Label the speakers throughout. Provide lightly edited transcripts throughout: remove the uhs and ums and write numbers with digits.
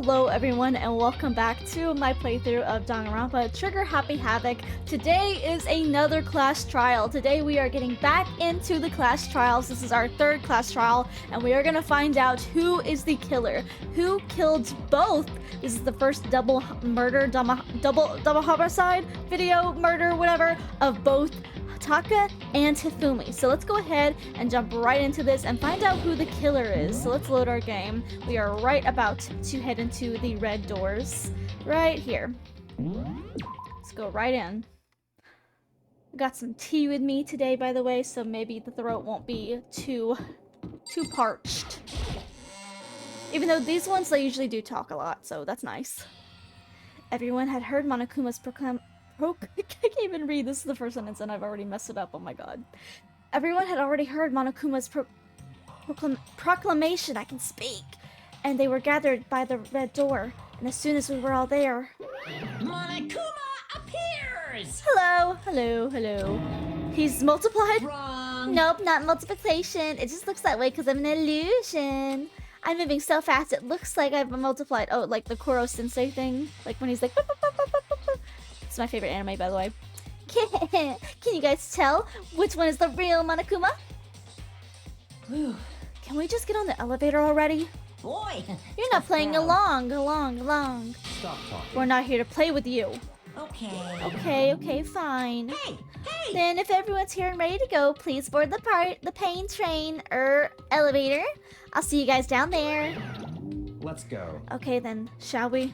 Speaker 1: Hello everyone and welcome back to my playthrough of Danganronpa Trigger Happy Havoc. Today is another class trial. Today we are getting back into the class trials. This is our third class trial and we are going to find out who is the killer. Who killed both? This is the first double murder, double homicide video, murder, whatever, of both Taka and Hifumi. So let's go ahead and jump right into this and find out who the killer is. So let's load our game. We are right about to head into the red doors right here. Let's go right in. Got some tea with me today, by the way, so maybe the throat won't be too parched. Even though these ones, they usually do talk a lot, so that's nice. Everyone had heard Monokuma's I can't even read. This is the first sentence and I've already messed it up. Oh my god. Everyone had already heard Monokuma's proclamation. I can speak. And they were gathered by the red door. And as soon as we were all there...
Speaker 2: Monokuma appears!
Speaker 1: Hello, hello, hello. He's multiplied?
Speaker 2: Wrong!
Speaker 1: Nope, not multiplication. It just looks that way because I'm an illusion. I'm moving so fast it looks like I've multiplied. Oh, like the Kuro Sensei thing. Like when he's like... It's my favorite anime, by the way. Can you guys tell which one is the real Monokuma? Whew. Can we just get on the elevator already?
Speaker 2: Boy!
Speaker 1: You're not playing along.
Speaker 2: Stop talking.
Speaker 1: We're not here to play with you.
Speaker 2: Okay.
Speaker 1: Okay, fine.
Speaker 2: Hey!
Speaker 1: Then if everyone's here and ready to go, please board the pain train elevator. I'll see you guys down there.
Speaker 3: Let's go.
Speaker 1: Okay then, shall we?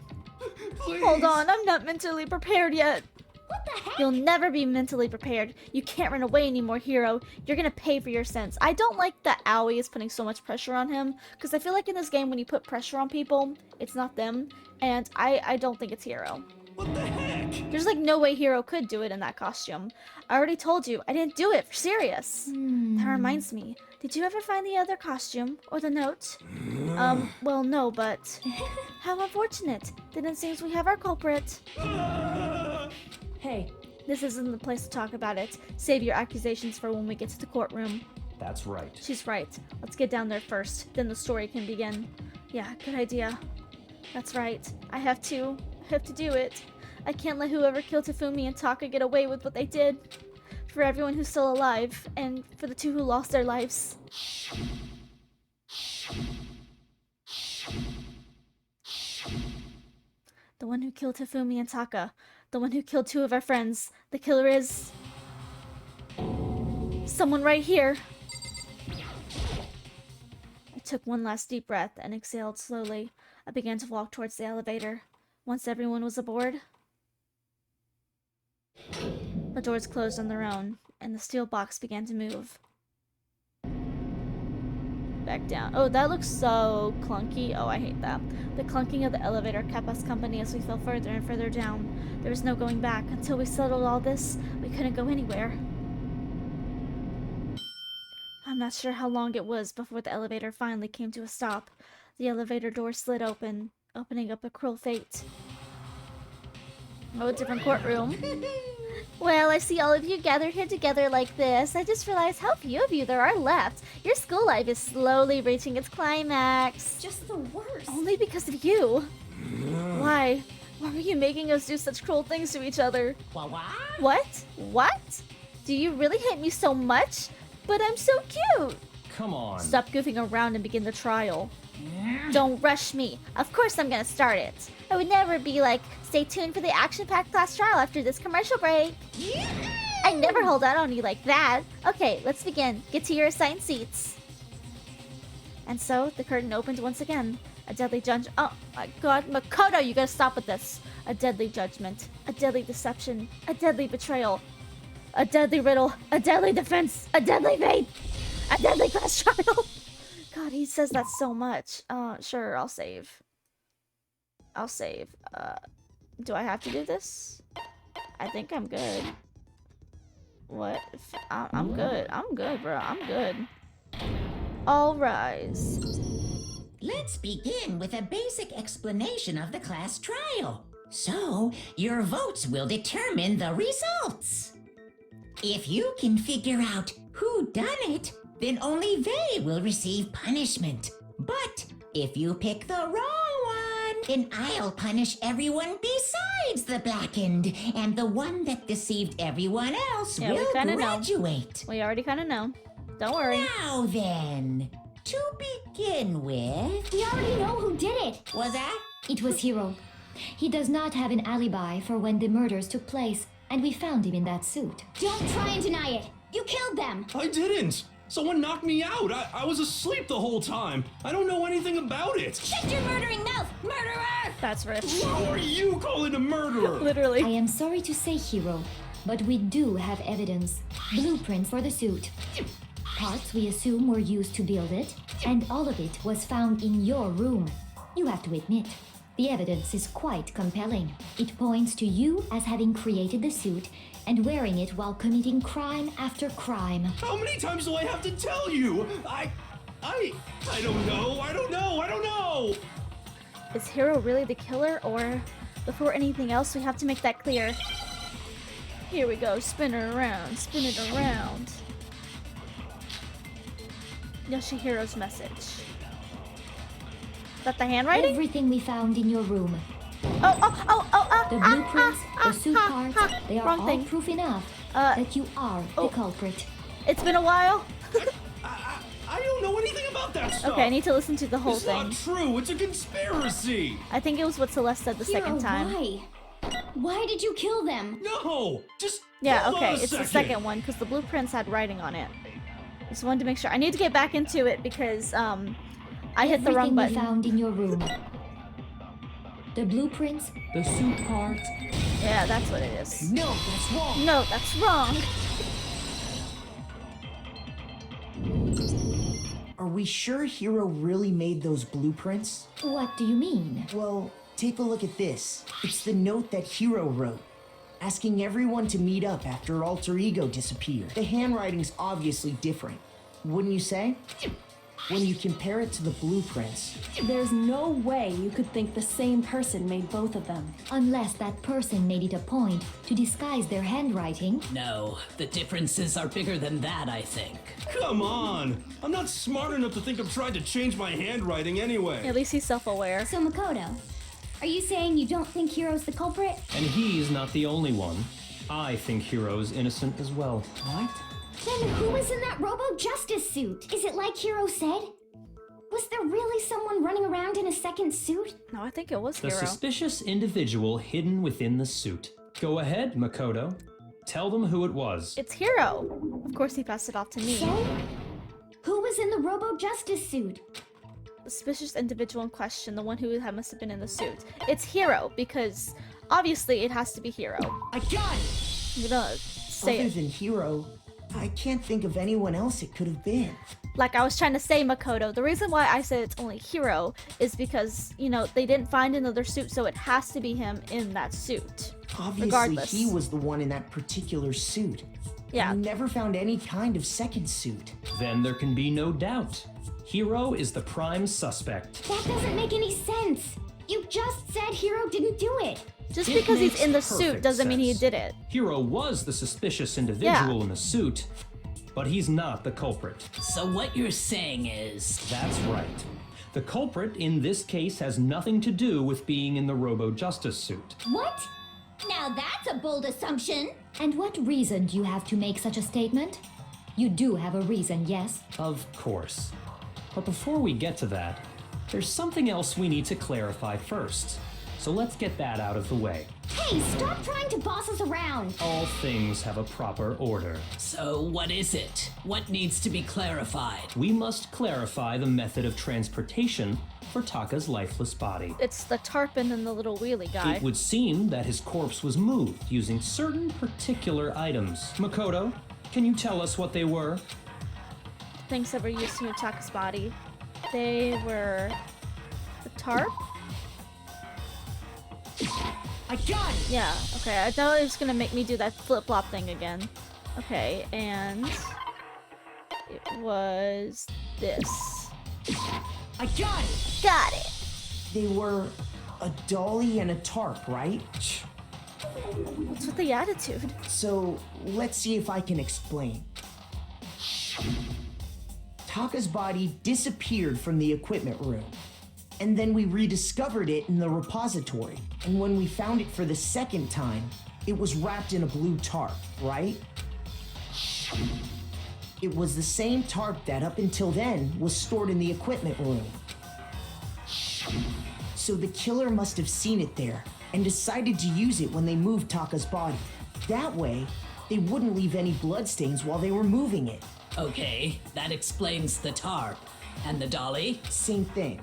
Speaker 3: Please.
Speaker 1: Hold on, I'm not mentally prepared yet.
Speaker 2: What the heck?
Speaker 1: You'll never be mentally prepared. You can't run away anymore, hero. You're gonna pay for your sins. I don't like that Aoi is putting so much pressure on him, because I feel like in this game when you put pressure on people, it's not them, and I don't think it's Hero.
Speaker 3: What the heck?
Speaker 1: There's like no way Hero could do it in that costume. I already told you, I didn't do it, for serious. That reminds me, did you ever find the other costume, or the note? Well no, but... How unfortunate. Then it seems we have our culprit. Hey, this isn't the place to talk about it. Save your accusations for when we get to the courtroom.
Speaker 3: That's right.
Speaker 1: She's right. Let's get down there first, then the story can begin. Yeah, good idea. That's right. I have to do it. I can't let whoever killed Hifumi and Taka get away with what they did. For everyone who's still alive, and for the two who lost their lives. The one who killed Hifumi and Taka. The one who killed two of our friends. The killer is... someone right here. I took one last deep breath and exhaled slowly. I began to walk towards the elevator. Once everyone was aboard, the doors closed on their own, and the steel box began to move. Back down. Oh, that looks so clunky. Oh, I hate that. The clunking of the elevator kept us company as we fell further and further down. There was no going back. Until we settled all this, we couldn't go anywhere. I'm not sure how long it was before the elevator finally came to a stop. The elevator door slid open, opening up a cruel fate. Oh, a different courtroom. Well, I see all of you gathered here together like this. I just realized how few of you there are left. Your school life is slowly reaching its climax.
Speaker 2: Just the worst.
Speaker 1: Only because of you. Why? Why were you making us do such cruel things to each other?
Speaker 2: What?
Speaker 1: What? Do you really hate me so much? But I'm so cute.
Speaker 3: Come on.
Speaker 1: Stop goofing around and begin the trial. Don't rush me. Of course I'm gonna start it. I would never be like, stay tuned for the action-packed class trial after this commercial break. I never hold out on you like that. Okay, let's begin. Get to your assigned seats. And so, the curtain opened once again. A deadly oh my god, Makoto, you gotta stop with this. A deadly judgment. A deadly deception. A deadly betrayal. A deadly riddle. A deadly defense. A deadly fate. A deadly class trial. God, he says that so much. Sure, I'll save. Do I have to do this? I think I'm good. What? I'm good. I'm good, bro. I'm good. All rise.
Speaker 2: Let's begin with a basic explanation of the class trial. So, your votes will determine the results. If you can figure out who done it, then only they will receive punishment. But if you pick the wrong one, Then I'll punish everyone besides the blackened, and the one that deceived everyone else
Speaker 1: Yeah, we
Speaker 2: will
Speaker 1: kinda know.
Speaker 2: graduate.
Speaker 1: We already kind of know. Don't worry.
Speaker 2: Now then, to begin with,
Speaker 4: We already know who did it.
Speaker 2: was that?
Speaker 4: It was Hiro. He does not have an alibi for when the murders took place, and we found him in that suit. Don't try and deny it. You killed them.
Speaker 3: I didn't. Someone knocked me out. I was asleep the whole time. I don't know anything about it.
Speaker 4: Shut your murdering mouth, murderer!
Speaker 1: That's rich.
Speaker 3: Who are you calling a murderer?
Speaker 1: Literally.
Speaker 4: I am sorry to say, Hiro, but we do have evidence. Blueprints for the suit. Parts we assume were used to build it, and all of it was found in your room. You have to admit, the evidence is quite compelling. It points to you as having created the suit and wearing it while committing crime after crime.
Speaker 3: How many times do I have to tell you? I don't know. I don't know.
Speaker 1: Is Hiro really the killer, or before anything else, we have to make that clear. Here we go. Spin it around. Spin it around. Yoshihiro's message. Is that the handwriting?
Speaker 4: Everything we found in your room,
Speaker 1: Oh,
Speaker 4: the blueprints, the suit parts, they are
Speaker 1: Wrong
Speaker 4: all
Speaker 1: thing.
Speaker 4: proof enough
Speaker 1: Uh,
Speaker 4: that you are the culprit.
Speaker 1: It's been a while.
Speaker 3: I don't know anything about that stuff.
Speaker 1: Okay, I need to listen to the whole
Speaker 3: It's
Speaker 1: thing.
Speaker 3: not true. It's a conspiracy.
Speaker 1: I think it was what Celeste said the second time.
Speaker 4: Why? Why did you kill them?
Speaker 3: No, just
Speaker 1: Yeah,
Speaker 3: hold on
Speaker 1: okay,
Speaker 3: a
Speaker 1: it's the second one because the blueprints had writing on it. Just wanted to make sure. I need to get back into it because I hit the wrong
Speaker 4: Everything we
Speaker 1: button.
Speaker 4: found in your room. The blueprints, the suit parts.
Speaker 1: Yeah, that's what it is.
Speaker 2: No, that's wrong.
Speaker 1: No, that's wrong.
Speaker 5: Are we sure Hiro really made those blueprints?
Speaker 4: What do you mean?
Speaker 5: Well, take a look at this. It's the note that Hiro wrote, asking everyone to meet up after Alter Ego disappeared. The handwriting's obviously different, wouldn't you say? When you compare it to the blueprints.
Speaker 6: There's no way you could think the same person made both of them.
Speaker 4: Unless that person made it a point to disguise their handwriting.
Speaker 7: No, the differences are bigger than that, I think.
Speaker 3: Come on. I'm not smart enough to think of trying to change my handwriting anyway.
Speaker 1: At least he's self-aware.
Speaker 4: So Makoto, are you saying you don't think Hiro's the culprit?
Speaker 8: And he's not the only one. I think Hiro's innocent as well.
Speaker 5: What?
Speaker 4: Then who was in that Robo-Justice suit? Is it like Hiro said? Was there really someone running around in a second suit?
Speaker 1: No, I think it was
Speaker 8: The
Speaker 1: Hiro.
Speaker 8: suspicious individual hidden within the suit. Go ahead, Makoto. Tell them who it was.
Speaker 1: It's Hiro. Of course, he passed it off to me.
Speaker 4: So, who was in the Robo-Justice suit?
Speaker 1: The suspicious individual in question, the one who must have been in the suit. It's Hiro because obviously it has to be Hiro.
Speaker 5: I got it!
Speaker 1: I'm gonna say
Speaker 5: Other
Speaker 1: it.
Speaker 5: than Hiro, I can't think of anyone else it could have been.
Speaker 1: Like I was trying to say, Makoto, the reason why I said it's only Hiro is because, you know, they didn't find another suit, so it has to be him in that suit.
Speaker 5: Obviously,
Speaker 1: Regardless.
Speaker 5: he was the one in that particular suit.
Speaker 1: Yeah.
Speaker 5: We never found any kind of second suit.
Speaker 8: Then there can be no doubt. Hiro is the prime suspect.
Speaker 4: That doesn't make any sense. You just said Hiro didn't do it.
Speaker 1: Just
Speaker 8: It
Speaker 1: because he's
Speaker 8: makes
Speaker 1: in the suit
Speaker 8: perfect
Speaker 1: doesn't mean he
Speaker 8: sense.
Speaker 1: did it.
Speaker 8: Hiro was the suspicious individual in the suit, but he's not the culprit.
Speaker 7: So what you're saying is...
Speaker 8: That's right. The culprit in this case has nothing to do with being in the Robo-Justice suit.
Speaker 4: What? Now that's a bold assumption. And what reason do you have to make such a statement? You do have a reason, yes?
Speaker 8: Of course. But before we get to that, there's something else we need to clarify first. So let's get that out of the way.
Speaker 4: Hey, stop trying to boss us around.
Speaker 8: All things have a proper order.
Speaker 7: So what is it? What needs to be clarified?
Speaker 8: We must clarify the method of transportation for Taka's lifeless body.
Speaker 1: It's the tarpon and the little wheelie guy.
Speaker 8: It would seem that his corpse was moved using certain particular items. Makoto, can you tell us what they were?
Speaker 1: Things that were used to move Taka's body. They were the tarp?
Speaker 5: I got it!
Speaker 1: Yeah, okay. I thought it was gonna make me do that flip-flop thing again. Okay, and it was this.
Speaker 5: I got it!
Speaker 1: Got it!
Speaker 5: They were a dolly and a tarp, right?
Speaker 1: What's with the attitude?
Speaker 5: So, let's see if I can explain. Taka's body disappeared from the equipment room, And then we rediscovered it in the repository. And when we found it for the second time, it was wrapped in a blue tarp, right? It was the same tarp that up until then was stored in the equipment room. So the killer must have seen it there and decided to use it when they moved Taka's body. That way, they wouldn't leave any bloodstains while they were moving it.
Speaker 7: Okay, that explains the tarp. And the dolly?
Speaker 5: Same thing.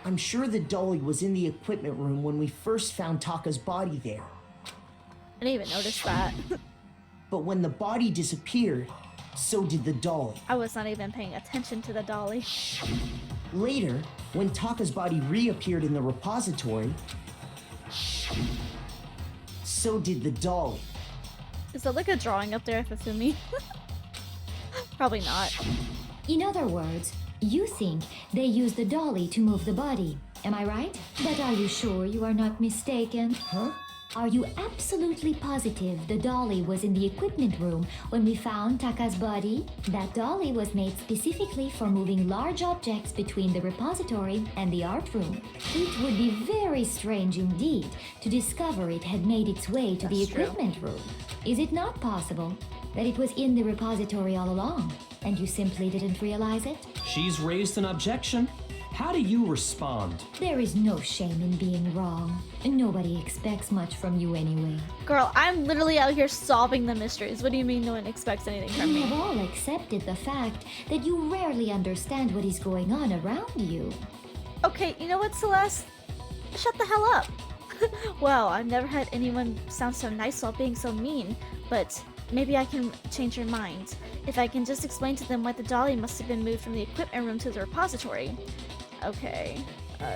Speaker 5: I'm sure the dolly was in the equipment room when we first found Taka's body there.
Speaker 1: I didn't even notice that.
Speaker 5: But when the body disappeared, so did the dolly.
Speaker 1: I was not even paying attention to the dolly.
Speaker 5: Later, when Taka's body reappeared in the repository, so did the dolly.
Speaker 1: Is that like a drawing up there, Fufumi? Probably not.
Speaker 4: In other words, you think they used the dolly to move the body. Am I right? But are you sure you are not mistaken?
Speaker 5: Huh?
Speaker 4: Are you absolutely positive the dolly was in the equipment room when we found Taka's body? That dolly was made specifically for moving large objects between the repository and the art room. It would be very strange indeed to discover it had made its way to the
Speaker 1: That's true.
Speaker 4: equipment room. Is it not possible that it was in the repository all along and you simply didn't realize it?
Speaker 8: She's raised an objection. How do you respond?
Speaker 4: There is no shame in being wrong. Nobody expects much from you anyway.
Speaker 1: Girl, I'm literally out here solving the mysteries. What do you mean no one expects anything from
Speaker 4: We have
Speaker 1: me?
Speaker 4: all accepted the fact that you rarely understand what is going on around you.
Speaker 1: Okay, you know what, Celeste? Shut the hell up. Wow, I've never had anyone sound so nice while being so mean, but maybe I can change your mind. If I can just explain to them why the dolly must have been moved from the equipment room to the repository. Okay,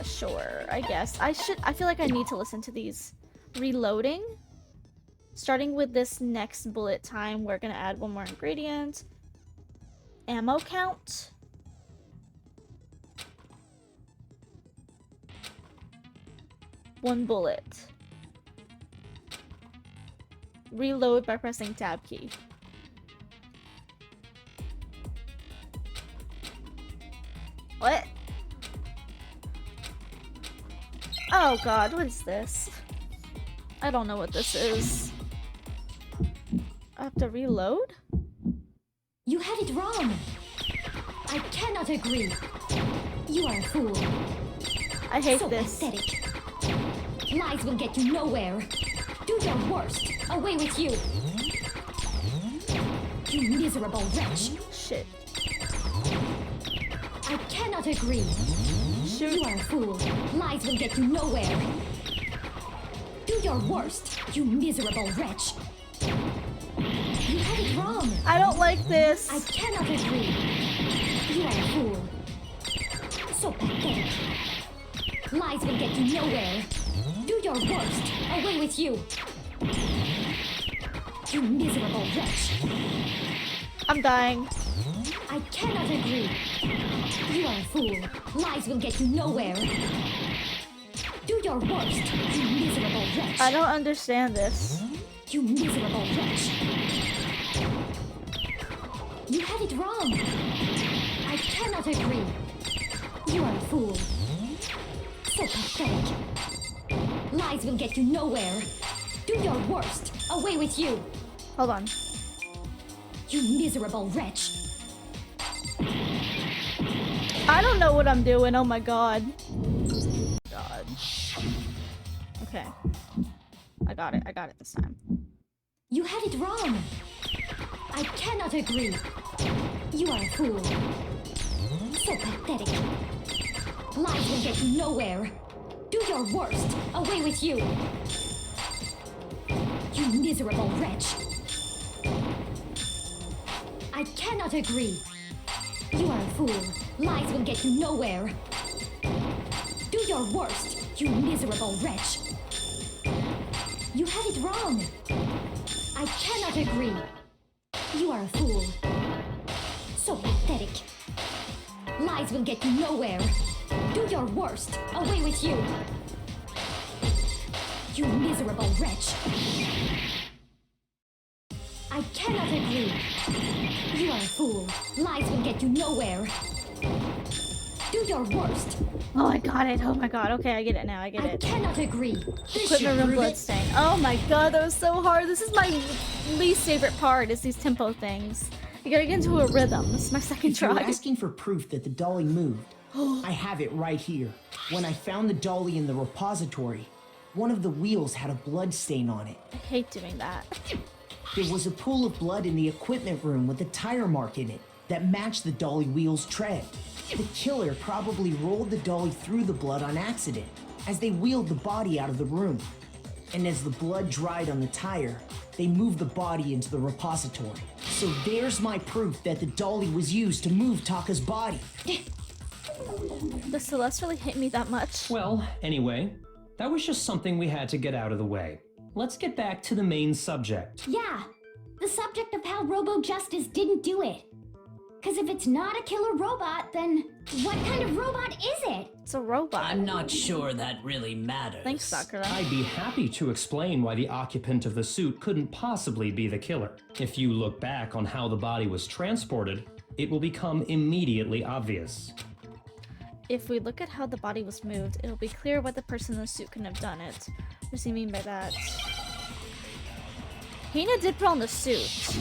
Speaker 1: sure, I guess. I feel like I need to listen to these. Reloading. Starting with this next bullet time, we're gonna add one more ingredient. Ammo count. One bullet. Reload by pressing tab key. What? Oh god, what is this? I don't know what this is. I have to reload?
Speaker 4: You have it wrong. I cannot agree. You are a fool.
Speaker 1: I hate
Speaker 4: So
Speaker 1: this.
Speaker 4: pathetic. Lies will get you nowhere. Do your worst. Away with you. You miserable wretch.
Speaker 1: Shit.
Speaker 4: I cannot agree. You are a fool. Lies will get you nowhere. Do your worst, you miserable wretch. You have it wrong.
Speaker 1: I don't like this.
Speaker 4: I cannot agree. You are a fool. So pathetic. Lies will get you nowhere. Do your worst. Away with you. You miserable wretch.
Speaker 1: I'm dying.
Speaker 4: I cannot agree. You are a fool. Lies will get you nowhere. Do your worst, you miserable wretch.
Speaker 1: I don't understand this.
Speaker 4: You miserable wretch. You have it wrong. I cannot agree. You are a fool. So pathetic. Lies will get you nowhere. Do your worst. Away with you.
Speaker 1: Hold on.
Speaker 4: You miserable wretch.
Speaker 1: I don't know what I'm doing. Oh my god. God. Okay. I got it. I got it this time.
Speaker 4: You have it wrong. I cannot agree. You are a fool. So pathetic. Lies will get you nowhere. Do your worst. Away with you. You miserable wretch. I cannot agree. You are a fool. Lies will get you nowhere. Do your worst, you miserable wretch. You have it wrong. I cannot agree. You are a fool. So pathetic. Lies will get you nowhere. Do your worst. Away with you. You miserable wretch. I cannot agree. You are a fool. Lies will get you nowhere. suit or worst.
Speaker 1: Oh, I got it. Oh my god. Okay, I get it now. I get
Speaker 4: I
Speaker 1: it.
Speaker 4: cannot agree.
Speaker 1: Equipment room bloodstain. Oh my god, that was so hard. This is my least favorite part, is these tempo things. You gotta get into a rhythm. This is my second
Speaker 5: If you're
Speaker 1: try.
Speaker 5: asking for proof that the dolly moved, I have it right here. When I found the dolly in the repository, one of the wheels had a blood stain on it.
Speaker 1: I hate doing that.
Speaker 5: There was a pool of blood in the equipment room with a tire mark in it that matched the dolly wheel's tread. The killer probably rolled the dolly through the blood on accident as they wheeled the body out of the room. And as the blood dried on the tire, they moved the body into the repository. So there's my proof that the dolly was used to move Taka's body.
Speaker 1: Does Celeste really hate me that much?
Speaker 8: Well, anyway, that was just something we had to get out of the way. Let's get back to the main subject.
Speaker 4: Yeah, the subject of how Robo Justice didn't do it. Because if it's not a killer robot, then what kind of robot is it?
Speaker 1: It's a robot.
Speaker 7: I'm not sure that really matters.
Speaker 1: Thanks, Sakura.
Speaker 8: I'd be happy to explain why the occupant of the suit couldn't possibly be the killer. If you look back on how the body was transported, it will become immediately obvious.
Speaker 1: If we look at how the body was moved, it'll be clear why the person in the suit couldn't have done it. What does he mean by that? Hina did put on the suit.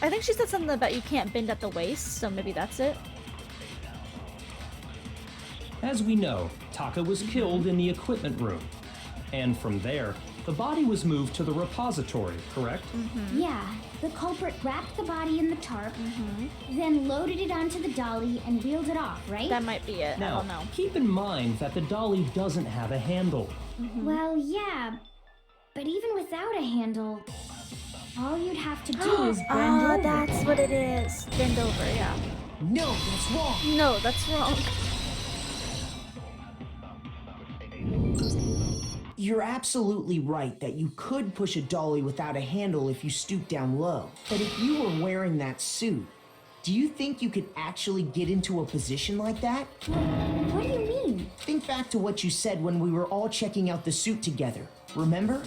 Speaker 1: I think she said something about you can't bend at the waist, so maybe that's it.
Speaker 8: As we know, Taka was killed in the equipment room. And from there, the body was moved to the repository, correct?
Speaker 4: Yeah, the culprit wrapped the body in the tarp, then loaded it onto the dolly and wheeled it off, right?
Speaker 1: That might be it. I
Speaker 8: Now,
Speaker 1: don't know.
Speaker 8: keep in mind that the dolly doesn't have a handle.
Speaker 4: Well, yeah, but even without a handle, all you'd have to do is bend over.
Speaker 1: That's what it is. Bend over, yeah.
Speaker 5: No, that's wrong.
Speaker 1: No, that's wrong.
Speaker 5: You're absolutely right that you could push a dolly without a handle if you stoop down low. But if you were wearing that suit, do you think you could actually get into a position like that?
Speaker 4: What do you mean?
Speaker 5: Think back to what you said when we were all checking out the suit together. Remember?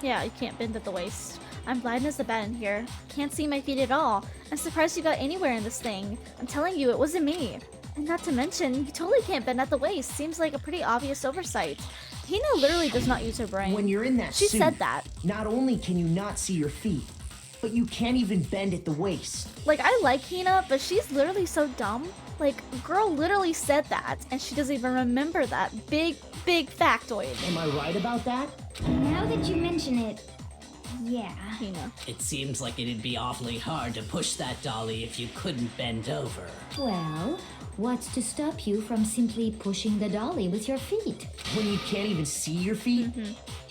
Speaker 1: Yeah, you can't bend at the waist. I'm blind as a bat in here. Can't see my feet at all. I'm surprised you got anywhere in this thing. I'm telling you, it wasn't me. And not to mention, you totally can't bend at the waist. Seems like a pretty obvious oversight. Hina literally does not use her brain.
Speaker 5: When you're in that
Speaker 1: She
Speaker 5: suit,
Speaker 1: said that.
Speaker 5: not only can you not see your feet, but you can't even bend at the waist.
Speaker 1: Like, I like Hina, but she's literally so dumb. Like, girl literally said that, and she doesn't even remember that. Big factoid.
Speaker 5: Am I right about that?
Speaker 4: Now that you mention it, yeah.
Speaker 1: Hina.
Speaker 7: It seems like it'd be awfully hard to push that dolly if you couldn't bend over.
Speaker 4: Well, what's to stop you from simply pushing the dolly with your feet?
Speaker 5: When you can't even see your feet?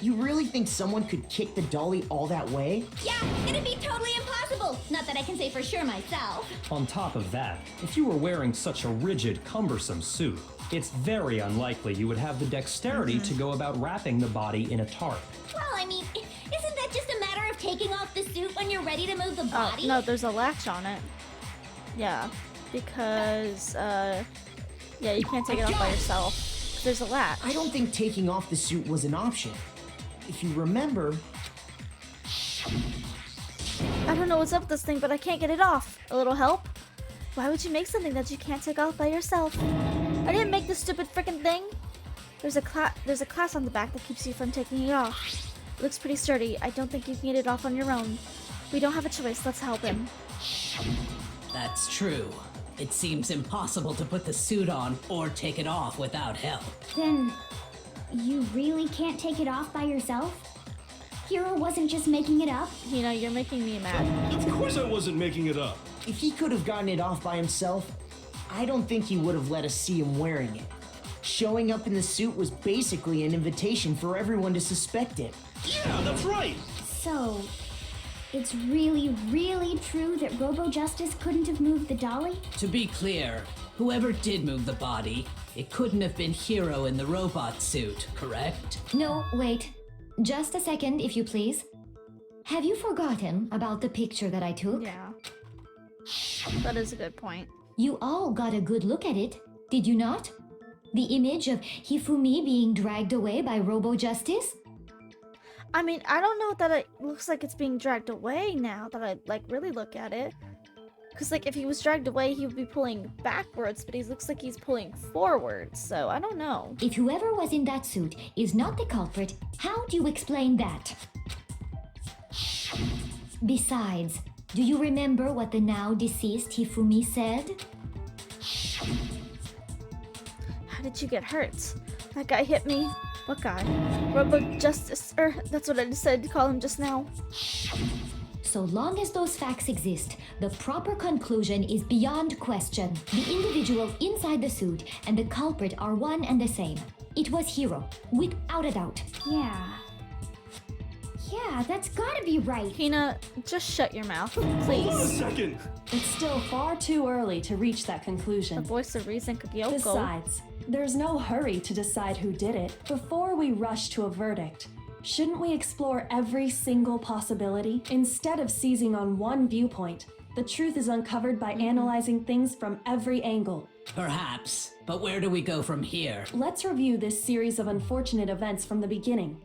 Speaker 5: You really think someone could kick the dolly all that way?
Speaker 9: Yeah, it'd be totally impossible. Not that I can say for sure myself.
Speaker 8: On top of that, if you were wearing such a rigid, cumbersome suit, it's very unlikely you would have the dexterity to go about wrapping the body in a tarp.
Speaker 9: Well, I mean, isn't that just a matter of taking off the suit when you're ready to move the
Speaker 1: Oh,
Speaker 9: body?
Speaker 1: no, there's a latch on it. Yeah, because, yeah, you can't take it off by yourself. There's a latch.
Speaker 5: I don't think taking off the suit was an option. If you remember,
Speaker 1: I don't know what's up with this thing, but I can't get it off. A little help? Why would you make something that you can't take off by yourself? I didn't make this stupid freaking thing. There's a class on the back that keeps you from taking it off. It looks pretty sturdy. I don't think you can get it off on your own. We don't have a choice. Let's help him.
Speaker 7: That's true. It seems impossible to put the suit on or take it off without help.
Speaker 4: Then, you really can't take it off by yourself? Hero wasn't just making it up?
Speaker 1: You know, you're making me mad.
Speaker 3: Of course I wasn't making it up.
Speaker 5: if he could have gotten it off by himself, I don't think he would have let us see him wearing it. Showing up in the suit was basically an invitation for everyone to suspect it.
Speaker 3: Yeah, that's right.
Speaker 4: So, it's really, really true that Robo Justice couldn't have moved the dolly?
Speaker 7: To be clear, whoever did move the body, it couldn't have been Hero in the robot suit, correct?
Speaker 4: No, wait. Just a second, if you please. Have you forgotten about the picture that I took?
Speaker 1: Yeah. That is a good point.
Speaker 4: You all got a good look at it, did you not? The image of Hifumi being dragged away by Robo Justice?
Speaker 1: I mean, I don't know that it looks like it's being dragged away now that I, really look at it. Because, like, if he was dragged away, he would be pulling backwards, but he looks like he's pulling forwards, so I don't know.
Speaker 4: If whoever was in that suit is not the culprit, how do you explain that? Besides, do you remember what the now deceased Hifumi said?
Speaker 1: How did you get hurt? That guy hit me. What guy? Robo Justice, that's what I decided to call him just now.
Speaker 4: So long as those facts exist, the proper conclusion is beyond question. The individual inside the suit and the culprit are one and the same. It was Hiro, without a doubt.
Speaker 9: Yeah, that's gotta be right.
Speaker 1: Hina, just shut your mouth,
Speaker 3: Hold on a
Speaker 1: please.
Speaker 3: second.
Speaker 6: It's still far too early to reach that
Speaker 1: The
Speaker 6: conclusion.
Speaker 1: voice of reason, Kyoko.
Speaker 6: Besides, there's no hurry to decide who did it before we rush to a verdict. Shouldn't we explore every single possibility? Instead of seizing on one viewpoint, the truth is uncovered by analyzing things from every angle.
Speaker 7: Perhaps, but where do we go from here?
Speaker 6: Let's review this series of unfortunate events from the beginning.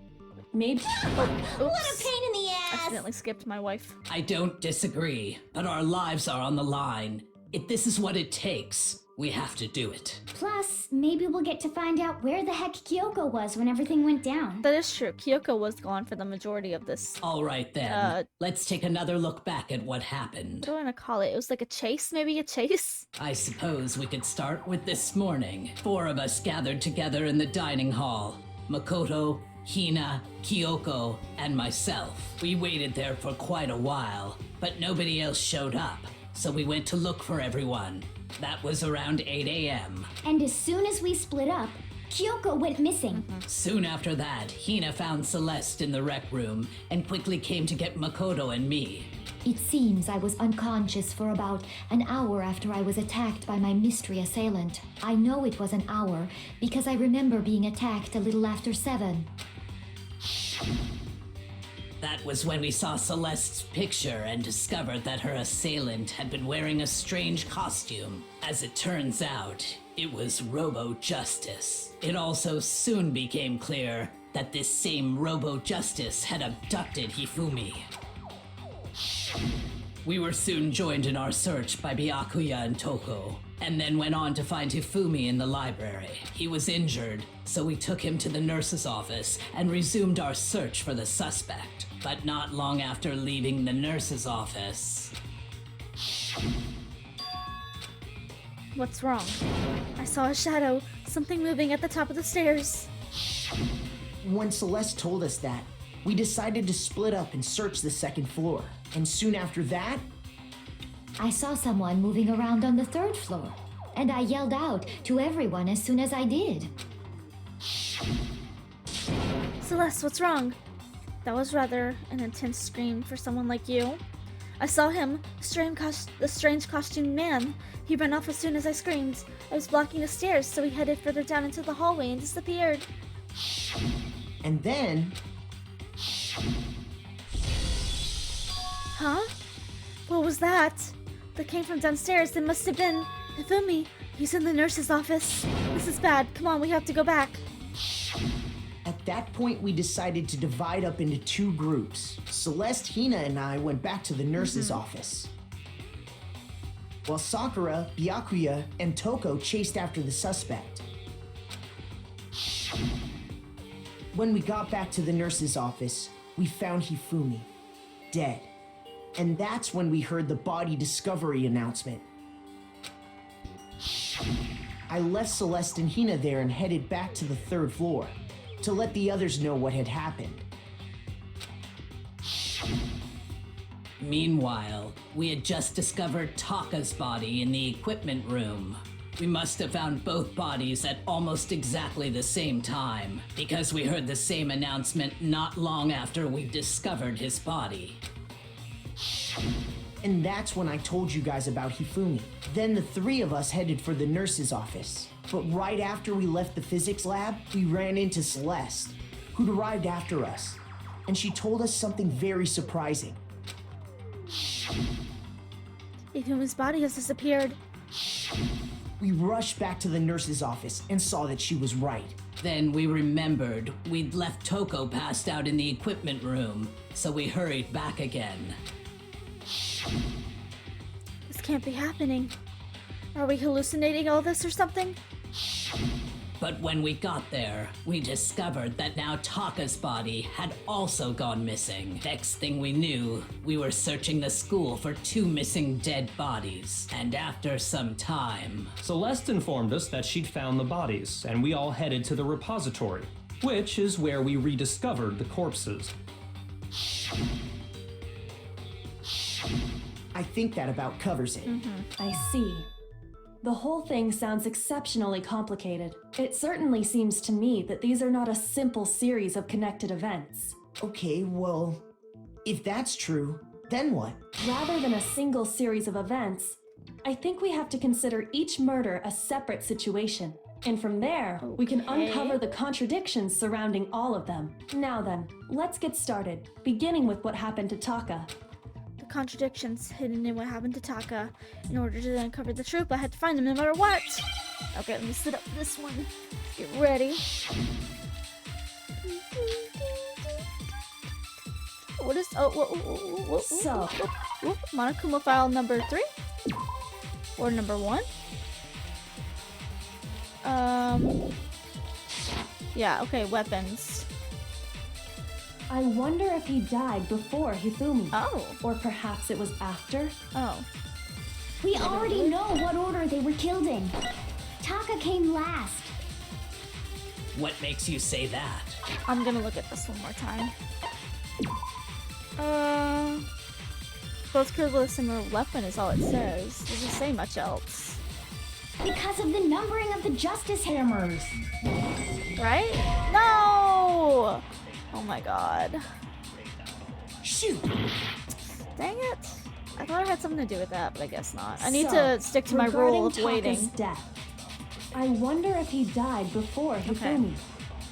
Speaker 6: Maybe.
Speaker 9: What a pain in the ass!
Speaker 1: Accidentally skipped my wife.
Speaker 7: I don't disagree, but our lives are on the line. If this is what it takes, we have to do it.
Speaker 9: Plus, maybe we'll get to find out where the heck Kyoko was when everything went down.
Speaker 1: That is true. Kyoko was gone for the majority of this.
Speaker 7: All right then, let's take another look back at what happened.
Speaker 1: What do I want to call it? It was like a chase, maybe a chase?
Speaker 7: I suppose we could start with this morning. 4 of us gathered together in the dining hall. Makoto, Hina, Kyoko, and myself. We waited there for quite a while, but nobody else showed up, so we went to look for everyone. That was around 8 a.m.
Speaker 9: And as soon as we split up, Kyoko went missing.
Speaker 7: Soon after that, Hina found Celeste in the rec room and quickly came to get Makoto and me.
Speaker 4: It seems I was unconscious for about an hour after I was attacked by my mystery assailant. I know it was an hour because I remember being attacked a little after 7.
Speaker 7: That was when we saw Celeste's picture and discovered that her assailant had been wearing a strange costume. As it turns out, it was Robo Justice. It also soon became clear that this same Robo Justice had abducted Hifumi. We were soon joined in our search by Byakuya and Toko, and then went on to find Hifumi in the library. He was injured, so we took him to the nurse's office and resumed our search for the suspect. But not long after leaving the nurse's office...
Speaker 1: What's wrong? I saw a shadow, something moving at the top of the stairs.
Speaker 5: When Celeste told us that, we decided to split up and search the second floor. And soon after that,
Speaker 4: I saw someone moving around on the 3rd floor, and I yelled out to everyone as soon as I did.
Speaker 1: Celeste, what's wrong? That was rather an intense scream for someone like you. I saw him, the strange costumed man. He ran off as soon as I screamed. I was blocking the stairs, so he headed further down into the hallway and disappeared.
Speaker 5: and then...
Speaker 1: Huh? What was that? That came from downstairs. It must have been Hifumi. He's in the nurse's office. This is bad. Come on, we have to go back.
Speaker 5: At that point, we decided to divide up into 2 groups. Celeste, Hina, and I went back to the nurse's office, while Sakura, Byakuya, and Toko chased after the suspect. When we got back to the nurse's office, we found Hifumi, dead. And that's when we heard the body discovery announcement. I left Celeste and Hina there and headed back to the 3rd floor to let the others know what had happened.
Speaker 7: Meanwhile, we had just discovered Taka's body in the equipment room. We must have found both bodies at almost exactly the same time, because we heard the same announcement not long after we discovered his body.
Speaker 5: And that's when I told you guys about Hifumi. Then the 3 of us headed for the nurse's office. But right after we left the physics lab, we ran into Celeste, who'd arrived after us. And she told us something very surprising.
Speaker 1: Hifumi's body has disappeared.
Speaker 5: We rushed back to the nurse's office and saw that she was right.
Speaker 7: Then we remembered we'd left Toko passed out in the equipment room, so we hurried back again.
Speaker 1: This can't be happening. Are we hallucinating all this or something?
Speaker 7: But when we got there, we discovered that now Taka's body had also gone missing. Next thing we knew, we were searching the school for 2 missing dead bodies. And after some time...
Speaker 8: Celeste informed us that she'd found the bodies, and we all headed to the repository, which is where we rediscovered the corpses.
Speaker 5: I think that about covers it.
Speaker 6: I see. The whole thing sounds exceptionally complicated. It certainly seems to me that these are not a simple series of connected events.
Speaker 5: Okay, well, if that's true, then what?
Speaker 6: Rather than a single series of events, I think we have to consider each murder a separate situation. And from there, we can uncover the contradictions surrounding all of them. Now then, let's get started, beginning with what happened to Taka.
Speaker 1: Contradictions hidden in what happened to Taka. In order to uncover the truth, I had to find them no matter what. Okay, let me sit up for this one. Get ready. What is... Oh,
Speaker 6: So,
Speaker 1: Monokuma file number 3? Or number 1? Yeah, okay, weapons.
Speaker 6: I wonder if he died before Hifumi.
Speaker 1: Oh.
Speaker 6: Or perhaps it was after?
Speaker 1: Oh.
Speaker 9: We already know what order they were killed in. Taka came last.
Speaker 7: What makes you say that?
Speaker 1: I'm gonna look at this one more time. Both killed with a similar weapon is all it says. It doesn't say much else.
Speaker 9: Because of the numbering of the justice hammers.
Speaker 1: Right? No! Oh my god.
Speaker 5: Shoot!
Speaker 1: Dang it. I thought it had something to do with that, but I guess not. I need
Speaker 6: So,
Speaker 1: to stick to my rule of
Speaker 6: regarding
Speaker 1: waiting.
Speaker 6: Taka's death, I wonder if he died before Hifumi.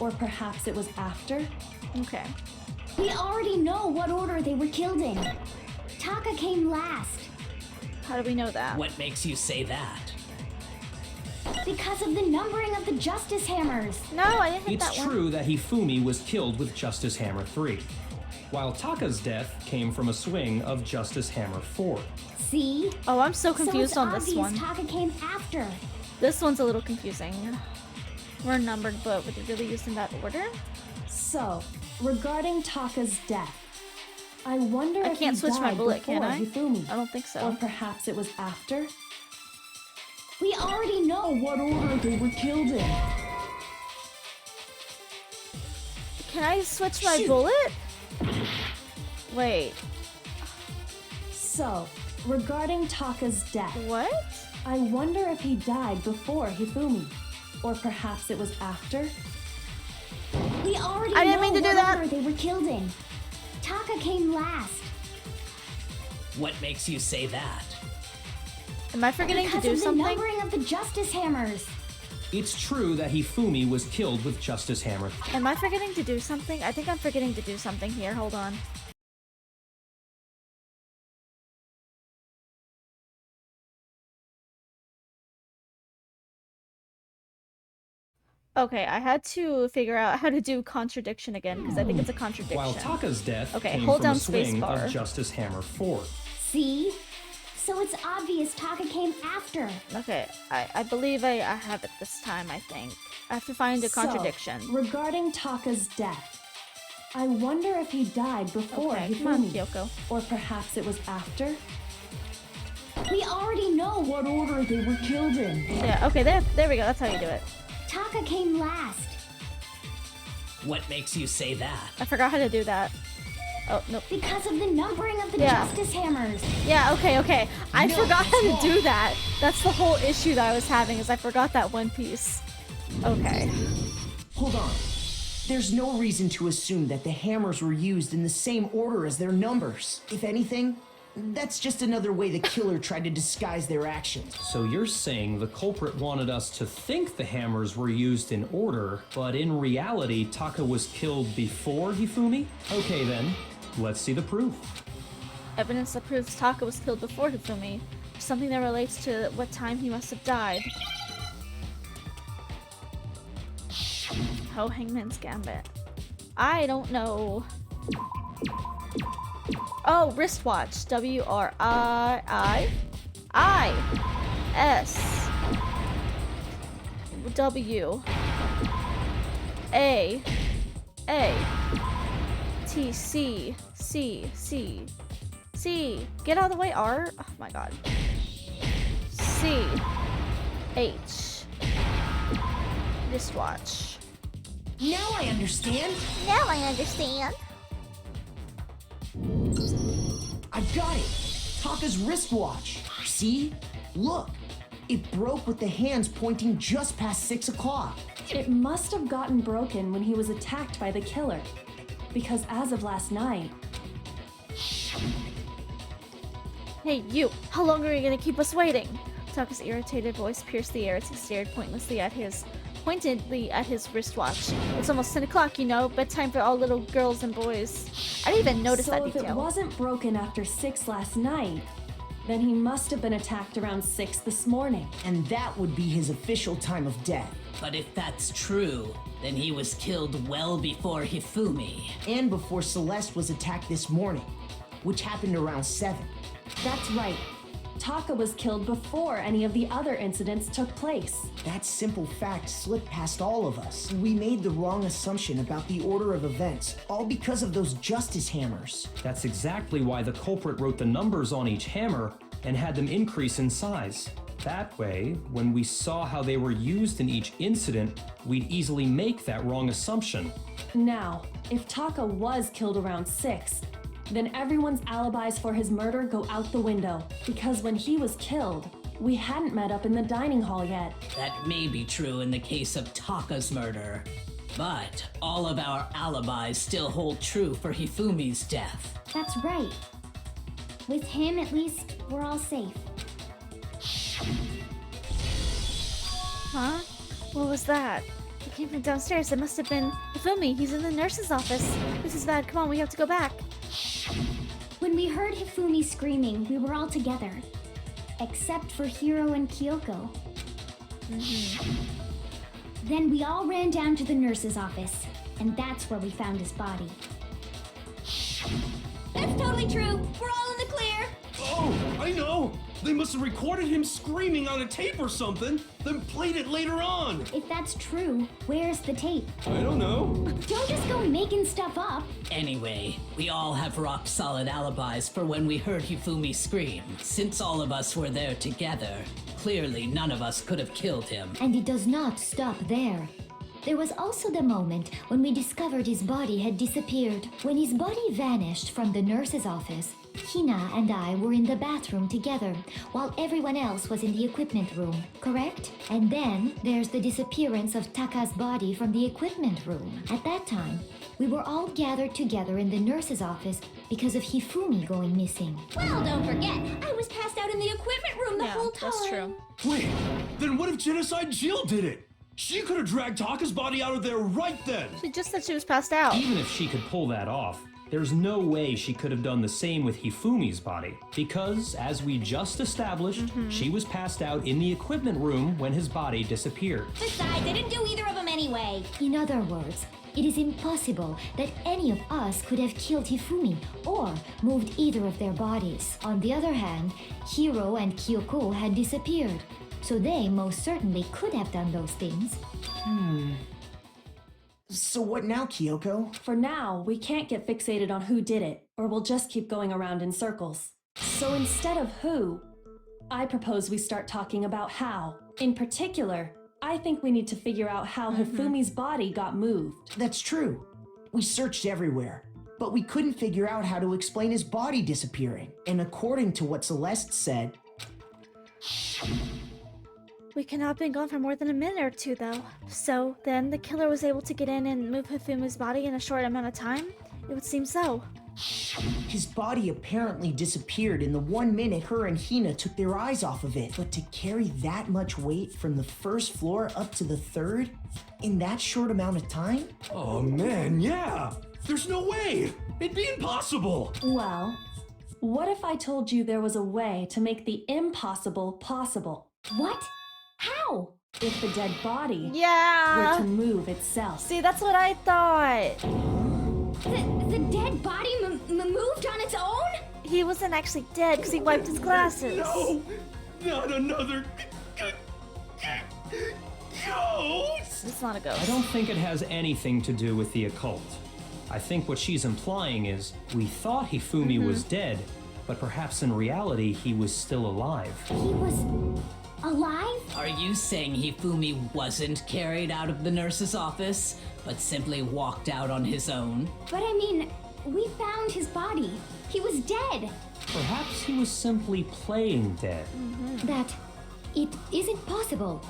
Speaker 6: Or perhaps it was after?
Speaker 1: Okay.
Speaker 9: We already know what order they were killed in. Taka came last.
Speaker 1: How do we know that?
Speaker 7: What makes you say that?
Speaker 9: Because of the numbering of the justice hammers.
Speaker 1: No, I didn't hit
Speaker 8: It's
Speaker 1: that one.
Speaker 8: true that Hifumi was killed with Justice Hammer 3, while Taka's death came from a swing of Justice Hammer 4.
Speaker 9: See?
Speaker 1: Oh, I'm so confused
Speaker 9: so
Speaker 1: on
Speaker 9: it's
Speaker 1: this one.
Speaker 9: obvious Taka came after.
Speaker 1: This one's a little confusing. We're numbered, but were they really used in that order?
Speaker 6: So, regarding Taka's death, I wonder
Speaker 1: I
Speaker 6: if
Speaker 1: can't
Speaker 6: he
Speaker 1: switch my
Speaker 6: died
Speaker 1: bullet, can
Speaker 6: before
Speaker 1: I?
Speaker 6: Hifumi.
Speaker 1: I don't think so.
Speaker 6: Or perhaps it was after?
Speaker 9: We already know
Speaker 6: What order they were killed in?
Speaker 1: Can I switch my bullet? Wait,
Speaker 6: So, regarding Taka's death,
Speaker 1: what?
Speaker 6: I wonder if he died before Hifumi. Or perhaps it was after?
Speaker 9: We already
Speaker 1: I didn't
Speaker 9: know
Speaker 1: mean to do
Speaker 9: what
Speaker 1: that.
Speaker 9: order they were killed in. Taka came last.
Speaker 7: What makes you say that?
Speaker 1: Am I forgetting
Speaker 9: Because
Speaker 1: to do
Speaker 9: of the
Speaker 1: something?
Speaker 9: numbering of the justice hammers.
Speaker 8: It's true that Hifumi was killed with Justice Hammer.
Speaker 1: Am I forgetting to do something? I think I'm forgetting to do something here. Hold on. Okay, I had to figure out how to do contradiction again because I think it's a contradiction.
Speaker 8: While Taka's death
Speaker 1: Okay,
Speaker 8: came
Speaker 1: hold
Speaker 8: from
Speaker 1: down
Speaker 8: a swing
Speaker 1: spacebar.
Speaker 8: of Justice Hammer 4.
Speaker 9: See? So it's obvious Taka came after.
Speaker 1: Okay, I believe I have it this time, I think. I have to find a contradiction.
Speaker 6: So, regarding Taka's death, I wonder if he died before
Speaker 1: Okay, come on,
Speaker 6: Hifumi.
Speaker 1: Kyoko.
Speaker 6: Or perhaps it was after?
Speaker 9: We already know
Speaker 6: What order they were killed in?
Speaker 1: Yeah, okay, there we go. That's how you do it.
Speaker 9: Taka came last.
Speaker 7: What makes you say that?
Speaker 1: I forgot how to do that. Oh, nope.
Speaker 9: Because of the numbering of the
Speaker 1: Yeah.
Speaker 9: justice hammers.
Speaker 1: Yeah, okay. I forgot how to do that. That's the whole issue that I was having, is I forgot that one piece. Okay.
Speaker 5: Hold on. There's no reason to assume that the hammers were used in the same order as their numbers. If anything, that's just another way the killer tried to disguise their actions.
Speaker 8: So you're saying the culprit wanted us to think the hammers were used in order, but in reality, Taka was killed before Hifumi? Okay then, let's see the proof.
Speaker 1: Evidence that proves Taka was killed before Hifumi. Something that relates to what time he must have died. Oh, Hangman's Gambit. I don't know. Oh, wristwatch. WRII. I S W A T C C. Get out of the way, R. Oh my god. C H. Wristwatch.
Speaker 5: Now I understand.
Speaker 9: Now I understand.
Speaker 5: I've got it. Taka's wristwatch. See? Look. It broke with the hands pointing just past 6 o'clock.
Speaker 6: It must have gotten broken when he was attacked by the killer. Because as of last night,
Speaker 1: Hey, you! How long are you gonna keep us waiting? Taka's irritated voice pierced the air as he stared pointedly at his wristwatch. It's almost 10 o'clock, you know, bedtime for all little girls and boys. I didn't even notice that
Speaker 6: so if it
Speaker 1: detail.
Speaker 6: wasn't broken after 6 last night, then he must have been attacked around 6 this morning.
Speaker 5: And that would be his official time of death.
Speaker 7: But if that's true, then he was killed well before Hifumi.
Speaker 5: And before Celeste was attacked this morning, which happened around 7.
Speaker 6: That's right. Taka was killed before any of the other incidents took place.
Speaker 5: That simple fact slipped past all of us. We made the wrong assumption about the order of events, all because of those justice hammers.
Speaker 8: That's exactly why the culprit wrote the numbers on each hammer and had them increase in size. That way, when we saw how they were used in each incident, we'd easily make that wrong assumption.
Speaker 6: Now, if Taka was killed around 6, then everyone's alibis for his murder go out the window. Because when he was killed, we hadn't met up in the dining hall yet.
Speaker 7: That may be true in the case of Taka's murder. But all of our alibis still hold true for Hifumi's death.
Speaker 9: That's right. With him, at least, we're all safe.
Speaker 1: Huh? What was that? It came from downstairs. It must have been Hifumi. He's in the nurse's office. This is bad. Come on, we have to go back.
Speaker 9: When we heard Hifumi screaming, we were all together. Except for Hiro and Kyoko. Then we all ran down to the nurse's office, and that's where we found his body.
Speaker 10: That's totally true. We're all in the clear.
Speaker 3: Oh, I know! They must have recorded him screaming on a tape or something, then played it later on!
Speaker 9: If that's true, where's the tape?
Speaker 3: I don't know.
Speaker 9: Don't just go making stuff up.
Speaker 7: Anyway, we all have rock-solid alibis for when we heard Hifumi scream. Since all of us were there together, clearly none of us could have killed him.
Speaker 4: And it does not stop there. There was also the moment when we discovered his body had disappeared. When his body vanished from the nurse's office, Hina and I were in the bathroom together, while everyone else was in the equipment room, correct? And then there's the disappearance of Taka's body from the equipment room. At that time, we were all gathered together in the nurse's office because of Hifumi going missing.
Speaker 10: Well, don't forget, I was passed out in the equipment room the whole time.
Speaker 1: That's true.
Speaker 3: Wait, then what if Genocide Jill did it? She could have dragged Taka's body out of there right then!
Speaker 1: She just said she was passed out.
Speaker 8: Even if she could pull that off, there's no way she could have done the same with Hifumi's body. Because, as we just established, she was passed out in the equipment room when his body disappeared.
Speaker 10: Besides, I didn't do either of them anyway.
Speaker 4: In other words, it is impossible that any of us could have killed Hifumi or moved either of their bodies. On the other hand, Hiro and Kyoko had disappeared, so they most certainly could have done those things.
Speaker 5: So what now, Kyoko?
Speaker 6: For now, we can't get fixated on who did it, or we'll just keep going around in circles. So instead of who, I propose we start talking about how. In particular, I think we need to figure out how Hifumi's body got moved.
Speaker 5: That's true. We searched everywhere, but we couldn't figure out how to explain his body disappearing. And according to what Celeste said,
Speaker 1: We cannot have been gone for more than a minute or two, though. So, then the killer was able to get in and move Hifumi's body in a short amount of time? It would seem so.
Speaker 5: his body apparently disappeared in the 1 minute her and Hina took their eyes off of it. But to carry that much weight from the first floor up to the third in that short amount of time?
Speaker 3: Oh man, yeah! There's no way! It'd be impossible!
Speaker 6: Well, what if I told you there was a way to make the impossible possible?
Speaker 9: What? How?
Speaker 6: If the dead body were
Speaker 1: Yeah!
Speaker 6: to move itself.
Speaker 1: See, that's what I thought.
Speaker 9: The dead body moved on its own?
Speaker 1: He wasn't actually dead because he wiped his glasses.
Speaker 3: No! Not another ghost!
Speaker 1: It's not a ghost.
Speaker 8: I don't think it has anything to do with the occult. I think what she's implying is we thought Hifumi was dead, but perhaps in reality he was still alive.
Speaker 9: He was alive?
Speaker 7: Are you saying Hifumi wasn't carried out of the nurse's office, but simply walked out on his own?
Speaker 9: But I mean, we found his body. He was dead.
Speaker 8: Perhaps he was simply playing dead.
Speaker 4: That it isn't possible.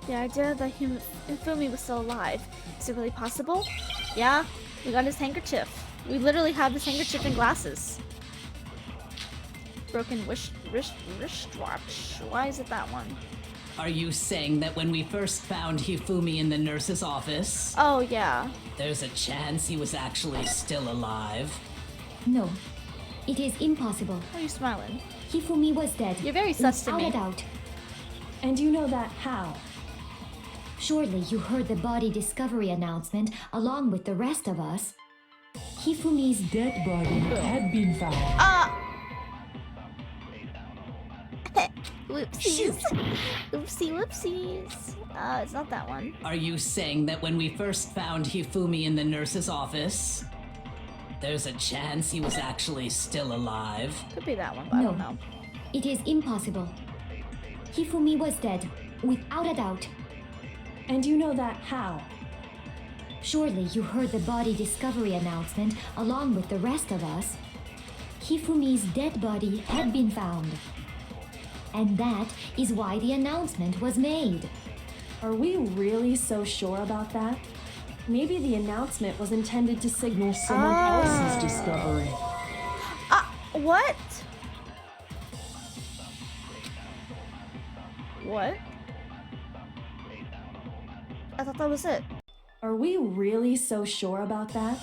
Speaker 1: The idea that Hifumi was still alive. Is it really possible? Yeah, we got his handkerchief. We literally have his handkerchief and glasses. Broken wristwatch. Why is it that one?
Speaker 7: Are you saying that when we first found Hifumi in the nurse's office,
Speaker 1: Oh, yeah.
Speaker 7: there's a chance he was actually still alive?
Speaker 4: No, it is impossible.
Speaker 1: Why are you smiling?
Speaker 4: Hifumi was dead.
Speaker 1: You're very sus to
Speaker 4: without
Speaker 1: me.
Speaker 4: a doubt.
Speaker 6: And you know that how?
Speaker 4: Surely you heard the body discovery announcement along with the rest of us. Hifumi's dead body had been found.
Speaker 1: Whoopsies. Whoopsies. It's not that one.
Speaker 7: Are you saying that when we first found Hifumi in the nurse's office, there's a chance he was actually still alive?
Speaker 1: Could be that one, but I don't know.
Speaker 4: It is impossible. Hifumi was dead, without a doubt.
Speaker 6: And you know that how?
Speaker 4: Surely you heard the body discovery announcement along with the rest of us. Hifumi's dead body had been found. And that is why the announcement was made.
Speaker 6: Are we really so sure about that? Maybe the announcement was intended to signal someone else's discovery.
Speaker 1: What? What? I thought that was it.
Speaker 6: Are we really so sure about that?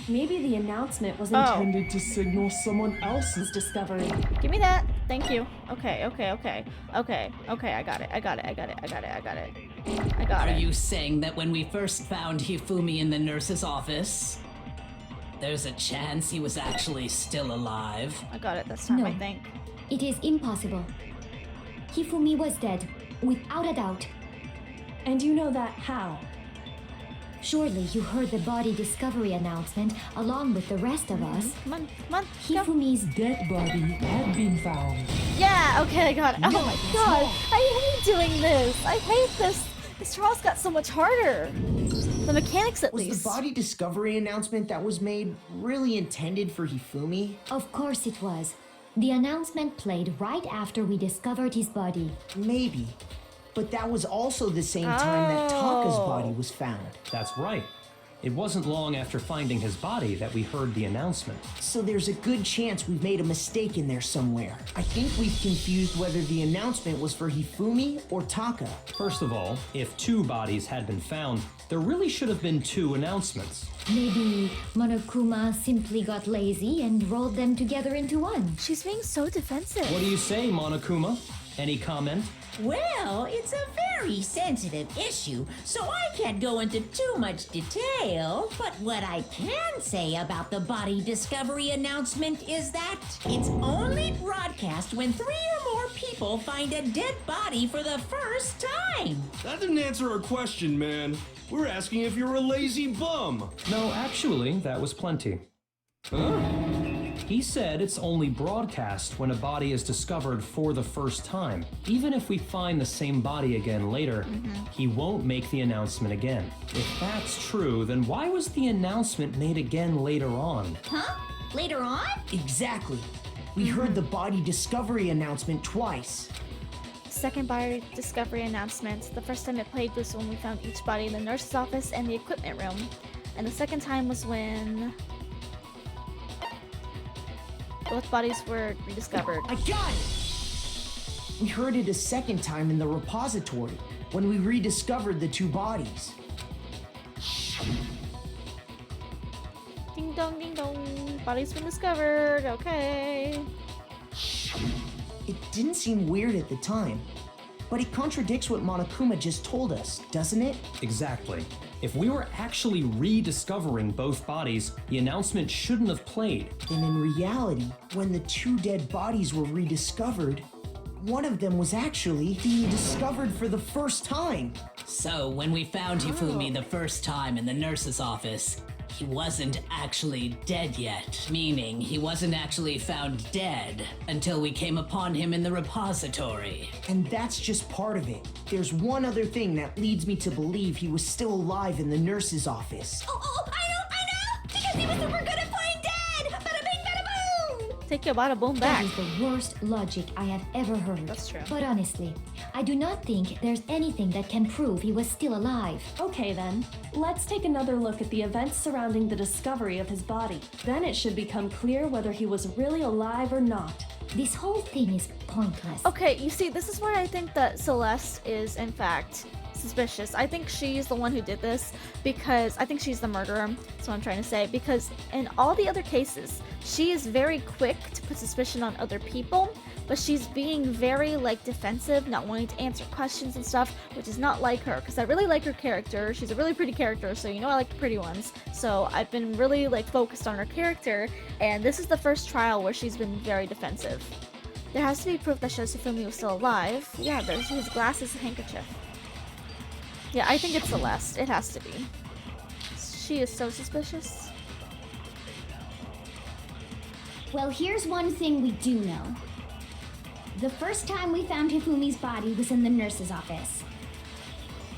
Speaker 6: Maybe the announcement was
Speaker 1: Oh.
Speaker 6: intended to signal someone else's discovery.
Speaker 1: Give me that. Thank you. Okay. I got it. I got
Speaker 7: Are
Speaker 1: it.
Speaker 7: you saying that when we first found Hifumi in the nurse's office, there's a chance he was actually still alive?
Speaker 1: I got it this time,
Speaker 4: No.
Speaker 1: I think.
Speaker 4: It is impossible. Hifumi was dead, without a doubt.
Speaker 6: And you know that how?
Speaker 4: Surely you heard the body discovery announcement along with the rest of us.
Speaker 1: Come on. Go.
Speaker 4: Hifumi's dead body had been found.
Speaker 1: Yeah, okay, I got it. Oh my god. I hate doing this. I hate this. This trial's got so much harder. The mechanics, at
Speaker 5: Was
Speaker 1: least.
Speaker 5: the body discovery announcement that was made really intended for Hifumi?
Speaker 4: Of course it was. The announcement played right after we discovered his body.
Speaker 5: Maybe. But that was also the same time that Taka's body was found.
Speaker 8: That's right. It wasn't long after finding his body that we heard the announcement.
Speaker 5: So there's a good chance we've made a mistake in there somewhere. I think we've confused whether the announcement was for Hifumi or Taka.
Speaker 8: First of all, if 2 bodies had been found, there really should have been 2 announcements.
Speaker 4: Maybe Monokuma simply got lazy and rolled them together into one.
Speaker 1: She's being so defensive.
Speaker 8: What do you say, Monokuma? Any comment?
Speaker 2: Well, it's a very sensitive issue, so I can't go into too much detail. But what I can say about the body discovery announcement is that it's only broadcast when 3 or more people find a dead body for the first time.
Speaker 3: That didn't answer our question, man. We're asking if you're a lazy bum.
Speaker 8: No, actually, that was plenty.
Speaker 3: Huh?
Speaker 8: He said it's only broadcast when a body is discovered for the first time. Even if we find the same body again later, he won't make the announcement again. If that's true, then why was the announcement made again later on?
Speaker 10: Huh? Later on?
Speaker 5: Exactly. We heard the body discovery announcement twice.
Speaker 1: Second body discovery announcement. The first time it played was when we found each body in the nurse's office and the equipment room. And the second time was when both bodies were rediscovered.
Speaker 5: I got it! We heard it a second time in the repository when we rediscovered the 2 bodies.
Speaker 1: Ding dong, ding dong. Body's been discovered. Okay.
Speaker 5: It didn't seem weird at the time, but it contradicts what Monokuma just told us, doesn't it?
Speaker 8: Exactly. If we were actually rediscovering both bodies, the announcement shouldn't have played.
Speaker 5: Then in reality, when the 2 dead bodies were rediscovered, one of them was actually being discovered for the first time.
Speaker 7: So, when we found Hifumi the first time in the nurse's office, he wasn't actually dead yet. Meaning, he wasn't actually found dead until we came upon him in the repository.
Speaker 5: And that's just part of it. There's one other thing that leads me to believe he was still alive in the nurse's office.
Speaker 10: Oh, I know! Because he was super good at playing dead! Bada bing, bada boom!
Speaker 1: Take your bada boom
Speaker 4: That
Speaker 1: back.
Speaker 4: is the worst logic I have ever heard.
Speaker 1: That's true.
Speaker 4: But honestly, I do not think there's anything that can prove he was still alive.
Speaker 6: Okay then, let's take another look at the events surrounding the discovery of his body. Then it should become clear whether he was really alive or not.
Speaker 4: This whole thing is pointless.
Speaker 1: Okay, you see, this is where I think that Celeste is, in fact, suspicious. I think she's the one who did this because I think she's the murderer. That's what I'm trying to say. Because in all the other cases, she is very quick to put suspicion on other people, but she's being very like defensive, not wanting to answer questions and stuff, which is not like her. Because I really like her character. She's a really pretty character, so you know I like the pretty ones. So I've been really like focused on her character, and this is the first trial where she's been very defensive. There has to be proof that shows Hifumi was still alive. Yeah, there's his glasses and handkerchief. Yeah, I think it's Celeste. It has to be. She is so suspicious.
Speaker 9: Well, here's one thing we do know. The first time we found Hifumi's body was in the nurse's office.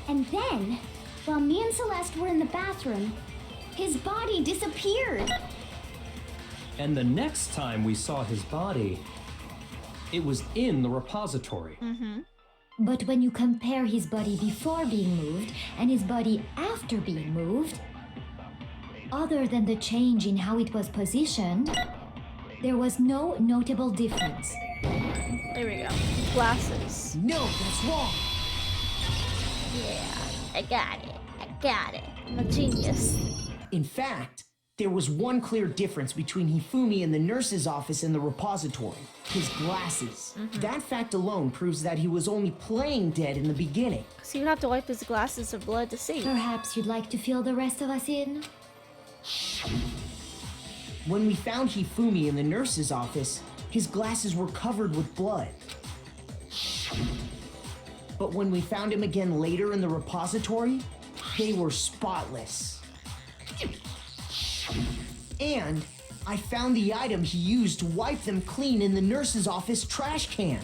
Speaker 9: And then, while me and Celeste were in the bathroom, his body disappeared.
Speaker 8: And the next time we saw his body, it was in the repository.
Speaker 4: But when you compare his body before being moved and his body after being moved, other than the change in how it was positioned, there was no notable difference.
Speaker 1: There we go. Glasses.
Speaker 5: No, that's wrong.
Speaker 1: Yeah, I got it. I got it. I'm a genius.
Speaker 5: In fact, there was one clear difference between Hifumi in the nurse's office and the repository. His glasses. That fact alone proves that he was only playing dead in the beginning.
Speaker 1: So you would have to wipe his glasses of blood to see.
Speaker 4: Perhaps you'd like to fill the rest of us in?
Speaker 5: When we found Hifumi in the nurse's office, his glasses were covered with blood. But when we found him again later in the repository, they were spotless. And I found the item he used to wipe them clean in the nurse's office trash can.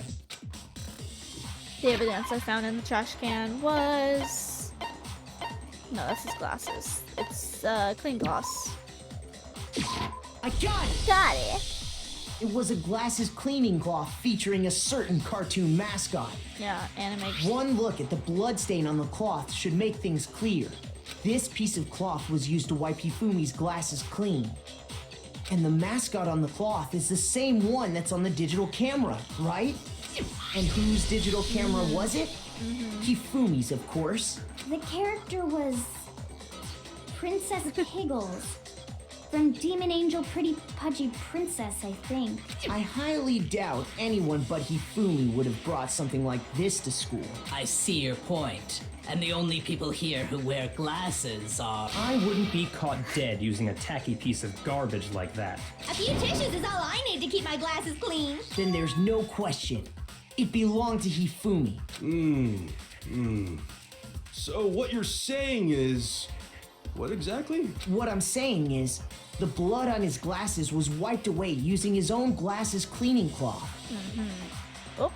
Speaker 1: The evidence I found in the trash can was... No, that's his glasses. It's clean gloss.
Speaker 5: I got it!
Speaker 1: Got it!
Speaker 5: It was a glasses cleaning cloth featuring a certain cartoon mascot.
Speaker 1: Yeah, anime.
Speaker 5: One look at the bloodstain on the cloth should make things clear. This piece of cloth was used to wipe Hifumi's glasses clean. And the mascot on the cloth is the same one that's on the digital camera, right? And whose digital camera was it? Hifumi's, of course.
Speaker 9: The character was Princess Piggles from Demon Angel Pretty Pudgy Princess, I think.
Speaker 5: I highly doubt anyone but Hifumi would have brought something like this to school.
Speaker 7: I see your point. And the only people here who wear glasses are...
Speaker 8: I wouldn't be caught dead using a tacky piece of garbage like that.
Speaker 10: A few tissues is all I need to keep my glasses clean.
Speaker 5: Then there's no question. It belonged to Hifumi.
Speaker 3: So what you're saying is... What exactly?
Speaker 5: What I'm saying is, the blood on his glasses was wiped away using his own glasses cleaning cloth.
Speaker 1: Oh,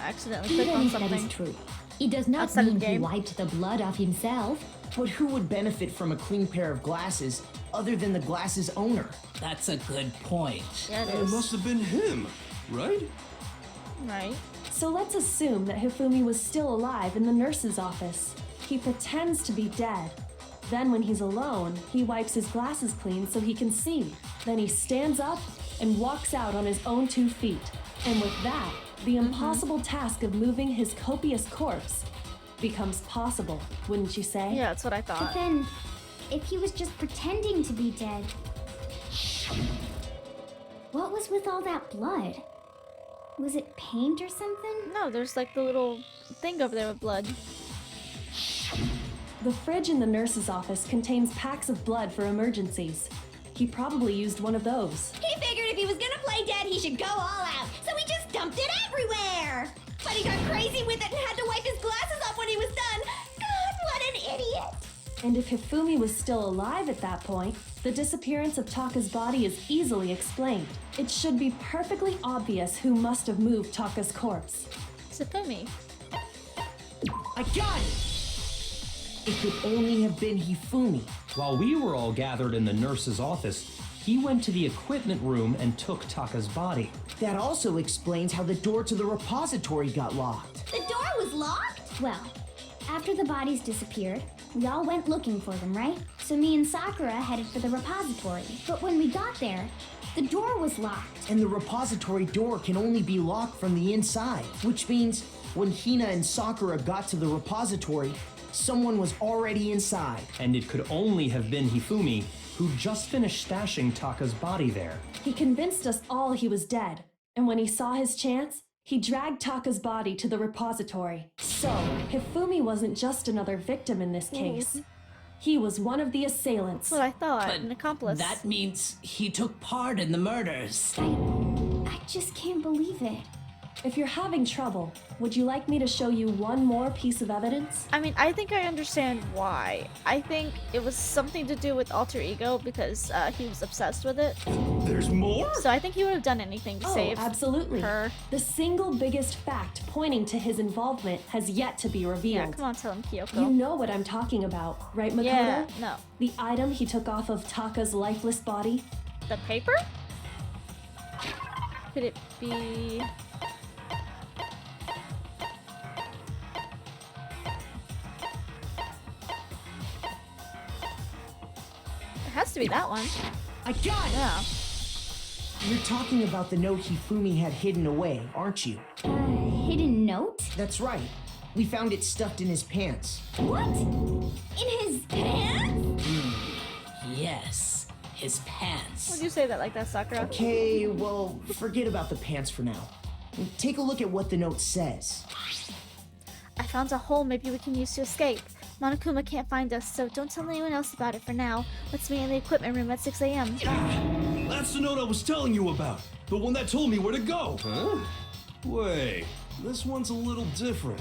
Speaker 1: accidentally clicked
Speaker 4: Even
Speaker 1: on
Speaker 4: if that
Speaker 1: something.
Speaker 4: is true, it does not
Speaker 1: Outside of
Speaker 4: mean
Speaker 1: the
Speaker 4: he
Speaker 1: game.
Speaker 4: wiped the blood off himself.
Speaker 5: But who would benefit from a clean pair of glasses other than the glasses owner?
Speaker 7: That's a good point.
Speaker 1: Yeah, it
Speaker 3: It
Speaker 1: is.
Speaker 3: must have been him, right?
Speaker 1: Right.
Speaker 6: So let's assume that Hifumi was still alive in the nurse's office. He pretends to be dead. Then when he's alone, he wipes his glasses clean so he can see. Then he stands up and walks out on his own 2 feet. And with that, the impossible task of moving his copious corpse becomes possible, wouldn't you say?
Speaker 1: Yeah, that's what I
Speaker 9: But
Speaker 1: thought.
Speaker 9: then, if he was just pretending to be dead, what was with all that blood? Was it paint or something?
Speaker 1: No, there's like the little thing over there with blood.
Speaker 6: The fridge in the nurse's office contains packs of blood for emergencies. He probably used one of those.
Speaker 10: He figured if he was gonna play dead, he should go all out. So he just dumped it everywhere. But he got crazy with it and had to wipe his glasses off when he was done. God, what an idiot.
Speaker 6: And if Hifumi was still alive at that point, the disappearance of Taka's body is easily explained. It should be perfectly obvious who must have moved Taka's corpse.
Speaker 1: Hifumi.
Speaker 5: I got it! It could only have been Hifumi.
Speaker 8: While we were all gathered in the nurse's office, he went to the equipment room and took Taka's body.
Speaker 5: That also explains how the door to the repository got locked.
Speaker 10: The door was locked?
Speaker 9: Well, after the bodies disappeared, we all went looking for them, right? So me and Sakura headed for the repository. But when we got there, the door was locked.
Speaker 5: And the repository door can only be locked from the inside, which means when Hina and Sakura got to the repository, someone was already inside.
Speaker 8: And it could only have been Hifumi, who just finished stashing Taka's body there.
Speaker 6: He convinced us all he was dead, and when he saw his chance, he dragged Taka's body to the repository. So, Hifumi wasn't just another victim in this case. He was one of the assailants.
Speaker 1: That's what I thought.
Speaker 7: But
Speaker 1: An accomplice.
Speaker 7: that means he took part in the murders.
Speaker 9: I just can't believe it.
Speaker 6: If you're having trouble, would you like me to show you one more piece of evidence?
Speaker 1: I mean, I think I understand why. I think it was something to do with alter ego because he was obsessed with it.
Speaker 3: There's more?
Speaker 1: So I think he would have done anything to save
Speaker 6: absolutely.
Speaker 1: her.
Speaker 6: The single biggest fact pointing to his involvement has yet to be
Speaker 1: Yeah,
Speaker 6: revealed.
Speaker 1: come on, tell him, Kyoko.
Speaker 6: You know what I'm talking about, right, Makoto?
Speaker 1: Yeah, no.
Speaker 6: The item he took off of Taka's lifeless body?
Speaker 1: The paper? Could it be... It has to be that one.
Speaker 5: I got it!
Speaker 1: Yeah.
Speaker 5: You're talking about the note Hifumi had hidden away, aren't you?
Speaker 9: Hidden note?
Speaker 5: That's right. We found it stuffed in his pants.
Speaker 10: What? In his pants?
Speaker 7: Yes, his pants.
Speaker 1: Would you say that like that, Sakura?
Speaker 5: Okay, well, forget about the pants for now. Take a look at what the note says.
Speaker 1: I found a hole maybe we can use to escape. Monokuma can't find us, so don't tell anyone else about it for now. Let's meet in the equipment room at 6 a.m.
Speaker 3: That's the note I was telling you about. The one that told me where to go. Huh? Wait, this one's a little different.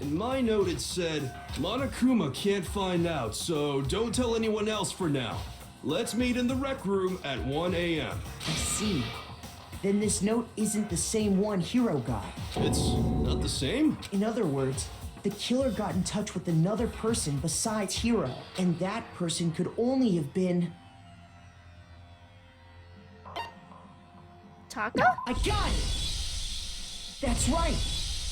Speaker 3: In my note it said, Monokuma can't find out, so don't tell anyone else for now. Let's meet in the rec room at 1 a.m.
Speaker 5: I see. Then this note isn't the same one Hiro got.
Speaker 3: It's not the same?
Speaker 5: In other words, the killer got in touch with another person besides Hiro, and that person could only have been...
Speaker 1: Taka?
Speaker 5: I got it! That's right!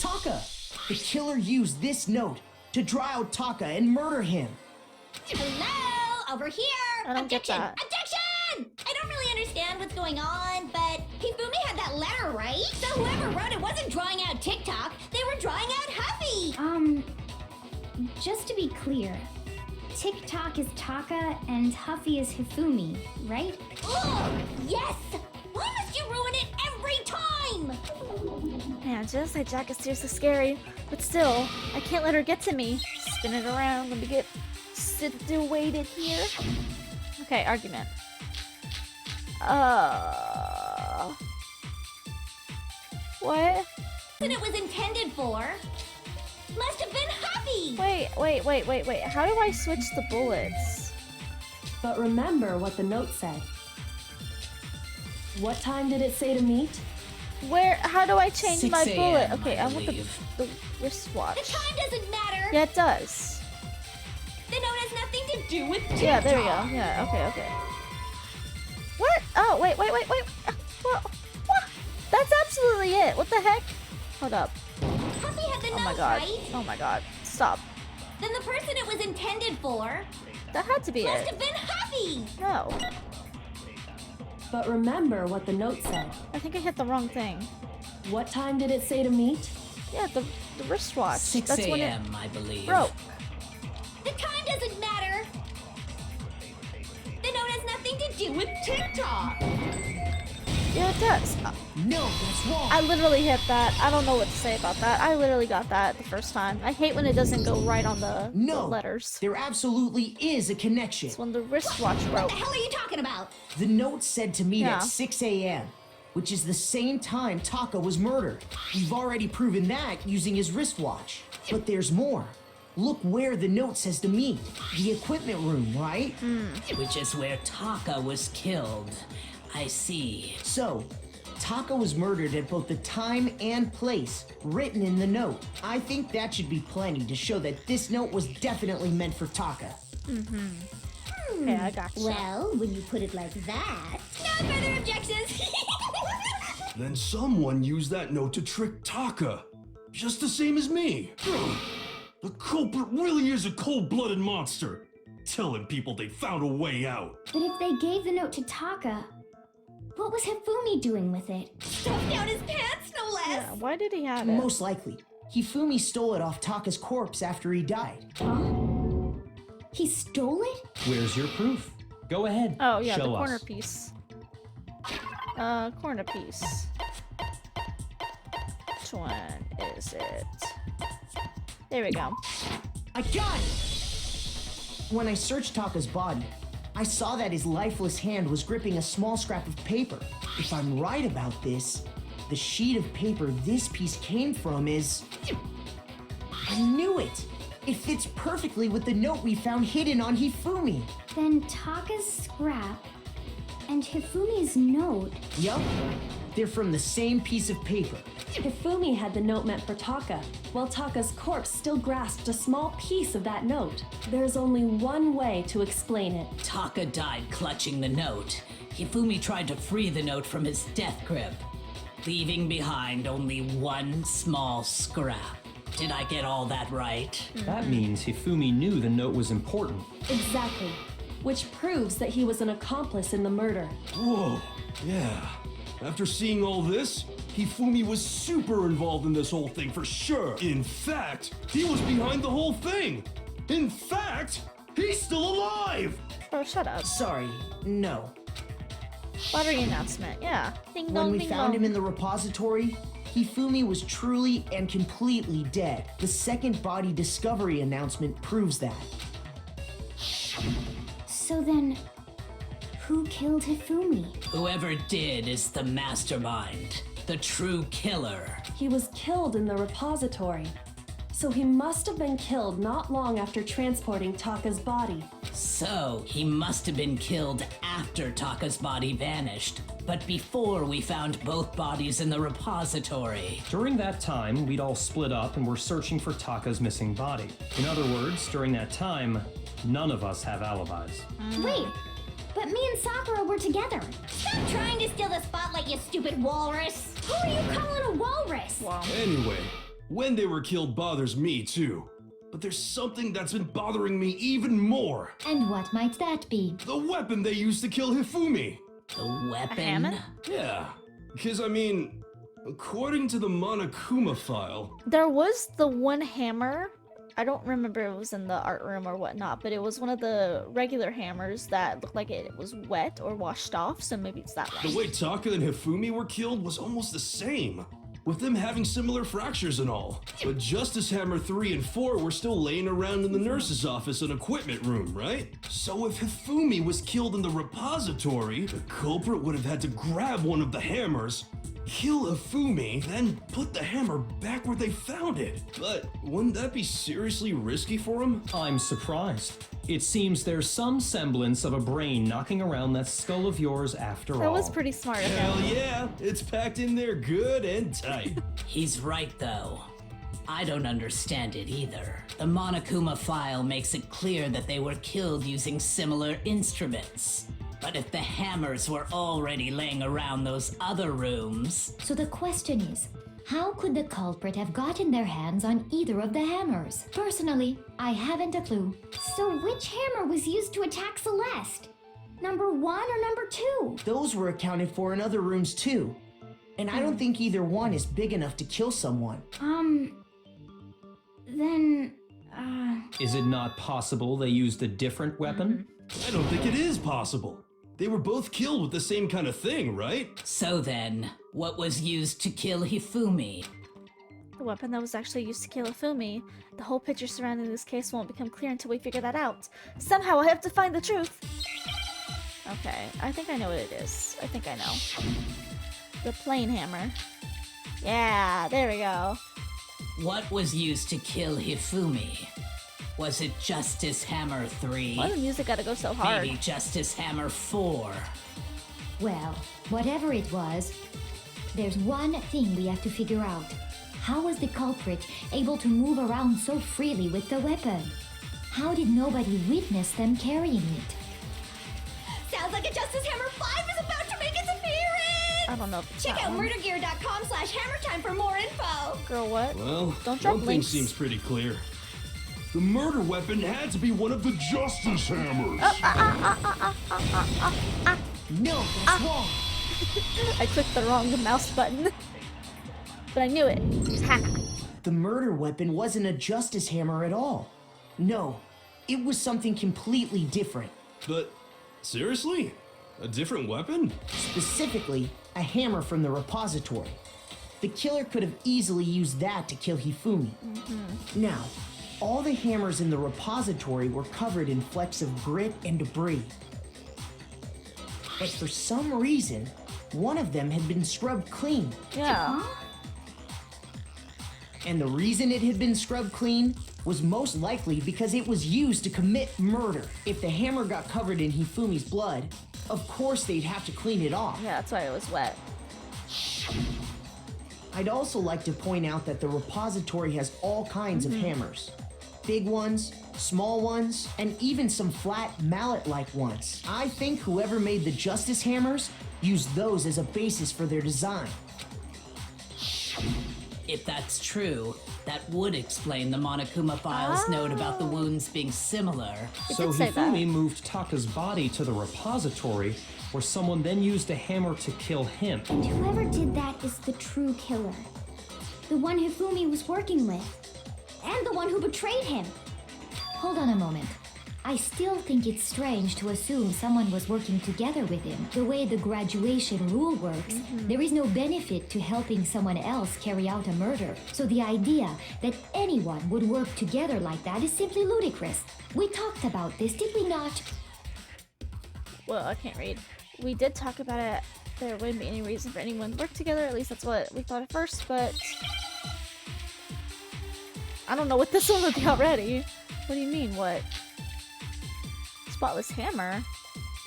Speaker 5: Taka! The killer used this note to draw out Taka and murder him.
Speaker 10: Hello? Over here!
Speaker 1: I don't get
Speaker 10: Objection!
Speaker 1: that.
Speaker 10: Objection! I don't really understand what's going on, but Hifumi had that letter, right? So whoever wrote it wasn't drawing out TikTok, they were drawing out Huffy!
Speaker 9: Just to be clear, TikTok is Taka and Huffy is Hifumi, right?
Speaker 10: Ugh! Yes! Why must you ruin it every time?
Speaker 1: Man, Genocide Jack is seriously scary. But still, I can't let her get to me. Spin it around, let me get situated here. Okay, argument. What?
Speaker 10: And it was intended for must have been Huffy!
Speaker 1: Wait. How do I switch the bullets?
Speaker 6: But remember what the note said. What time did it say to meet?
Speaker 1: How do I change
Speaker 7: 6
Speaker 1: my bullet?
Speaker 7: a.m.,
Speaker 1: Okay,
Speaker 7: I
Speaker 1: I want the
Speaker 7: believe.
Speaker 1: wristwatch.
Speaker 10: The time doesn't matter!
Speaker 1: Yeah, it does.
Speaker 10: The note has nothing to do with TikTok!
Speaker 1: Yeah, there we go. Yeah, okay. What? Oh, wait. What? That's absolutely it. What the heck? Hold up.
Speaker 10: Huffy had the
Speaker 1: Oh
Speaker 10: note,
Speaker 1: my god.
Speaker 10: right?
Speaker 1: Oh my god. Stop.
Speaker 10: Then the person it was intended for
Speaker 1: That had to be
Speaker 10: must
Speaker 1: it.
Speaker 10: have been Huffy!
Speaker 1: No.
Speaker 6: But remember what the note said.
Speaker 1: I think I hit the wrong thing.
Speaker 6: What time did it say to meet?
Speaker 1: Yeah, the wristwatch.
Speaker 7: 6
Speaker 1: That's when it
Speaker 7: a.m., I believe.
Speaker 1: broke.
Speaker 10: The time doesn't matter! The note has nothing to do with TikTok!
Speaker 1: Yeah, it does.
Speaker 5: No, that's wrong!
Speaker 1: I literally hit that. I don't know what to say about that. I literally got that the first time. I hate when it doesn't go right on the
Speaker 5: No!
Speaker 1: letters.
Speaker 5: There absolutely is a connection.
Speaker 1: It's when the wristwatch
Speaker 10: What
Speaker 1: broke.
Speaker 10: the hell are you talking about?
Speaker 5: The note said to meet
Speaker 1: Yeah.
Speaker 5: at 6 a.m. which is the same time Taka was murdered. We've already proven that using his wristwatch. But there's more. Look where the note says to meet. The equipment room, right?
Speaker 7: Which is where Taka was killed. I see.
Speaker 5: So, Taka was murdered at both the time and place written in the note. I think that should be plenty to show that this note was definitely meant for Taka.
Speaker 1: Okay, I gotcha.
Speaker 9: Well, when you put it like that.
Speaker 10: No further objections.
Speaker 3: Then someone used that note to trick Taka. Just the same as me. The culprit really is a cold-blooded monster. Telling people they found a way out.
Speaker 9: But if they gave the note to Taka, what was Hifumi doing with it?
Speaker 10: Stuffed down his pants, no less.
Speaker 1: Yeah, why did he have it?
Speaker 5: Most likely, Hifumi stole it off Taka's corpse after he died.
Speaker 9: He stole it?
Speaker 8: Where's your proof? Go ahead.
Speaker 1: Oh, yeah,
Speaker 8: Show
Speaker 1: the corner
Speaker 8: us.
Speaker 1: piece. Corner piece. Which one is it? There we go.
Speaker 5: I got it! When I searched Taka's body, I saw that his lifeless hand was gripping a small scrap of paper. If I'm right about this, the sheet of paper this piece came from is... I knew it! It fits perfectly with the note we found hidden on Hifumi.
Speaker 9: Then Taka's scrap and Hifumi's note.
Speaker 5: Yup, they're from the same piece of paper.
Speaker 6: Hifumi had the note meant for Taka, while Taka's corpse still grasped a small piece of that note. There's only one way to explain it.
Speaker 7: Taka died clutching the note. Hifumi tried to free the note from his death grip, leaving behind only one small scrap. Did I get all that right?
Speaker 8: That means Hifumi knew the note was important.
Speaker 6: Exactly. Which proves that he was an accomplice in the murder.
Speaker 3: Whoa, yeah. After seeing all this, Hifumi was super involved in this whole thing for sure. In fact, he was behind the whole thing. In fact, he's still alive!
Speaker 1: Oh, shut up.
Speaker 5: Sorry, no.
Speaker 1: Lottery announcement, yeah. Ding
Speaker 5: When
Speaker 1: dong,
Speaker 5: we
Speaker 1: ding
Speaker 5: found
Speaker 1: dong.
Speaker 5: him in the repository, Hifumi was truly and completely dead. The second body discovery announcement proves that.
Speaker 9: So then, who killed Hifumi?
Speaker 7: Whoever did is the mastermind, the true killer.
Speaker 6: He was killed in the repository. So he must have been killed not long after transporting Taka's body.
Speaker 7: So, he must have been killed after Taka's body vanished, but before we found both bodies in the repository.
Speaker 8: During that time, we'd all split up and were searching for Taka's missing body. In other words, during that time, none of us have alibis.
Speaker 9: Wait, but me and Sakura were together.
Speaker 10: Stop trying to steal the spotlight, you stupid walrus.
Speaker 9: Who are you calling a walrus?
Speaker 1: Wow.
Speaker 3: Anyway, when they were killed bothers me too. But there's something that's been bothering me even more.
Speaker 4: And what might that be?
Speaker 3: The weapon they used to kill Hifumi.
Speaker 7: The weapon?
Speaker 1: hammer?
Speaker 3: Yeah, because I mean, according to the Monokuma file,
Speaker 1: There was the one hammer. I don't remember if it was in the art room or whatnot, but it was one of the regular hammers that looked like it was wet or washed off, so maybe it's that one.
Speaker 3: the way Taka and Hifumi were killed was almost the same, with them having similar fractures and all. But Justice Hammer 3 and 4 were still laying around in the nurse's office and equipment room, right? So if Hifumi was killed in the repository, the culprit would have had to grab one of the hammers, kill Hifumi, then put the hammer back where they found it. But wouldn't that be seriously risky for him?
Speaker 8: I'm surprised. It seems there's some semblance of a brain knocking around that skull of yours after all.
Speaker 1: That was pretty smart of
Speaker 3: Hell
Speaker 1: him.
Speaker 3: yeah, it's packed in there good and tight.
Speaker 7: He's right, though. I don't understand it either. The Monokuma file makes it clear that they were killed using similar instruments. But if the hammers were already laying around those other rooms...
Speaker 4: So the question is, how could the culprit have gotten their hands on either of the hammers? Personally, I haven't a clue.
Speaker 9: So which hammer was used to attack Celeste? Number 1 or number 2?
Speaker 5: Those were accounted for in other rooms too. And I don't think either one is big enough to kill someone.
Speaker 9: Then,
Speaker 8: Is it not possible they used a different weapon?
Speaker 3: I don't think it is possible. They were both killed with the same kind of thing, right?
Speaker 7: So then, what was used to kill Hifumi?
Speaker 1: The weapon that was actually used to kill Ifumi. The whole picture surrounding this case won't become clear until we figure that out. Somehow I have to find the truth. Okay, I think I know what it is. I think I know. The plane hammer. Yeah, there we go.
Speaker 7: What was used to kill Hifumi? Was it Justice Hammer 3?
Speaker 1: Why the music gotta go so hard?
Speaker 7: Maybe Justice Hammer 4?
Speaker 4: Well, whatever it was, there's one thing we have to figure out. How was the culprit able to move around so freely with the weapon? How did nobody witness them carrying it?
Speaker 10: Sounds like a Justice Hammer 5 is about to make its appearance!
Speaker 1: I don't know if it's
Speaker 10: Check
Speaker 1: that
Speaker 10: out
Speaker 1: one.
Speaker 10: murdergear.com/hammertime for more info!
Speaker 1: Girl, what?
Speaker 3: Well,
Speaker 1: Don't drop
Speaker 3: one thing
Speaker 1: links.
Speaker 3: seems pretty clear. The murder weapon had to be one of the Justice Hammers.
Speaker 5: No, that's wrong.
Speaker 1: I clicked the wrong mouse button. But I knew it.
Speaker 5: The murder weapon wasn't a justice hammer at all. No, it was something completely different.
Speaker 3: But seriously? A different weapon?
Speaker 5: Specifically, a hammer from the repository. The killer could have easily used that to kill Hifumi. Now, all the hammers in the repository were covered in flecks of grit and debris. But for some reason, one of them had been scrubbed clean.
Speaker 1: Yeah.
Speaker 5: And the reason it had been scrubbed clean was most likely because it was used to commit murder. If the hammer got covered in Hifumi's blood, of course they'd have to clean it off.
Speaker 1: Yeah, that's why it was wet.
Speaker 5: I'd also like to point out that the repository has all kinds of hammers. Big ones, small ones, and even some flat mallet-like ones. I think whoever made the Justice Hammers used those as a basis for their design.
Speaker 7: If that's true, that would explain the Monokuma Files note about the wounds being similar.
Speaker 8: So
Speaker 1: did say that.
Speaker 8: Hifumi moved Taka's body to the repository, where someone then used a hammer to kill him.
Speaker 9: And whoever did that is the true killer. The one Hifumi was working with. And the one who betrayed him.
Speaker 4: Hold on a moment. I still think it's strange to assume someone was working together with him. The way the graduation rule works, there is no benefit to helping someone else carry out a murder. So the idea that anyone would work together like that is simply ludicrous. We talked about this, did we not?
Speaker 1: Well, I can't read. We did talk about it. There wouldn't be any reason for anyone to work together. At least that's what we thought at first, but I don't know what this one would be already. What do you mean, what? Spotless hammer?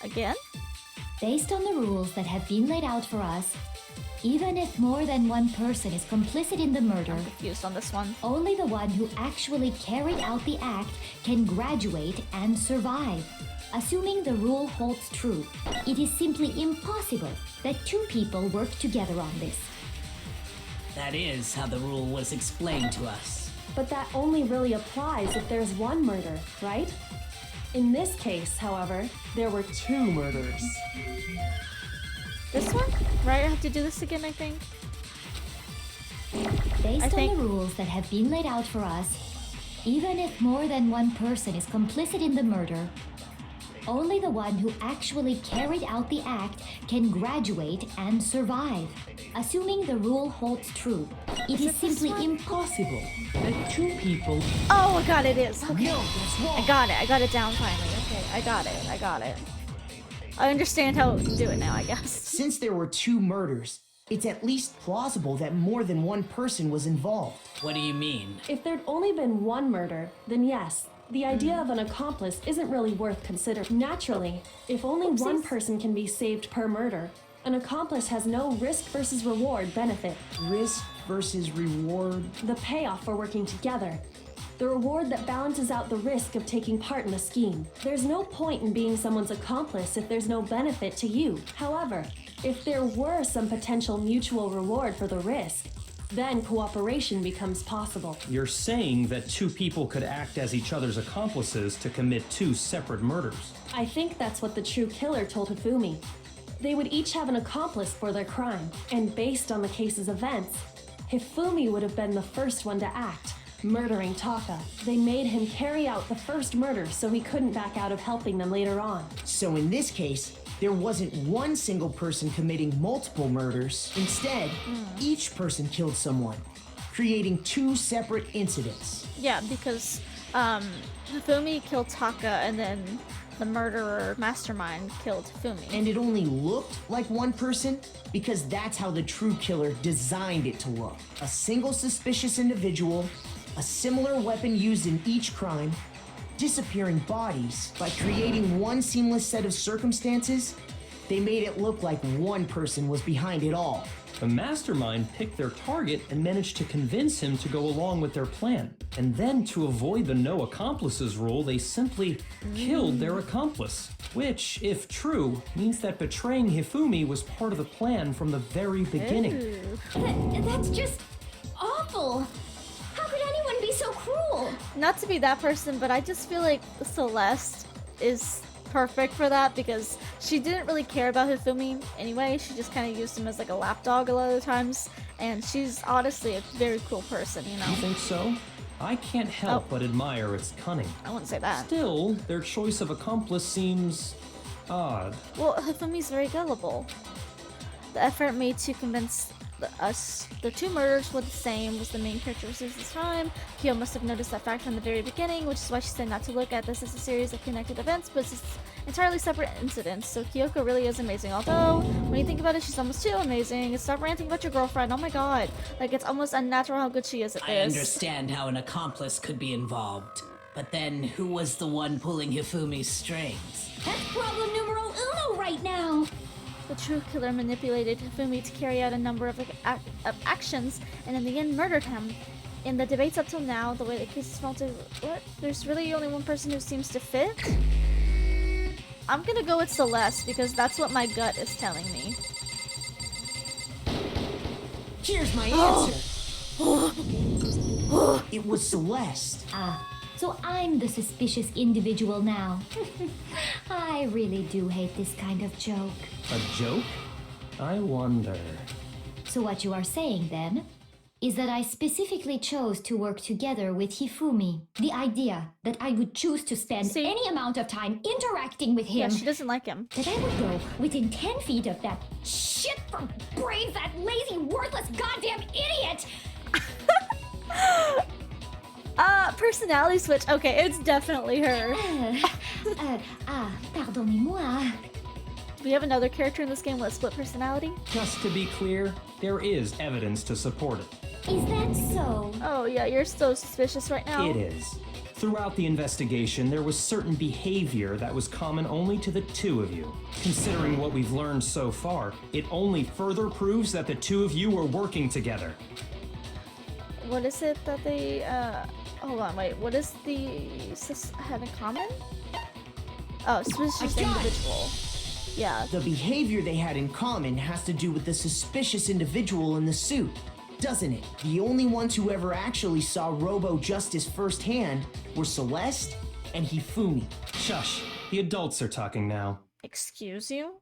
Speaker 1: Again?
Speaker 4: Based on the rules that have been laid out for us, even if more than one person is complicit in the murder,
Speaker 1: I'm confused on this one.
Speaker 4: only the one who actually carried out the act can graduate and survive. Assuming the rule holds true, it is simply impossible that two people work together on this.
Speaker 7: That is how the rule was explained to us.
Speaker 6: But that only really applies if there's one murder, right? In this case, however, there were two murders.
Speaker 1: This one? Right, I have to do this again, I think.
Speaker 4: Based on
Speaker 1: think-
Speaker 4: the rules that have been laid out for us, even if more than one person is complicit in the murder, only the one who actually carried out the act can graduate and survive. Assuming the rule holds true, it is simply impossible that two people.
Speaker 1: Oh my god, it is. Okay.
Speaker 5: No, that's wrong.
Speaker 1: I got it. I got it down finally. Okay, I got it. I got it. I understand how to do it now, I guess.
Speaker 5: Since there were two murders, it's at least plausible that more than one person was involved.
Speaker 7: What do you mean?
Speaker 6: If there'd only been one murder, then yes, the idea of an accomplice isn't really worth considering. Naturally, if only one person can be saved per murder, an accomplice has no risk versus reward benefit.
Speaker 5: Risk versus reward.
Speaker 6: The payoff for working together. The reward that balances out the risk of taking part in a scheme. There's no point in being someone's accomplice if there's no benefit to you. However, if there were some potential mutual reward for the risk, then cooperation becomes possible.
Speaker 8: You're saying that two people could act as each other's accomplices to commit two separate murders.
Speaker 6: I think that's what the true killer told Hifumi. They would each have an accomplice for their crime, and based on the case's events, Hifumi would have been the first one to act, murdering Taka. They made him carry out the first murder so he couldn't back out of helping them later on.
Speaker 5: So in this case, there wasn't one single person committing multiple murders. Instead, each person killed someone, creating two separate incidents.
Speaker 1: Yeah, because Hifumi killed Taka and then the murderer mastermind killed Hifumi.
Speaker 5: And it only looked like one person because that's how the true killer designed it to look. A single suspicious individual, a similar weapon used in each crime, disappearing bodies. By creating one seamless set of circumstances, they made it look like one person was behind it all.
Speaker 8: The mastermind picked their target and managed to convince him to go along with their plan. And then, to avoid the no accomplices rule, they simply killed their accomplice. Which, if true, means that betraying Hifumi was part of the plan from the very beginning.
Speaker 1: Ooh.
Speaker 9: That's just awful. How could anyone be so cruel?
Speaker 1: Not to be that person, but I just feel like Celeste is perfect for that because she didn't really care about Hifumi anyway. She just kind of used him as like a lapdog a lot of the times, and she's honestly a very cool person, you know?
Speaker 8: You think so? I can't help but admire its cunning.
Speaker 1: I wouldn't say that.
Speaker 8: Still, their choice of accomplice seems odd.
Speaker 1: Well, Hifumi's very gullible. The effort made to convince the two murders were the same was the main character this time. Kyo must have noticed that fact from the very beginning, which is why she said not to look at this as a series of connected events, but it's entirely separate incidents. So Kyoko really is amazing. Although, when you think about it, she's almost too amazing. Stop ranting about your girlfriend. Oh my god. Like, it's almost unnatural how good she is at this.
Speaker 7: I understand how an accomplice could be involved. But then, who was the one pulling Hifumi's strings?
Speaker 9: That's problem numero uno right now.
Speaker 1: The true killer manipulated Hifumi to carry out a number of actions, and in the end murdered him. In the debates up till now, the way the case is melted, there's really only one person who seems to fit? I'm gonna go with Celeste, because that's what my gut is telling me.
Speaker 5: Here's my answer. It was Celeste.
Speaker 4: So I'm the suspicious individual now. I really do hate this kind of joke.
Speaker 8: A joke? I wonder.
Speaker 4: So what you are saying then is that I specifically chose to work together with Hifumi. The idea that I would choose to spend any amount of time interacting with him.
Speaker 1: Yeah, she doesn't like him.
Speaker 4: That I would go within 10 feet of that shit for brains, that lazy, worthless, goddamn idiot!
Speaker 1: Personality switch. Okay, it's definitely her.
Speaker 4: Pardonnez-moi.
Speaker 1: We have another character in this game with a split personality.
Speaker 8: Just to be clear, there is evidence to support it.
Speaker 4: Is that so?
Speaker 1: Oh yeah, you're so suspicious right now.
Speaker 8: It is. Throughout the investigation, there was certain behavior that was common only to the two of you. Considering what we've learned so far, it only further proves that the two of you were working together.
Speaker 1: What is it that they, hold on, wait, what is the have in common? Oh, suspicious individual. Yeah.
Speaker 5: The behavior they had in common has to do with the suspicious individual in the suit, doesn't it? The only ones who ever actually saw Robo Justice firsthand were Celeste and Hifumi.
Speaker 8: Shush, the adults are talking now.
Speaker 1: Excuse you?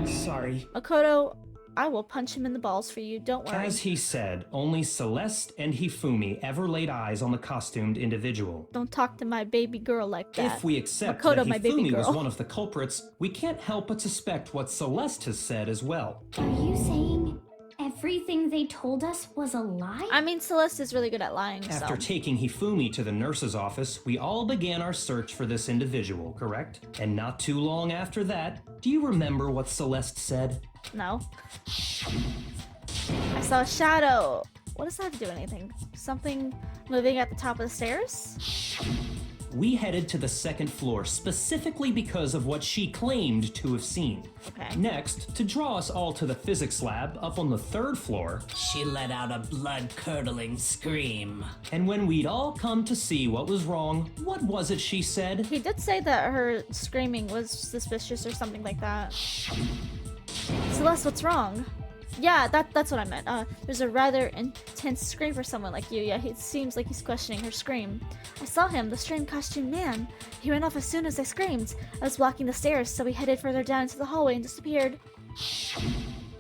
Speaker 5: Sorry.
Speaker 1: Makoto, I will punch him in the balls for you, don't worry.
Speaker 8: As he said, only Celeste and Hifumi ever laid eyes on the costumed individual.
Speaker 1: Don't talk to my baby girl like that.
Speaker 8: If we accept
Speaker 1: Makoto,
Speaker 8: that
Speaker 1: my baby
Speaker 8: Hifumi was
Speaker 1: girl.
Speaker 8: one of the culprits, we can't help but suspect what Celeste has said as well.
Speaker 9: Are you saying everything they told us was a lie?
Speaker 1: I mean, Celeste is really good at lying,
Speaker 8: After
Speaker 1: so.
Speaker 8: taking Hifumi to the nurse's office, we all began our search for this individual, correct? And not too long after that, do you remember what Celeste said?
Speaker 1: No. I saw a shadow. What does that have to do with anything? Something moving at the top of the stairs?
Speaker 8: We headed to the second floor specifically because of what she claimed to have seen.
Speaker 1: Okay.
Speaker 8: Next, to draw us all to the physics lab up on the third floor,
Speaker 7: She let out a blood-curdling scream.
Speaker 8: and when we'd all come to see what was wrong, what was it she said?
Speaker 1: He did say that her screaming was suspicious or something like that. Celeste, what's wrong? Yeah, that's what I meant. There's a rather intense scream for someone like you. Yeah, it seems like he's questioning her scream. I saw him, the strange costumed man. He ran off as soon as I screamed. I was blocking the stairs, so he headed further down into the hallway and disappeared.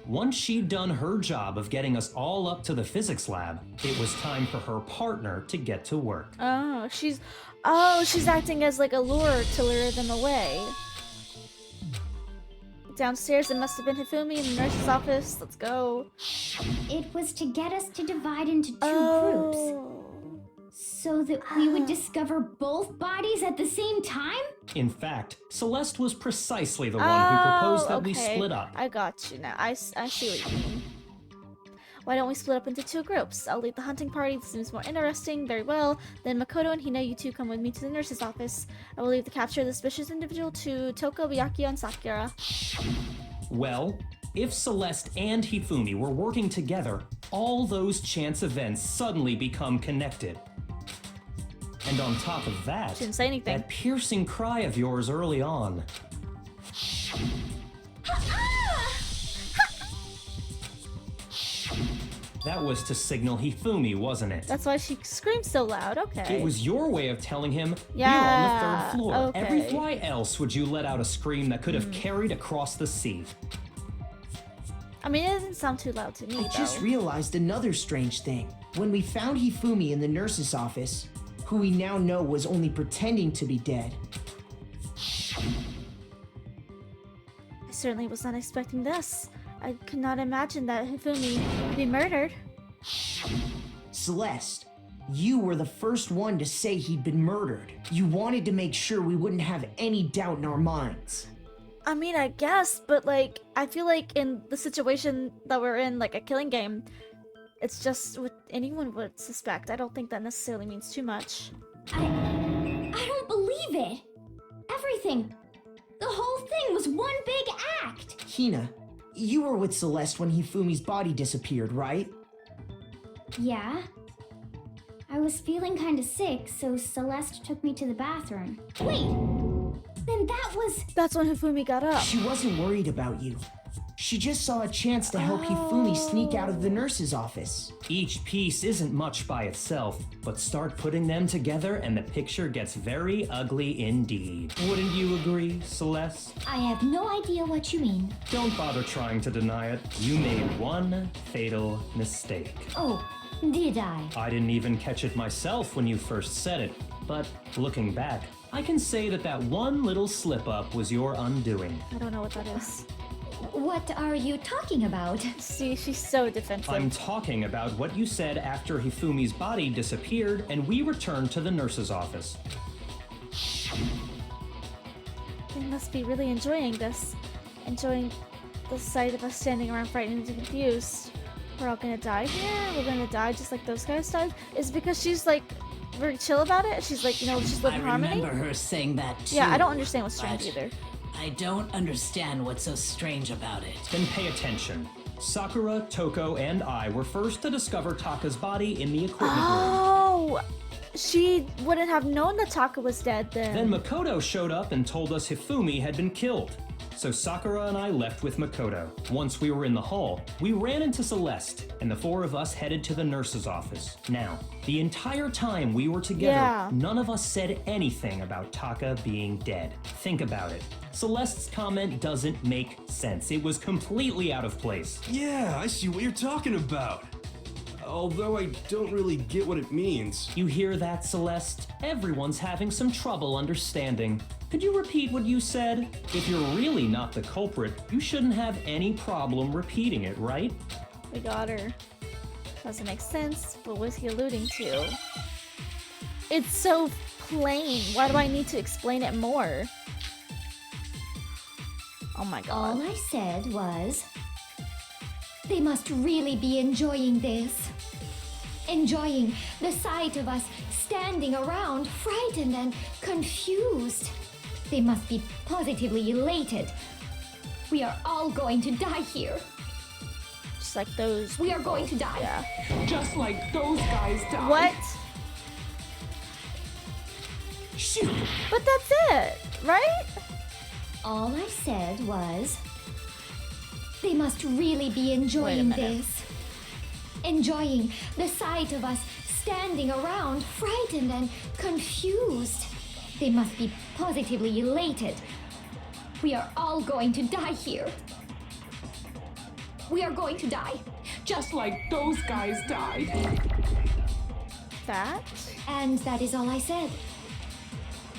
Speaker 8: Once she'd done her job of getting us all up to the physics lab, it was time for her partner to get to work.
Speaker 1: Oh, she's acting as like a lure to lure them away. Downstairs, it must have been Hifumi in the nurse's office. Let's go.
Speaker 9: It was to get us to divide into two groups.
Speaker 1: Oh.
Speaker 9: So that we would discover both bodies at the same time?
Speaker 8: In fact, Celeste was precisely the one who proposed that we split up.
Speaker 1: I got you now. I see what you mean. Why don't we split up into 2 groups? I'll lead the hunting party. This seems more interesting. Very well. Then Makoto and Hina, you two come with me to the nurse's office. I will leave the capture of the suspicious individual to Toko, Byakuya, and Sakura.
Speaker 8: Well, if Celeste and Hifumi were working together, all those chance events suddenly become connected. And on top of that,
Speaker 1: Didn't say anything.
Speaker 8: that piercing cry of yours early on. That was to signal Hifumi, wasn't it?
Speaker 1: That's why she screamed so loud. Okay.
Speaker 8: It was your way of telling him
Speaker 1: Yeah,
Speaker 8: you're on the 3rd floor.
Speaker 1: okay.
Speaker 8: Why else would you let out a scream that could have carried across the sea?
Speaker 1: I mean, it doesn't sound too loud to me,
Speaker 5: I just
Speaker 1: though.
Speaker 5: realized another strange thing. When we found Hifumi in the nurse's office, who we now know was only pretending to be dead,
Speaker 1: I certainly was not expecting this. I could not imagine that Hifumi would be murdered.
Speaker 5: Celeste, you were the first one to say he'd been murdered. You wanted to make sure we wouldn't have any doubt in our minds.
Speaker 1: I mean, I guess, but like, I feel like in the situation that we're in, like a killing game, it's just what anyone would suspect. I don't think that necessarily means too much.
Speaker 9: I don't believe it. Everything. The whole thing was one big act.
Speaker 5: Hina, you were with Celeste when Hifumi's body disappeared, right?
Speaker 9: Yeah. I was feeling kind of sick, so Celeste took me to the bathroom. Wait! Then that was...
Speaker 1: That's when Hifumi got up.
Speaker 5: She wasn't worried about you. She just saw a chance to help Hifumi sneak out of the nurse's office.
Speaker 8: Each piece isn't much by itself, but start putting them together and the picture gets very ugly indeed. Wouldn't you agree, Celeste?
Speaker 9: I have no idea what you mean.
Speaker 8: Don't bother trying to deny it. You made one fatal mistake.
Speaker 9: Oh, did I?
Speaker 8: I didn't even catch it myself when you first said it, but looking back, I can say that that one little slip-up was your undoing.
Speaker 1: I don't know what that is.
Speaker 4: What are you talking about?
Speaker 1: See, she's so defensive.
Speaker 8: I'm talking about what you said after Hifumi's body disappeared and we returned to the nurse's office.
Speaker 1: They must be really enjoying this. Enjoying the sight of us standing around frightened and confused. We're all gonna die here? We're gonna die just like those guys died? Is it because she's like very chill about it? She's like, you know, just live
Speaker 7: I
Speaker 1: in harmony?
Speaker 7: remember her saying that too.
Speaker 1: Yeah, I don't understand what's strange
Speaker 7: but
Speaker 1: either.
Speaker 7: I don't understand what's so strange about it.
Speaker 8: Then pay attention. Sakura, Toko, and I were first to discover Taka's body in the equipment room.
Speaker 1: Oh! She wouldn't have known that Taka was dead then.
Speaker 8: Then Makoto showed up and told us Hifumi had been killed. So Sakura and I left with Makoto. Once we were in the hall, we ran into Celeste, and the four of us headed to the nurse's office. Now, the entire time we were together, none of us said anything about Taka being dead. Think about it. Celeste's comment doesn't make sense. It was completely out of place.
Speaker 3: Yeah, I see what you're talking about. Although I don't really get what it means.
Speaker 8: You hear that, Celeste? Everyone's having some trouble understanding. Could you repeat what you said? If you're really not the culprit, you shouldn't have any problem repeating it, right?
Speaker 1: We got her. Doesn't make sense. What was he alluding to? It's so plain. Why do I need to explain it more? Oh my god.
Speaker 4: All I said was, they must really be enjoying this. Enjoying the sight of us standing around, frightened and confused. They must be positively elated. We are all going to die here.
Speaker 1: Just like those.
Speaker 4: We are going to die.
Speaker 1: Yeah.
Speaker 11: Just like those guys died.
Speaker 1: What?
Speaker 5: Shoot!
Speaker 1: But that's it, right?
Speaker 4: All I said was, they must really be enjoying
Speaker 1: minute.
Speaker 4: this. Enjoying the sight of us standing around, frightened and confused. They must be positively elated. We are all going to die here. We are going to die.
Speaker 11: Just like those guys died.
Speaker 1: That?
Speaker 4: And that is all I said.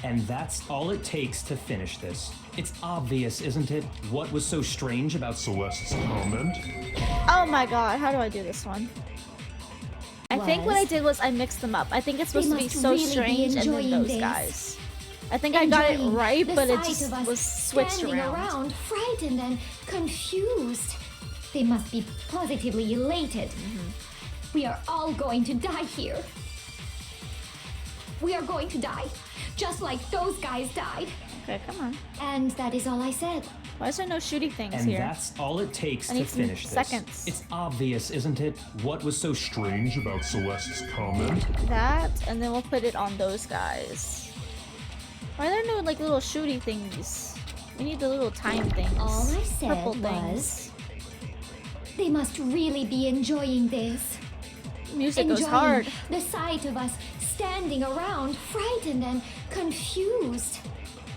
Speaker 8: And that's all it takes to finish this. It's obvious, isn't it? What was so strange about Celeste's comment?
Speaker 1: Oh my god, how do I do this one? I think what I did was I mixed them up. I think it's supposed to be
Speaker 4: must
Speaker 1: so
Speaker 4: really be
Speaker 1: strange and then
Speaker 4: enjoying
Speaker 1: those
Speaker 4: this.
Speaker 1: guys. I think I got it
Speaker 4: Enjoying
Speaker 1: right,
Speaker 4: the
Speaker 1: but it
Speaker 4: sight
Speaker 1: just
Speaker 4: of us
Speaker 1: was switched
Speaker 4: standing
Speaker 1: around.
Speaker 4: frightened and confused. They must be positively elated. We are all going to die here. We are going to die, just like those guys died.
Speaker 1: Okay, come on.
Speaker 4: And that is all I said.
Speaker 1: Why is there no shooting things
Speaker 8: And
Speaker 1: here?
Speaker 8: that's all it takes
Speaker 1: I
Speaker 8: to
Speaker 1: need some
Speaker 8: finish this.
Speaker 1: seconds.
Speaker 8: It's obvious, isn't it? What was so strange about Celeste's comment?
Speaker 1: That, and then we'll put it on those guys. Why are there no like little shooty things? We need the little time things.
Speaker 4: All I said
Speaker 1: Purple
Speaker 4: was,
Speaker 1: things.
Speaker 4: they must really be enjoying this.
Speaker 1: Music goes
Speaker 4: Enjoying
Speaker 1: hard.
Speaker 4: the sight of us standing around, frightened and confused.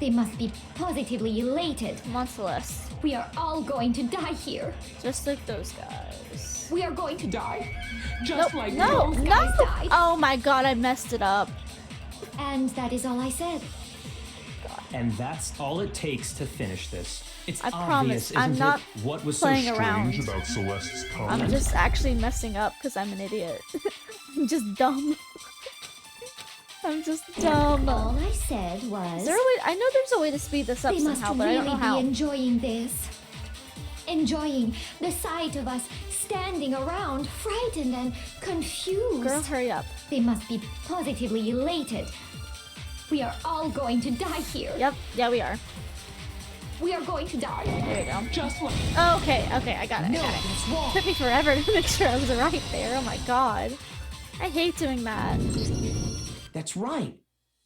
Speaker 4: They must be positively elated.
Speaker 1: Come on, Celeste.
Speaker 4: We are all going to die here.
Speaker 1: Just like those guys.
Speaker 4: We are going to die.
Speaker 11: Just like
Speaker 1: No,
Speaker 11: those
Speaker 1: no!
Speaker 4: guys died.
Speaker 1: Oh my god, I messed it up.
Speaker 4: And that is all I said.
Speaker 8: And that's all it takes to finish this. It's
Speaker 1: I
Speaker 8: obvious,
Speaker 1: promise, I'm
Speaker 8: isn't
Speaker 1: not
Speaker 8: it? What was so
Speaker 1: playing
Speaker 8: strange
Speaker 1: around.
Speaker 8: about Celeste's comment?
Speaker 1: I'm just actually messing up because I'm an idiot. I'm just dumb. I'm just dumb.
Speaker 4: All I said was,
Speaker 1: Is there a way? I know there's a way to speed this up
Speaker 4: they must
Speaker 1: somehow, but I don't
Speaker 4: really
Speaker 1: know how.
Speaker 4: be enjoying this. Enjoying the sight of us standing around, frightened and confused.
Speaker 1: Girl, hurry up.
Speaker 4: They must be positively elated. We are all going to die here.
Speaker 1: Yep, yeah, we are.
Speaker 4: We are going to die.
Speaker 1: There you go.
Speaker 11: Just like
Speaker 1: Okay, I got it. I got it.
Speaker 5: That's wrong.
Speaker 1: Took me forever to make sure I was right there. Oh my god. I hate doing that.
Speaker 5: That's right.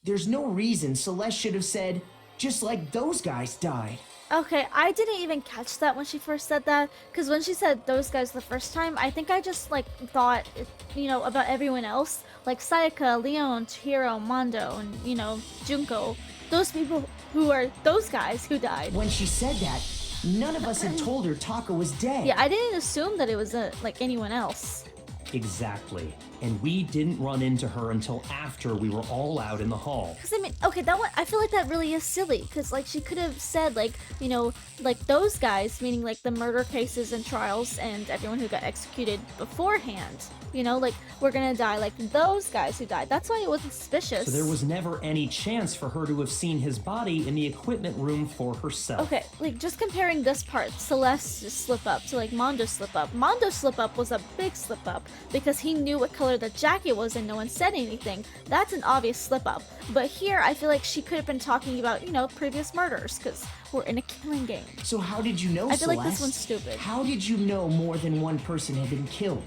Speaker 5: There's no reason Celeste should have said, just like those guys died.
Speaker 1: Okay, I didn't even catch that when she first said that, because when she said those guys the first time, I think I just like thought, you know, about everyone else, like Sayaka, Leon, Chihiro, Mondo, and you know, Junko, those people who are those guys who died.
Speaker 5: When she said that, none of us had told her Taka was dead.
Speaker 1: Yeah, I didn't assume that it was like anyone else.
Speaker 8: Exactly. And we didn't run into her until after we were all out in the hall.
Speaker 1: Because I mean, okay, that one, I feel like that really is silly. Because like she could have said like, you know, like those guys, meaning like the murder cases and trials and everyone who got executed beforehand. You know, like we're gonna die like those guys who died. That's why it wasn't suspicious.
Speaker 8: So there was never any chance for her to have seen his body in the equipment room for herself.
Speaker 1: Okay, like just comparing this part, Celeste's slip up to like Mondo's slip up. Mondo's slip up was a big slip up because he knew what color the jacket was and no one said anything. That's an obvious slip up. But here, I feel like she could have been talking about, you know, previous murders because we're in a killing game.
Speaker 5: So how did you know,
Speaker 1: I feel like
Speaker 5: Celeste?
Speaker 1: this one's stupid.
Speaker 5: How did you know more than one person had been killed?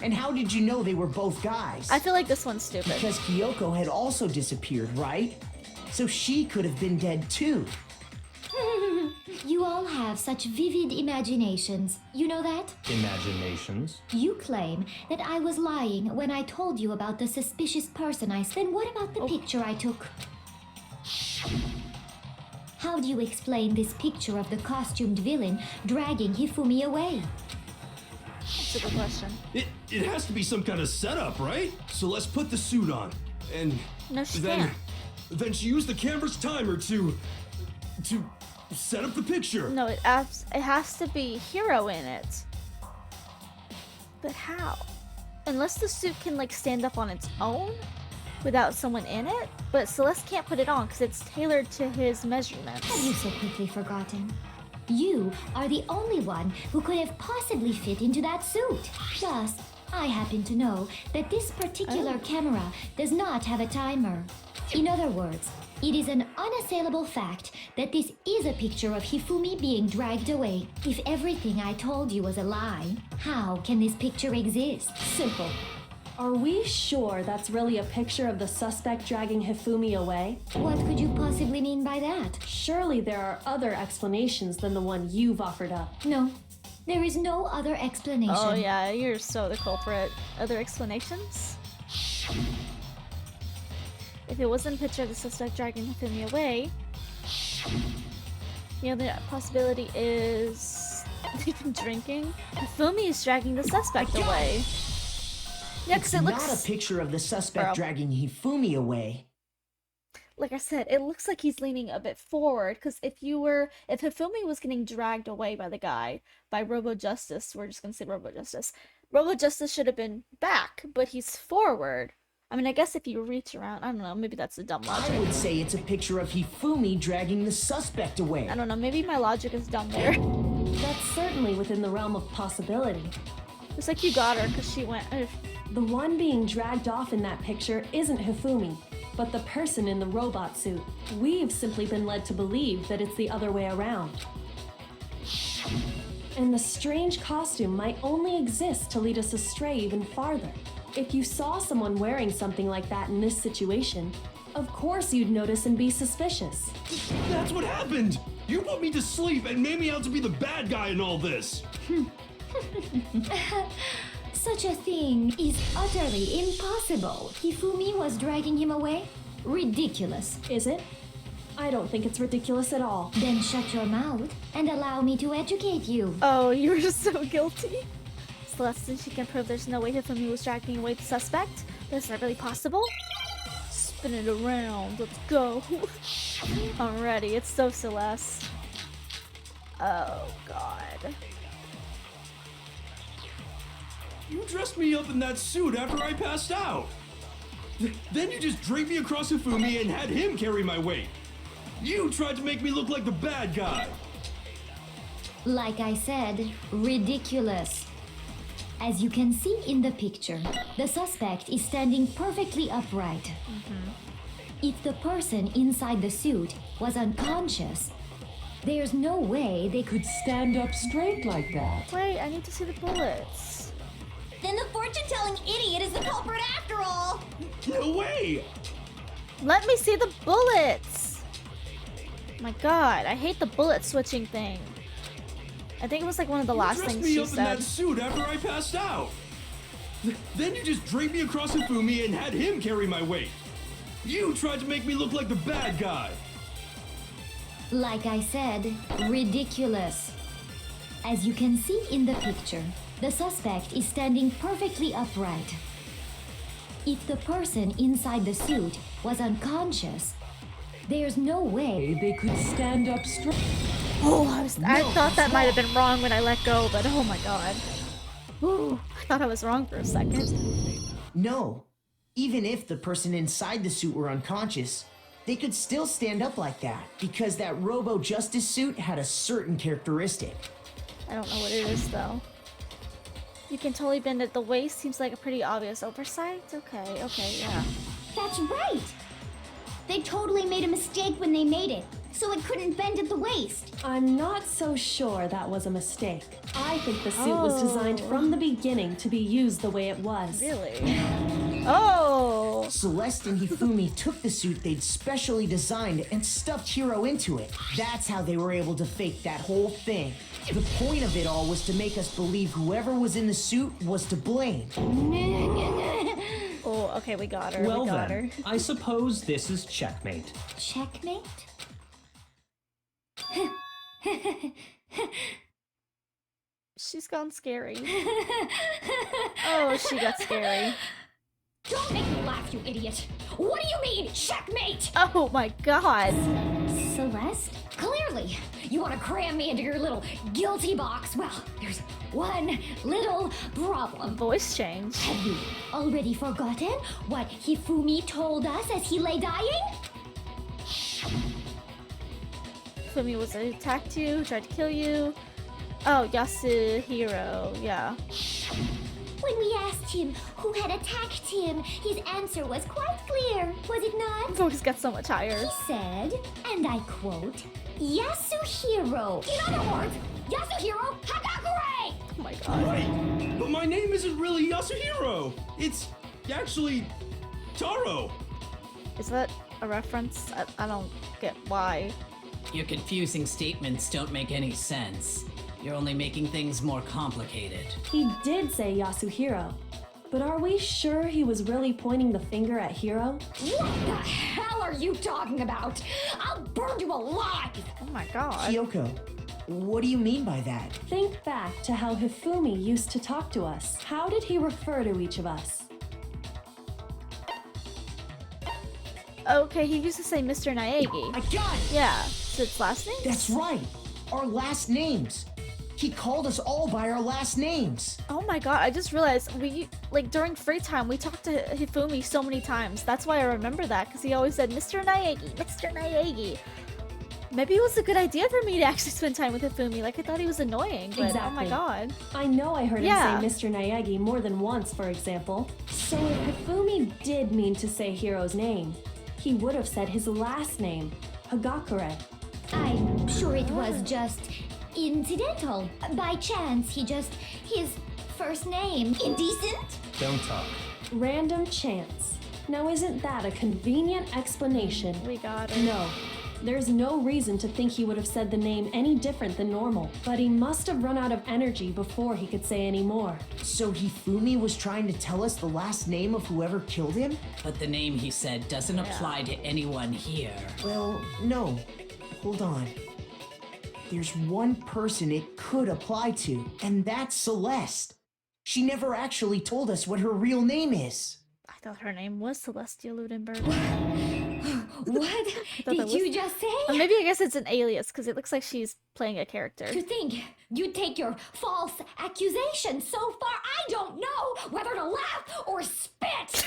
Speaker 5: And how did you know they were both guys?
Speaker 1: I feel like this one's stupid.
Speaker 5: Because Kyoko had also disappeared, right? So she could have been dead too.
Speaker 4: You all have such vivid imaginations. You know that?
Speaker 8: Imaginations.
Speaker 4: You claim that I was lying when I told you about the suspicious person Then what about the picture I took? How do you explain this picture of the costumed villain dragging Hifumi away?
Speaker 1: That's a good question.
Speaker 3: It has to be some kind of setup, right? So let's put the suit on. And
Speaker 1: No, she
Speaker 3: then
Speaker 1: can't.
Speaker 3: then she used the camera's timer to set up the picture.
Speaker 1: No, it has to be Hero in it. But how? Unless the suit can like stand up on its own without someone in it? But Celeste can't put it on because it's tailored to his measurements.
Speaker 4: Have you so quickly forgotten? You are the only one who could have possibly fit into that suit. Plus, I happen to know that this particular camera does not have a timer. In other words, it is an unassailable fact that this is a picture of Hifumi being dragged away. If everything I told you was a lie, how can this picture exist?
Speaker 6: Simple. Are we sure that's really a picture of the suspect dragging Hifumi away?
Speaker 4: What could you possibly mean by that?
Speaker 6: Surely there are other explanations than the one you've offered up.
Speaker 4: No, there is no other explanation.
Speaker 1: Oh yeah, you're so the culprit. Other explanations? If it wasn't a picture of the suspect dragging Hifumi away, the other possibility is they've been drinking. Hifumi is dragging the suspect away. Yeah,
Speaker 5: It's
Speaker 1: because it
Speaker 5: not
Speaker 1: looks
Speaker 5: a picture of the suspect
Speaker 1: Girl.
Speaker 5: dragging Hifumi away.
Speaker 1: like I said, it looks like he's leaning a bit forward. Because if Hifumi was getting dragged away by the guy by Robo Justice, we're just gonna say Robo Justice. Robo Justice should have been back, but he's forward. I mean, I guess if you reach around, I don't know, maybe that's a dumb logic.
Speaker 5: I would say it's a picture of Hifumi dragging the suspect away.
Speaker 1: I don't know, maybe my logic is dumb there.
Speaker 6: That's certainly within the realm of possibility.
Speaker 1: It's like you got her because she went.
Speaker 6: The one being dragged off in that picture isn't Hifumi, but the person in the robot suit. We've simply been led to believe that it's the other way around. And the strange costume might only exist to lead us astray even farther. If you saw someone wearing something like that in this situation, of course you'd notice and be suspicious.
Speaker 3: That's what happened! You put me to sleep and made me out to be the bad guy in all this!
Speaker 4: Such a thing is utterly impossible. Hifumi was dragging him away? Ridiculous.
Speaker 6: Is it? I don't think it's ridiculous at all.
Speaker 4: Then shut your mouth and allow me to educate you.
Speaker 1: Oh, you're just so guilty. Celeste, she can prove there's no way Hifumi was dragging away the suspect. That's not really possible. Spin it around. Let's go. I'm ready. It's so Celeste. Oh, God.
Speaker 3: You dressed me up in that suit after I passed out. Then you just draped me across Hifumi and had him carry my weight. You tried to make me look like the bad guy.
Speaker 4: Like I said, ridiculous. As you can see in the picture, the suspect is standing perfectly upright. If the person inside the suit was unconscious, there's no way they could
Speaker 11: Stand up straight like that.
Speaker 1: Wait, I need to see the bullets.
Speaker 10: Then the fortune-telling idiot is the culprit after all.
Speaker 3: No way!
Speaker 1: Let me see the bullets! My God, I hate the bullet switching thing. I think it was like one of the last things she
Speaker 3: You dressed me up in
Speaker 1: said.
Speaker 3: that suit after I passed out. Then you just draped me across Hifumi and had him carry my weight. You tried to make me look like the bad guy.
Speaker 4: Like I said, ridiculous. As you can see in the picture, the suspect is standing perfectly upright. If the person inside the suit was unconscious, there's no way
Speaker 11: They could stand up straight.
Speaker 1: Oh, I thought that might have been wrong when I let go, but oh my God. Ooh, I thought I was wrong for a second.
Speaker 5: No. Even if the person inside the suit were unconscious, they could still stand up like that because that Robo Justice suit had a certain characteristic.
Speaker 1: I don't know what it is though. You can totally bend at the waist. Seems like a pretty obvious oversight. Okay, yeah.
Speaker 9: That's right! They totally made a mistake when they made it, so it couldn't bend at the waist.
Speaker 6: I'm not so sure that was a mistake. I think the suit was designed from the beginning to be used the way it was.
Speaker 1: Really? Oh!
Speaker 5: Celeste and Hifumi took the suit they'd specially designed and stuffed Hiro into it. That's how they were able to fake that whole thing. The point of it all was to make us believe whoever was in the suit was to blame.
Speaker 1: Oh, okay, we got her.
Speaker 8: Well
Speaker 1: we got
Speaker 8: then,
Speaker 1: her.
Speaker 8: I suppose this is checkmate.
Speaker 4: checkmate.
Speaker 1: She's gone scary. Oh, she got scary.
Speaker 9: Don't make me laugh, you idiot! What do you mean, checkmate?
Speaker 1: Oh my God.
Speaker 4: Celeste?
Speaker 9: Clearly, you want to cram me into your little guilty box. Well, there's one little problem.
Speaker 1: Voice change.
Speaker 4: Have you already forgotten what Hifumi told us as he lay dying?
Speaker 1: Fumi was attacked you, tried to kill you. Oh, Yasuhiro, yeah.
Speaker 9: When we asked him who had attacked him, his answer was quite clear, was it not?
Speaker 1: Voice got so much higher.
Speaker 9: He said, and I quote, Yasuhiro. In other words, Yasuhiro Hagakure!
Speaker 1: Oh my God.
Speaker 3: Wait, but my name isn't really Yasuhiro. It's actually Taro.
Speaker 1: Is that a reference? I don't get why.
Speaker 7: Your confusing statements don't make any sense. You're only making things more complicated.
Speaker 6: He did say Yasuhiro, but are we sure he was really pointing the finger at Hiro?
Speaker 9: What the hell are you talking about? I'll burn you alive!
Speaker 1: Oh my God.
Speaker 5: Kyoko, what do you mean by that?
Speaker 6: Think back to how Hifumi used to talk to us. How did he refer to each of us?
Speaker 1: Okay, he used to say Mr. Naegi.
Speaker 5: I got it!
Speaker 1: Yeah. So it's last name?
Speaker 5: That's right. Our last names. He called us all by our last names.
Speaker 1: Oh my god, I just realized during free time, we talked to Hifumi so many times. That's why I remember that, because he always said, Mr. Naegi, Mr. Naegi. Maybe it was a good idea for me to actually spend time with Hifumi. Like, I thought he was annoying, but oh my
Speaker 6: Exactly.
Speaker 1: god.
Speaker 6: I know I heard
Speaker 1: Yeah.
Speaker 6: him say Mr. Naegi more than once, for example. So if Hifumi did mean to say Hiro's name, he would have said his last name, Hagakure.
Speaker 9: I'm sure it was just incidental. By chance, his first name.
Speaker 10: Indecent?
Speaker 8: Don't talk.
Speaker 6: Random chance. Now isn't that a convenient explanation?
Speaker 1: We got it.
Speaker 6: No. There's no reason to think he would have said the name any different than normal, but he must have run out of energy before he could say any more.
Speaker 5: So Hifumi was trying to tell us the last name of whoever killed him?
Speaker 7: But the name he said doesn't apply to anyone here.
Speaker 5: Well, no. Hold on. There's one person it could apply to, and that's Celeste. She never actually told us what her real name is.
Speaker 1: I thought her name was Celestia Ludenberg.
Speaker 9: What
Speaker 1: thought that
Speaker 9: did you
Speaker 1: was-
Speaker 9: just say?
Speaker 1: Or maybe I guess it's an alias, because it looks like she's playing a character.
Speaker 9: To think you'd take your false accusation so far, I don't know whether to laugh or spit.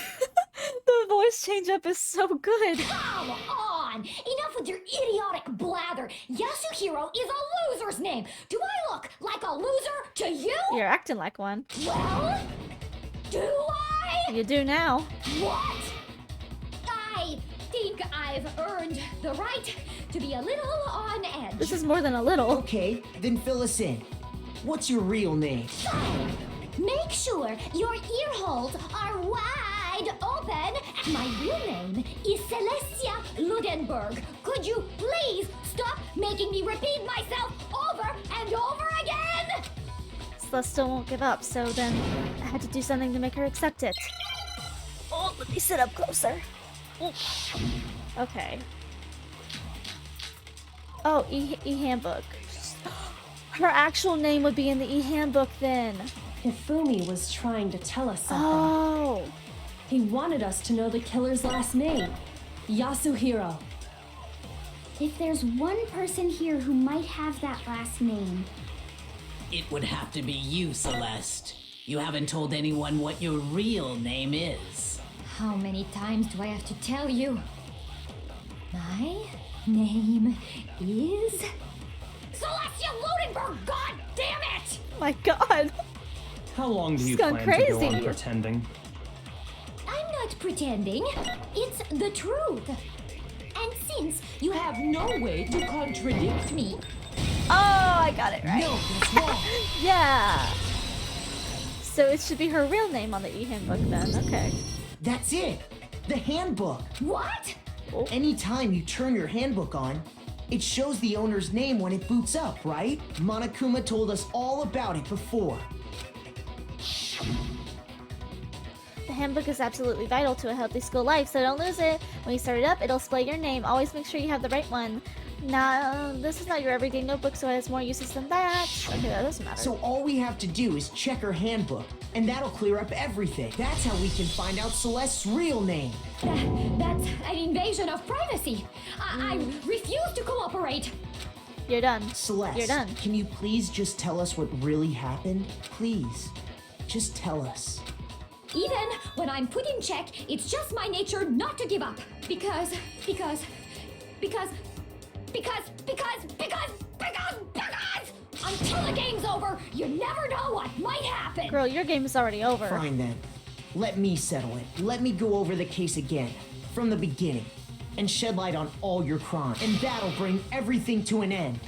Speaker 1: The voice change up is so good.
Speaker 9: Come on! Enough with your idiotic blather. Yasuhiro is a loser's name. Do I look like a loser to you?
Speaker 1: You're acting like one.
Speaker 9: Well, do I?
Speaker 1: You do now.
Speaker 9: What? I think I've earned the right to be a little on edge.
Speaker 1: This is more than a little.
Speaker 5: Okay, then fill us in. What's your real name?
Speaker 9: Make sure your ear holes are wide open. My real name is Celestia Ludenberg. Could you please stop making me repeat myself over and over again?
Speaker 1: Celeste still won't give up, so then I had to do something to make her accept it. Oh, let me sit up closer. Oh. Okay. Oh, e-handbook. Her actual name would be in the e-handbook then.
Speaker 6: Hifumi was trying to tell us something.
Speaker 1: Oh.
Speaker 6: He wanted us to know the killer's last name, Yasuhiro.
Speaker 9: If there's one person here who might have that last name,
Speaker 7: It would have to be you, Celeste. You haven't told anyone what your real name is.
Speaker 9: how many times do I have to tell you? My name is Celestia Ludenberg. God damn it!
Speaker 1: My god.
Speaker 8: How long do you
Speaker 1: She's gone
Speaker 8: plan to go on
Speaker 1: crazy.
Speaker 8: pretending?
Speaker 9: I'm not pretending. It's the truth. And since you have no way to contradict me,
Speaker 1: Oh, I got it right.
Speaker 5: No, that's wrong.
Speaker 1: Yeah. So it should be her real name on the e-handbook then. Okay.
Speaker 5: That's it. The handbook.
Speaker 9: what?
Speaker 5: Anytime you turn your handbook on, it shows the owner's name when it boots up, right? Monokuma told us all about it before.
Speaker 1: The handbook is absolutely vital to a healthy school life, so don't lose it. When you start it up, it'll display your name. Always make sure you have the right one. Now, this is not your everyday notebook, so it has more uses than that. Okay, that doesn't matter.
Speaker 5: So all we have to do is check her handbook, and that'll clear up everything. That's how we can find out Celeste's real name.
Speaker 9: That's an invasion of privacy. I refuse to cooperate.
Speaker 1: You're done.
Speaker 5: Celeste,
Speaker 1: You're done.
Speaker 5: can you please just tell us what really happened? Please, just tell us.
Speaker 9: Even when I'm put in check, it's just my nature not to give up. Because until the game's over, you never know what might happen.
Speaker 1: Girl, your game is already over.
Speaker 5: Fine then. Let me settle it. Let me go over the case again, from the beginning, and shed light on all your crimes. And that'll bring everything to an end.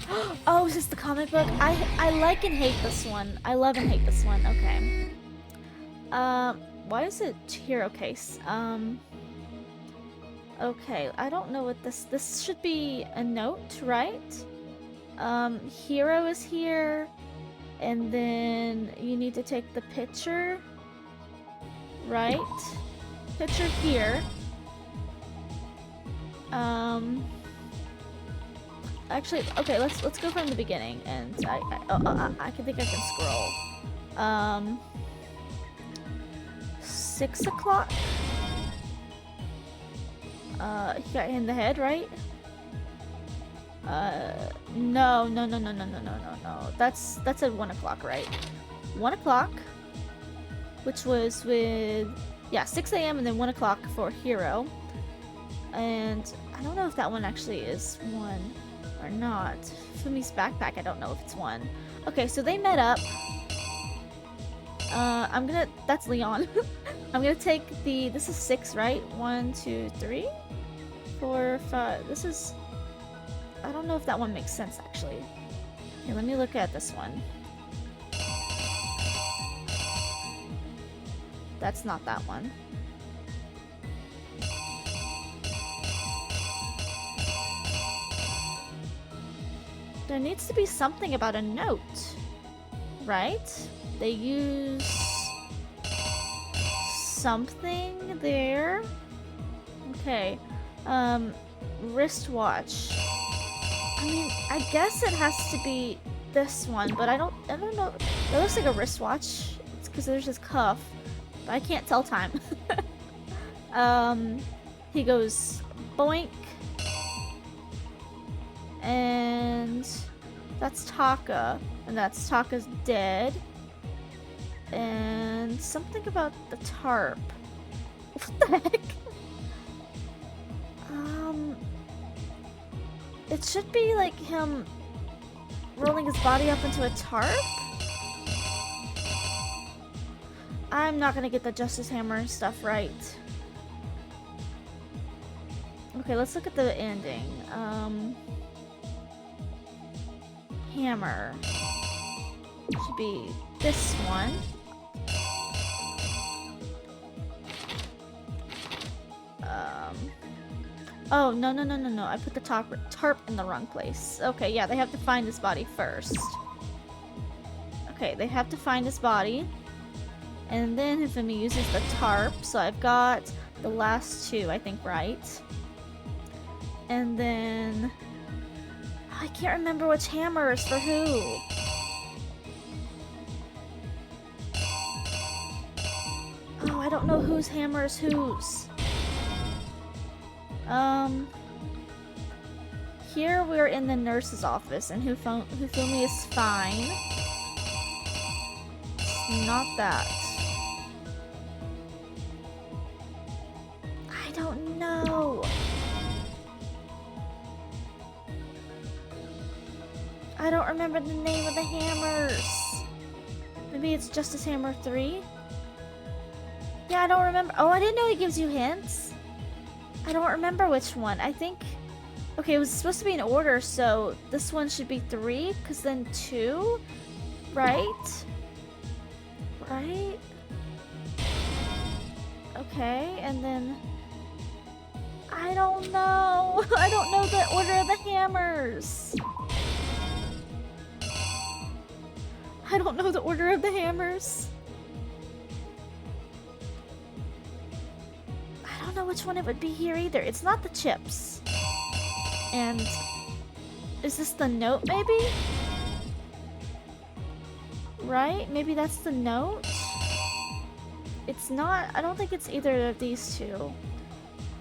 Speaker 1: Oh, is this the comic book? I like and hate this one. I love and hate this one. Okay. Why is it hero case? Okay, I don't know what this should be a note, right? Hero is here, and then you need to take the picture, right? Picture here. Actually, okay, let's go from the beginning, and I can think I can scroll. 6 o'clock. He got hit in the head, right? No. That's at 1 o'clock, right? 1 o'clock, which was with, yeah, 6 a.m. and then 1 o'clock for Hero. And I don't know if that one actually is 1 or not. Fumi's backpack, I don't know if it's 1. Okay, so they met up. That's Leon. I'm gonna take this is 6, right? 1, 2, 3, 4, 5. This is, I don't know if that one makes sense actually. Here, let me look at this one. That's not that one. There needs to be something about a note, right? They use something there. Okay. Wristwatch. I mean, I guess it has to be this one, but I don't know. It looks like a wristwatch. It's because there's this cuff, but I can't tell time. He goes boink. And that's Taka. And that's Taka's dead. And something about the tarp. What the heck? It should be like him rolling his body up into a tarp? I'm not gonna get the Justice Hammer stuff right. Okay, let's look at the ending. Hammer. Should be this one. Oh, no. I put the tarp in the wrong place. Okay, yeah, they have to find this body first. Okay, they have to find this body. And then Hifumi uses the tarp. So I've got the last 2, I think, right? And then I can't remember which hammer is for who. Oh, I don't know whose hammer is whose. Here we're in the nurse's office, and Hifumi is fine. It's not that. I don't know. I don't remember the name of the hammers. Maybe it's Justice Hammer 3? Yeah, I don't remember. Oh, I didn't know he gives you hints. I don't remember which one. I think... Okay, it was supposed to be in order, so this one should be 3, because then 2, right? Right? Okay, and then... I don't know. I don't know the order of the hammers. I don't know the order of the hammers. I don't know which one it would be here either. It's not the chips. And is this the note maybe? Right? Maybe that's the note? It's not. I don't think it's either of these two.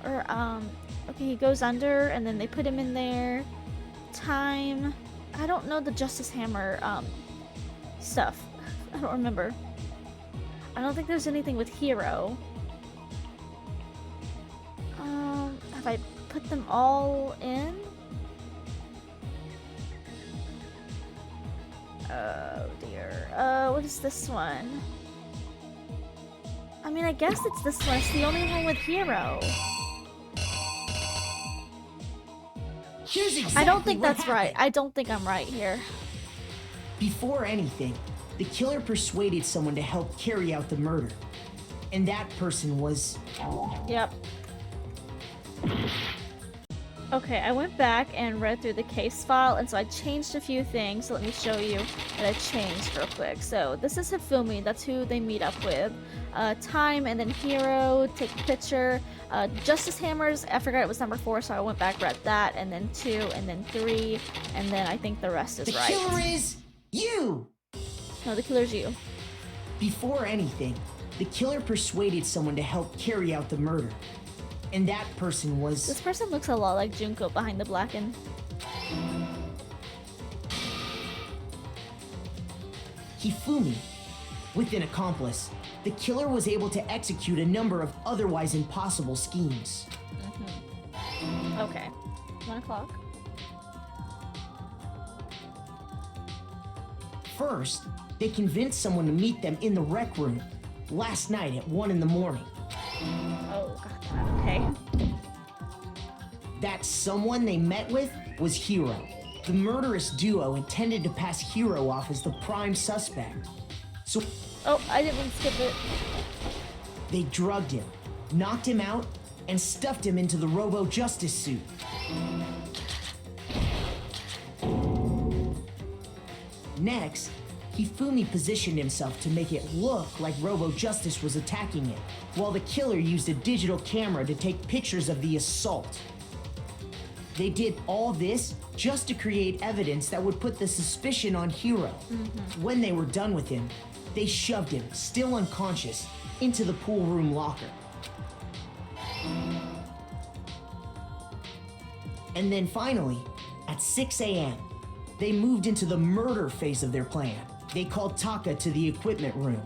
Speaker 1: Or, okay, he goes under and then they put him in there. Time. I don't know the Justice Hammer, stuff. I don't remember. I don't think there's anything with Hero. Have I put them all in? Oh dear. What is this one? I mean, I guess it's this one. It's the only one with Hero.
Speaker 5: Here's
Speaker 1: I don't think
Speaker 5: what
Speaker 1: that's right.
Speaker 5: happened.
Speaker 1: I don't think I'm right here.
Speaker 5: Before anything, the killer persuaded someone to help carry out the murder. And that person was...
Speaker 1: Yep. Okay, I went back and read through the case file, and so I changed a few things. So let me show you what I changed real quick. So this is Hifumi, that's who they meet up with. Time, and then Hero, take a picture. Justice Hammers, I forgot it was number 4, so I went back, read that, and then 2, and then 3, and then I think the rest is
Speaker 5: The
Speaker 1: right.
Speaker 5: killer is you!
Speaker 1: No, the killer's you.
Speaker 5: Before anything, the killer persuaded someone to help carry out the murder. And that person was...
Speaker 1: This person looks a lot like Junko behind the blackened.
Speaker 5: Hifumi. With an accomplice, the killer was able to execute a number of otherwise impossible schemes.
Speaker 1: Okay. 1 o'clock.
Speaker 5: First, they convinced someone to meet them in the rec room last night at 1 in the morning.
Speaker 1: Oh, got that. Okay.
Speaker 5: That someone they met with was Hiro. The murderous duo intended to pass Hiro off as the prime suspect. So
Speaker 1: Oh, I didn't mean to skip it.
Speaker 5: they drugged him, knocked him out, and stuffed him into the Robo Justice suit. Next, Hifumi positioned himself to make it look like Robo Justice was attacking him, while the killer used a digital camera to take pictures of the assault. They did all this just to create evidence that would put the suspicion on Hiro. When they were done with him, they shoved him, still unconscious, into the pool room locker. And then finally, at 6 a.m., they moved into the murder phase of their plan. They called Taka to the equipment room.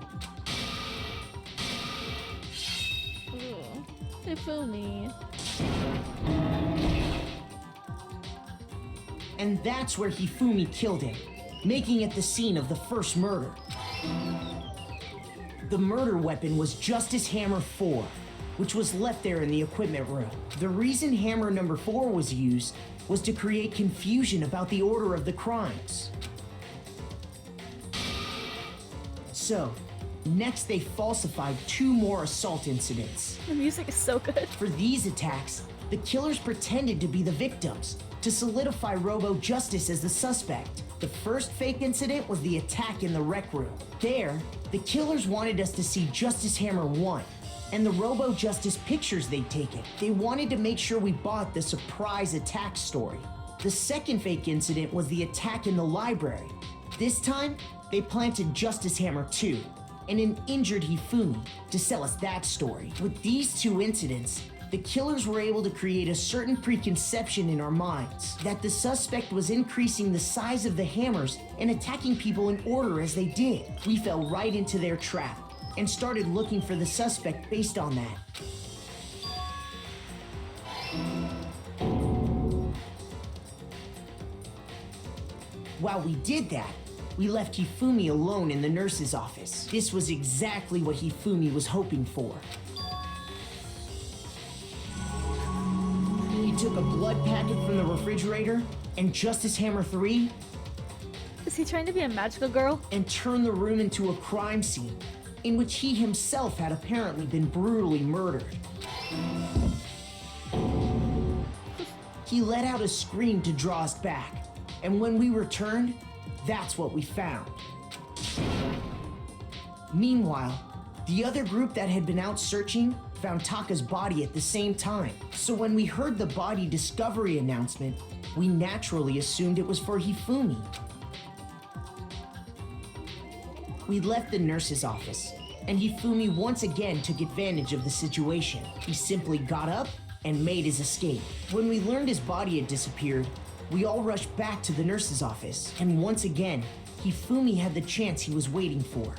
Speaker 1: Ooh. They fooled me.
Speaker 5: And that's where Hifumi killed him, making it the scene of the first murder. The murder weapon was Justice Hammer 4, which was left there in the equipment room. The reason Hammer number 4 was used was to create confusion about the order of the crimes. So, next they falsified 2 more assault incidents.
Speaker 1: The music is so good.
Speaker 5: For these attacks, the killers pretended to be the victims to solidify Robo Justice as the suspect. The first fake incident was the attack in the rec room. There, the killers wanted us to see Justice Hammer 1 and the Robo Justice pictures they'd taken. They wanted to make sure we bought the surprise attack story. The second fake incident was the attack in the library. This time, they planted Justice Hammer 2 and an injured Hifumi to sell us that story. With these 2 incidents, the killers were able to create a certain preconception in our minds that the suspect was increasing the size of the hammers and attacking people in order as they did. We fell right into their trap and started looking for the suspect based on that. While we did that, we left Hifumi alone in the nurse's office. This was exactly what Hifumi was hoping for. He took a blood packet from the refrigerator and Justice Hammer 3
Speaker 1: Is he trying to be a magical girl?
Speaker 5: and turned the room into a crime scene in which he himself had apparently been brutally murdered. He let out a scream to draw us back, and when we returned, that's what we found. Meanwhile, the other group that had been out searching found Taka's body at the same time. So when we heard the body discovery announcement, we naturally assumed it was for Hifumi. We left the nurse's office, and Hifumi once again took advantage of the situation. He simply got up and made his escape. When we learned his body had disappeared, we all rushed back to the nurse's office, and once again, Hifumi had the chance he was waiting for.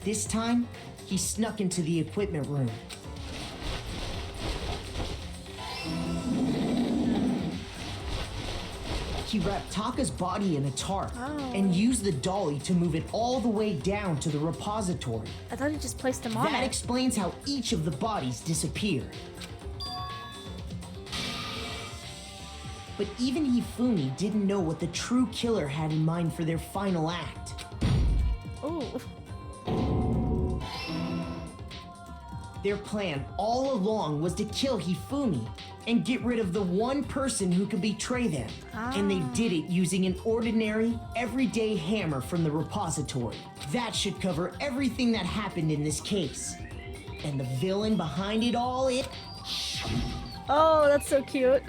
Speaker 5: This time, he snuck into the equipment room. He wrapped Taka's body in a tarp and used the dolly to move it all the way down to the repository.
Speaker 1: I thought he just placed him on
Speaker 5: That
Speaker 1: it.
Speaker 5: explains how each of the bodies disappeared. But even Hifumi didn't know what the true killer had in mind for their final act.
Speaker 1: Ooh.
Speaker 5: Their plan all along was to kill Hifumi and get rid of the one person who could betray them. And they did it using an ordinary, everyday hammer from the repository. That should cover everything that happened in this case. And the villain behind it all,
Speaker 1: Oh, that's so cute.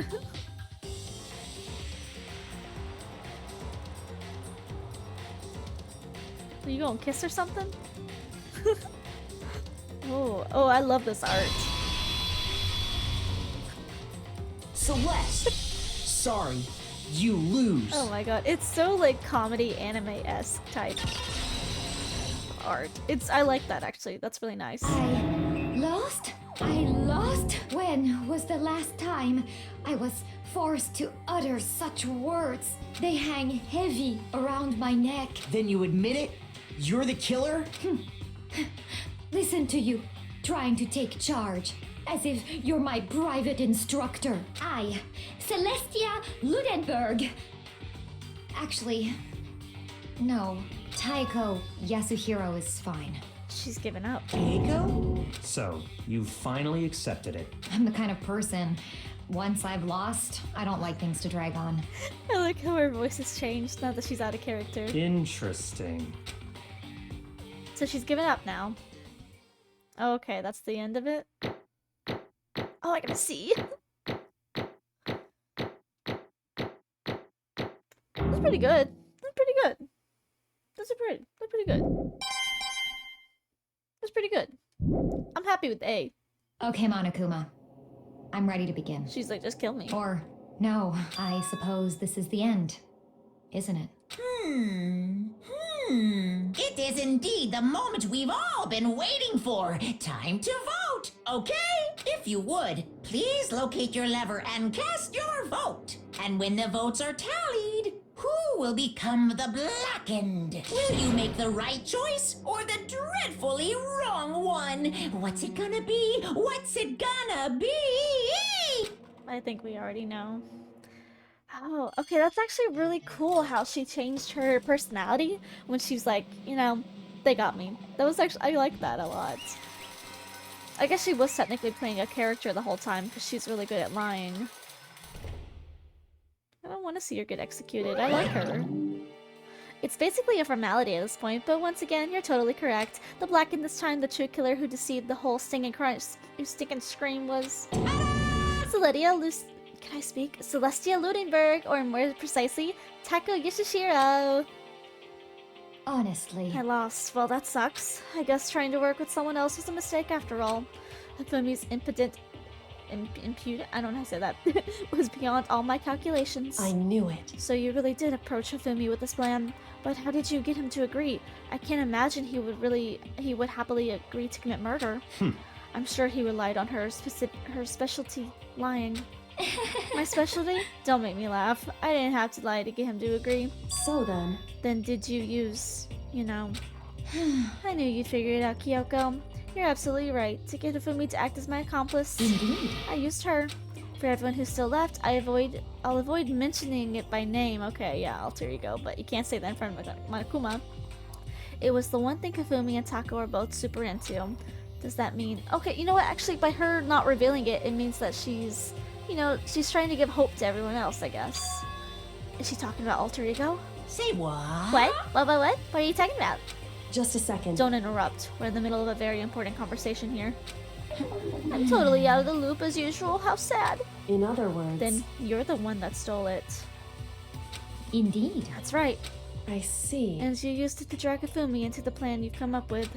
Speaker 1: Are you gonna kiss or something? Oh, I love this art.
Speaker 5: Celeste! Sorry, you lose.
Speaker 1: Oh my god, it's so like comedy anime-esque type. art. I like that actually. That's really nice.
Speaker 4: I lost? When was the last time I was forced to utter such words? They hang heavy around my neck.
Speaker 5: Then you admit it? You're the killer?
Speaker 4: Listen to you, trying to take charge, as if you're my private instructor. I, Celestia Ludenberg. Actually, no. Taiko Yasuhiro is fine.
Speaker 1: She's given up.
Speaker 5: Keiko?
Speaker 8: So, you finally accepted it.
Speaker 4: I'm the kind of person, once I've lost, I don't like things to drag on.
Speaker 1: I like how her voice has changed now that she's out of character.
Speaker 8: Interesting.
Speaker 1: So she's given up now. Okay, that's the end of it. Oh, I gotta see. That's pretty good. That's pretty good. That's pretty good. That's pretty good. I'm happy with A.
Speaker 4: Okay, Monokuma. I'm ready to begin.
Speaker 1: She's like, just kill me.
Speaker 4: Or, no, I suppose this is the end, isn't it?
Speaker 2: It is indeed the moment we've all been waiting for. Time to vote, okay? If you would, please locate your lever and cast your vote. And when the votes are tallied, who will become the blackened? Will you make the right choice or the dreadfully wrong one? What's it gonna be? What's it gonna be?
Speaker 1: I think we already know. Oh, okay, that's actually really cool how she changed her personality when she's like, you know, they got me. That was actually, I like that a lot. I guess she was technically playing a character the whole time because she's really good at lying. I don't want to see her get executed. I like her. It's basically a formality at this point, but once again, you're totally correct. The blackened this time, the true killer who deceived the whole stinging scream was... Can I speak? Celestia Ludenberg, or more precisely, Taiko Yasuhiro.
Speaker 4: Honestly.
Speaker 1: I lost. Well, that sucks. I guess trying to work with someone else was a mistake after all. Hifumi's I don't know how to say that, was beyond all my calculations.
Speaker 6: I knew it.
Speaker 1: So you really did approach Hifumi with this plan, but how did you get him to agree? I can't imagine he would happily agree to commit murder. I'm sure he relied on her specialty, lying. My specialty? Don't make me laugh. I didn't have to lie to get him to agree.
Speaker 6: So then...
Speaker 1: Then did you use, you know... I knew you'd figure it out, Kyoko. You're absolutely right. To get Hifumi to act as my accomplice,
Speaker 4: Indeed.
Speaker 1: I used her. For everyone who's still left, I'll avoid mentioning it by name. Okay, yeah, alter ego, but you can't say that in front of Monokuma. It was the one thing Hifumi and Taco are both super into. Does that mean... Okay, you know what? Actually, by her not revealing it, it means that she's... You know, she's trying to give hope to everyone else, I guess. Is she talking about alter ego?
Speaker 2: Say what?
Speaker 1: What? What? What are you talking about?
Speaker 6: Just a second.
Speaker 1: Don't interrupt. We're in the middle of a very important conversation here. I'm totally out of the loop as usual. How sad.
Speaker 6: In other words...
Speaker 1: Then you're the one that stole it.
Speaker 4: Indeed.
Speaker 1: That's right.
Speaker 6: I see.
Speaker 1: And you used it to drag Hifumi into the plan you've come up with.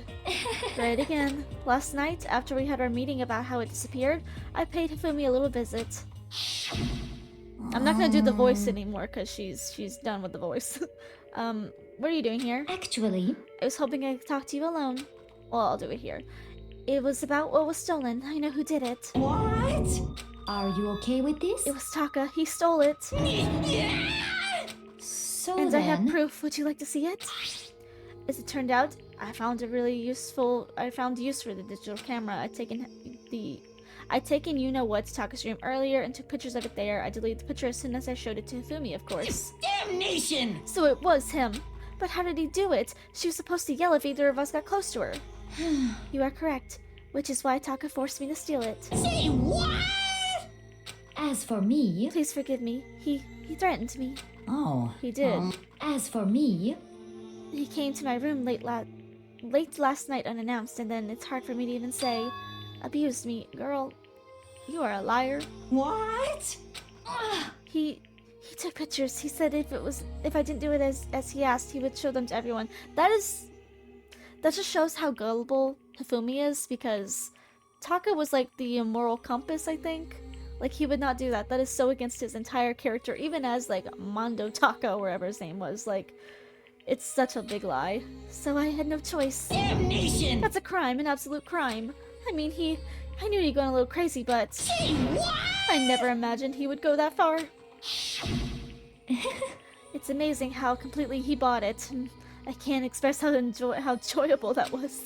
Speaker 1: Right again. Last night, after we had our meeting about how it disappeared, I paid Hifumi a little visit. I'm not gonna do the voice anymore because she's done with the voice. What are you doing here?
Speaker 4: Actually...
Speaker 1: I was hoping I could talk to you alone. Well, I'll do it here. It was about what was stolen. I know who did it.
Speaker 4: What? Are you okay with this?
Speaker 1: It was Taka. He stole it.
Speaker 4: So
Speaker 1: And
Speaker 4: then...
Speaker 1: I have proof. Would you like to see it? As it turned out, I found use for the digital camera. I'd taken you-know-what to Taka's room earlier and took pictures of it there. I deleted the picture as soon as I showed it to Hifumi, of course.
Speaker 2: Damnation!
Speaker 1: So it was him. But how did he do it? She was supposed to yell if either of us got close to her. You are correct. Which is why Taka forced me to steal it.
Speaker 2: Say what?
Speaker 4: As for me...
Speaker 1: Please forgive me. He threatened me.
Speaker 2: Oh.
Speaker 1: He did.
Speaker 4: As for me...
Speaker 1: He came to my room late last night unannounced, and then it's hard for me to even say. Abused me. Girl, you are a liar.
Speaker 2: What?
Speaker 1: He took pictures. He said if I didn't do it as he asked, he would show them to everyone. That just shows how gullible Hifumi is, because Taka was like the moral compass, I think. Like, he would not do that. That is so against his entire character, even as like Mondo Taka, wherever his name was. Like, It's such a big lie. So I had no choice.
Speaker 2: Damnation!
Speaker 1: That's a crime, an absolute crime. I mean, I knew he'd gone a little crazy, but
Speaker 2: Say what?
Speaker 1: I never imagined he would go that far. It's amazing how completely he bought it. And I can't express how enjoyable that was.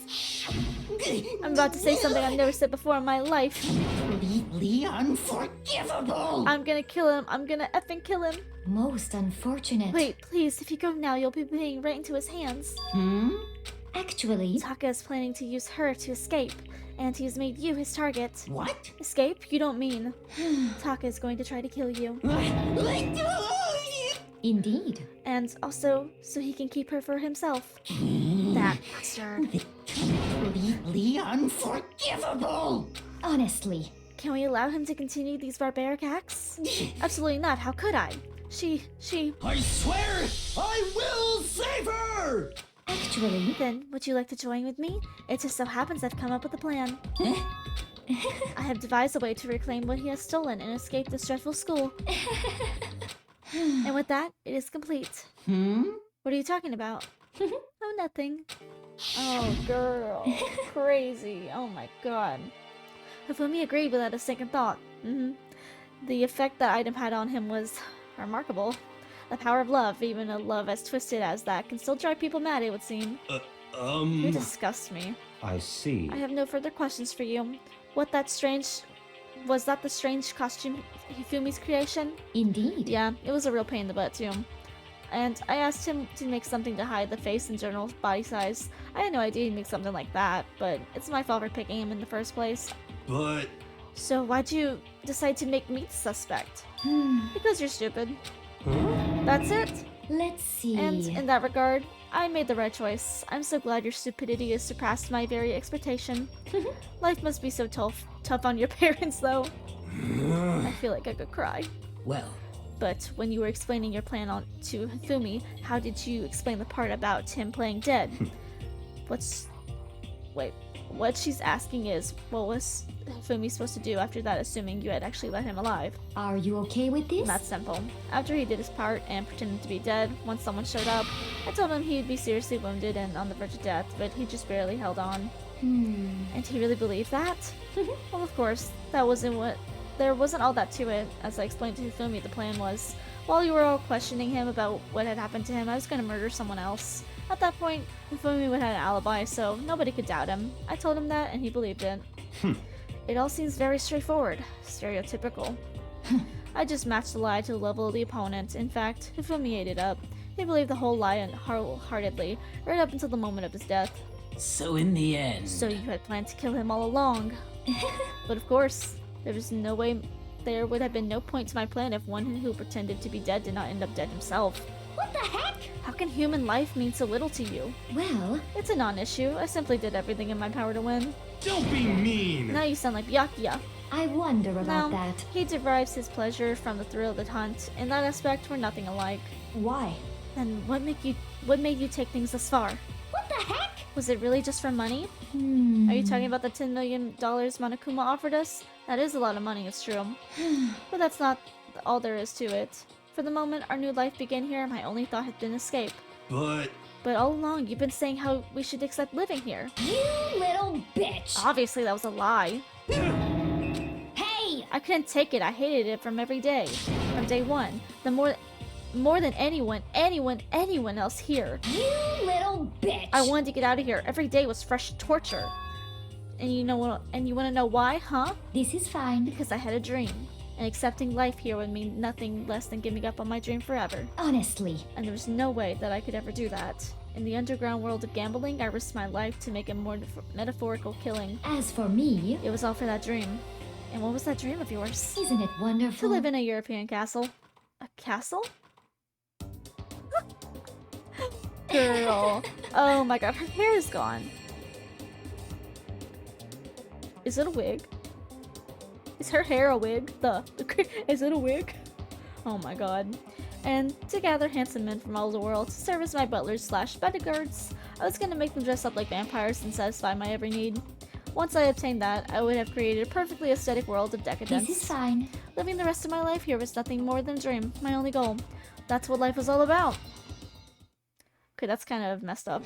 Speaker 1: I'm about to say something I've never said before in my life.
Speaker 2: Completely unforgivable!
Speaker 1: I'm gonna kill him. I'm gonna effing kill him.
Speaker 4: Most unfortunate.
Speaker 1: Wait, please, if you go now, you'll be playing right into his hands.
Speaker 4: Actually,
Speaker 1: Taka is planning to use her to escape, and he's made you his target.
Speaker 2: What?
Speaker 1: Escape? You don't mean. Taka is going to try to kill you.
Speaker 2: Let go!
Speaker 4: indeed.
Speaker 1: And also, so he can keep her for himself. That bastard.
Speaker 2: Completely unforgivable!
Speaker 4: Honestly,
Speaker 1: Can we allow him to continue these barbaric acts? Absolutely not. How could I? She...
Speaker 3: I swear I will save her!
Speaker 4: actually,
Speaker 1: Then, would you like to join with me? It just so happens I've come up with a plan. I have devised a way to reclaim what he has stolen and escape this dreadful school. And with that, it is complete. What are you talking about? Oh, nothing. Oh, girl. Crazy. Oh my god. Hifumi agreed without a second thought. The effect that item had on him was remarkable. The power of love, even a love as twisted as that, can still drive people mad, it would seem. You disgust me.
Speaker 8: I see.
Speaker 1: I have no further questions for you. Was that the strange costume Hifumi's creation?
Speaker 4: indeed.
Speaker 1: Yeah, it was a real pain in the butt too. And I asked him to make something to hide the face and general body size. I had no idea he'd make something like that, but it's my fault for picking him in the first place.
Speaker 3: But
Speaker 1: So why'd you decide to make me the suspect? Because you're stupid. That's it.
Speaker 4: Let's see.
Speaker 1: And in that regard, I made the right choice. I'm so glad your stupidity has surpassed my very expectation. Life must be so tough on your parents, though. I feel like I could cry.
Speaker 7: Well,
Speaker 1: But when you were explaining your plan to Hifumi, how did you explain the part about him playing dead? What she's asking is, what was Hifumi supposed to do after that, assuming you had actually let him alive?
Speaker 4: Are you okay with this?
Speaker 1: That's simple. After he did his part and pretended to be dead, once someone showed up, I told him he'd be seriously wounded and on the verge of death, but he just barely held on. And he really believed that? Well, of course, there wasn't all that to it. As I explained to Hifumi, the plan was, while you were all questioning him about what had happened to him, I was going to murder someone else. At that point, Hifumi would have an alibi, so nobody could doubt him. I told him that, and he believed it. It all seems very straightforward. Stereotypical. I just matched the lie to the level of the opponent. In fact, Hifumi ate it up. He believed the whole lie wholeheartedly, right up until the moment of his death.
Speaker 7: so in the end...
Speaker 1: So you had planned to kill him all along. But of course, there would have been no point to my plan if one who pretended to be dead did not end up dead himself.
Speaker 10: What the heck?
Speaker 1: How can human life mean so little to you?
Speaker 4: Well,
Speaker 1: It's a non-issue. I simply did everything in my power to win.
Speaker 3: don't be mean!
Speaker 1: Now you sound like Byakuya.
Speaker 4: I wonder about
Speaker 1: No,
Speaker 4: that.
Speaker 1: he derives his pleasure from the thrill of the hunt. In that aspect, we're nothing alike.
Speaker 6: Why?
Speaker 1: Then what made you take things this far?
Speaker 10: What the heck?
Speaker 1: Was it really just for money? Are you talking about the $10 million Monokuma offered us? That is a lot of money, it's true. But that's not all there is to it. For the moment our new life began here, my only thought had been escape.
Speaker 3: But
Speaker 1: But all along, you've been saying how we should accept living here.
Speaker 10: You little bitch!
Speaker 1: Obviously, that was a lie.
Speaker 10: Hey!
Speaker 1: I couldn't take it. I hated it from every day. From day one. More than anyone else here.
Speaker 10: You little bitch!
Speaker 1: I wanted to get out of here. Every day was fresh torture. And you want to know why, huh?
Speaker 4: This is fine.
Speaker 1: Because I had a dream. And accepting life here would mean nothing less than giving up on my dream forever.
Speaker 4: Honestly,
Speaker 1: And there was no way that I could ever do that. In the underground world of gambling, I risked my life to make a more metaphorical killing.
Speaker 4: as for me,
Speaker 1: It was all for that dream. And what was that dream of yours?
Speaker 4: isn't it
Speaker 1: To
Speaker 4: wonderful?
Speaker 1: live in a European castle. A castle? Girl. Oh my god, her hair is gone. Is it a wig? Is her hair a wig? Is it a wig? Oh my god. And to gather handsome men from all over the world to serve as my butlers / bodyguards, I was gonna make them dress up like vampires and satisfy my every need. Once I obtained that, I would have created a perfectly aesthetic world of decadence.
Speaker 4: This is fine.
Speaker 1: Living the rest of my life here was nothing more than a dream, my only goal. That's what life was all about. Okay, that's kind of messed up.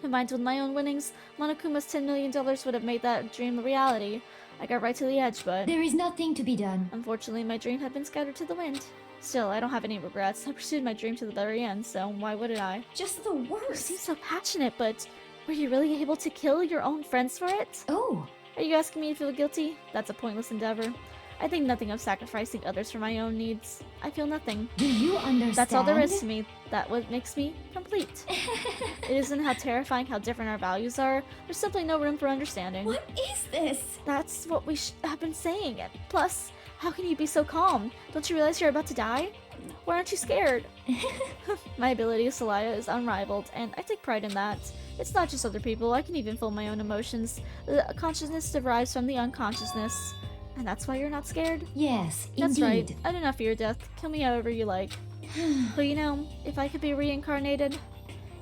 Speaker 1: Combined with my own winnings, Monokuma's $10 million would have made that dream a reality. I got right to the edge, but
Speaker 4: There is nothing to be done.
Speaker 1: unfortunately my dream had been scattered to the wind. Still, I don't have any regrets. I pursued my dream to the very end, so why wouldn't I?
Speaker 6: Just the
Speaker 1: You
Speaker 6: worst.
Speaker 1: seem so passionate, but were you really able to kill your own friends for it?
Speaker 4: Oh,
Speaker 1: Are you asking me to feel guilty? That's a pointless endeavor. I think nothing of sacrificing others for my own needs. I feel nothing.
Speaker 4: do you understand?
Speaker 1: That's all there is to me. That's what makes me complete. It isn't how terrifying how different our values are. There's simply no room for understanding.
Speaker 6: What is this?
Speaker 1: That's what we have been saying. Plus, how can you be so calm? Don't you realize you're about to die? Why aren't you scared? My ability as Celaya is unrivaled, and I take pride in that. It's not just other people, I can even feel my own emotions. The consciousness derives from the unconsciousness. And that's why you're not scared?
Speaker 4: Yes,
Speaker 1: That's
Speaker 4: indeed.
Speaker 1: right. I do not fear death. Kill me however you like. But you know, if I could be reincarnated,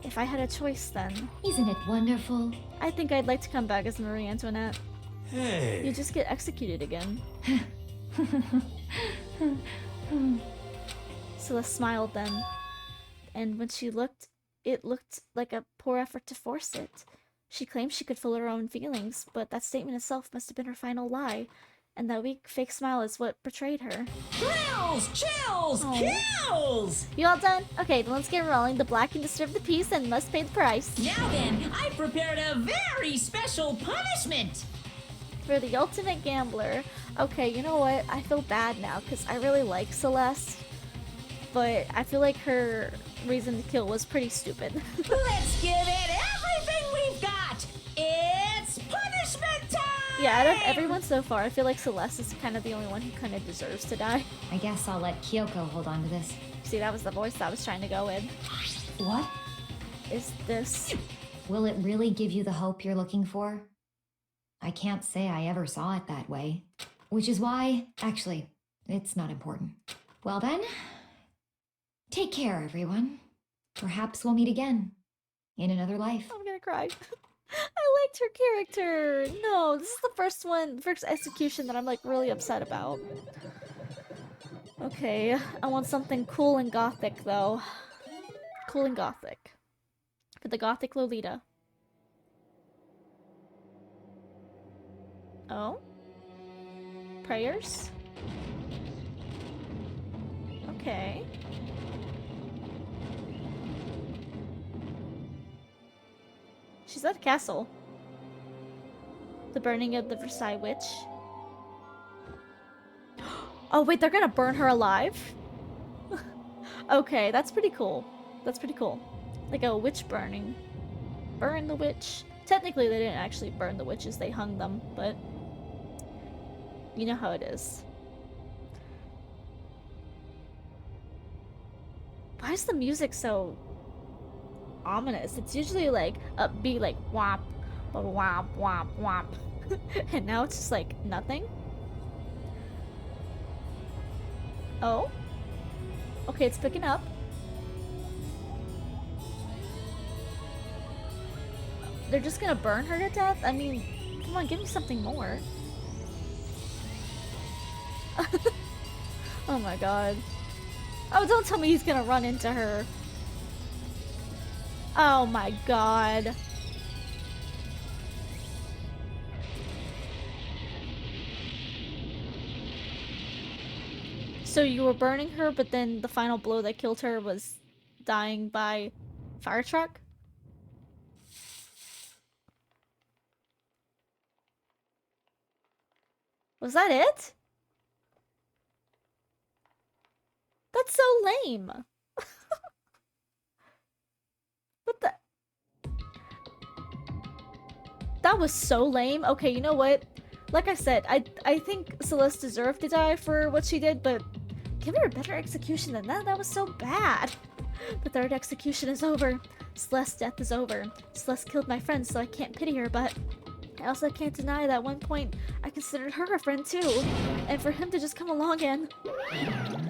Speaker 1: if I had a choice then,
Speaker 4: Isn't it wonderful?
Speaker 1: I think I'd like to come back as Marie Antoinette.
Speaker 3: Hey.
Speaker 1: You just get executed again. Celeste smiled then, and when she looked, it looked like a poor effort to force it. She claimed she could feel her own feelings, but that statement itself must have been her final lie, and that weak fake smile is what betrayed her.
Speaker 2: Thrills, chills,
Speaker 1: Oh.
Speaker 2: kills!
Speaker 1: You all done? Okay, then let's get rolling. The black can disturb the peace and must pay the price.
Speaker 2: Now then, I prepared a very special punishment.
Speaker 1: For the ultimate gambler. Okay, you know what? I feel bad now, because I really like Celeste, but I feel like her reason to kill was pretty stupid.
Speaker 2: Let's give it everything we've got. It's punishment time!
Speaker 1: Yeah, out of everyone so far, I feel like Celeste is kind of the only one who kind of deserves to die.
Speaker 4: I guess I'll let Kyoko hold on to this.
Speaker 1: See, that was the voice I was trying to go with.
Speaker 4: What?
Speaker 1: Is this...
Speaker 4: Will it really give you the hope you're looking for? I can't say I ever saw it that way. Which is why, actually, it's not important. Well then, take care, everyone. Perhaps we'll meet again. In another life.
Speaker 1: I'm gonna cry. I liked her character. No, this is the first execution that I'm like really upset about. Okay, I want something cool and gothic though. Cool and gothic. For the gothic Lolita. Oh? Prayers? Okay. She's at a castle. The burning of the Versailles witch. Oh wait, they're gonna burn her alive? Okay, that's pretty cool. That's pretty cool. Like a witch burning. Burn the witch. Technically they didn't actually burn the witches, they hung them, but you know how it is. Why is the music so ominous? It's usually like upbeat, like whop, whop, whop, whop. And now it's just like nothing. Oh? Okay, it's picking up. They're just gonna burn her to death? I mean, come on, give me something more. Oh my god. Oh, don't tell me he's gonna run into her. Oh my god. So you were burning her, but then the final blow that killed her was dying by fire truck? Was that it? That's so lame. What the? That was so lame. Okay, you know what? Like I said, I think Celeste deserved to die for what she did, but give her a better execution than that. That was so bad. The third execution is over. Celeste's death is over. Celeste killed my friend, so I can't pity her, but I also can't deny that at one point I considered her a friend too. And for him to just come along and...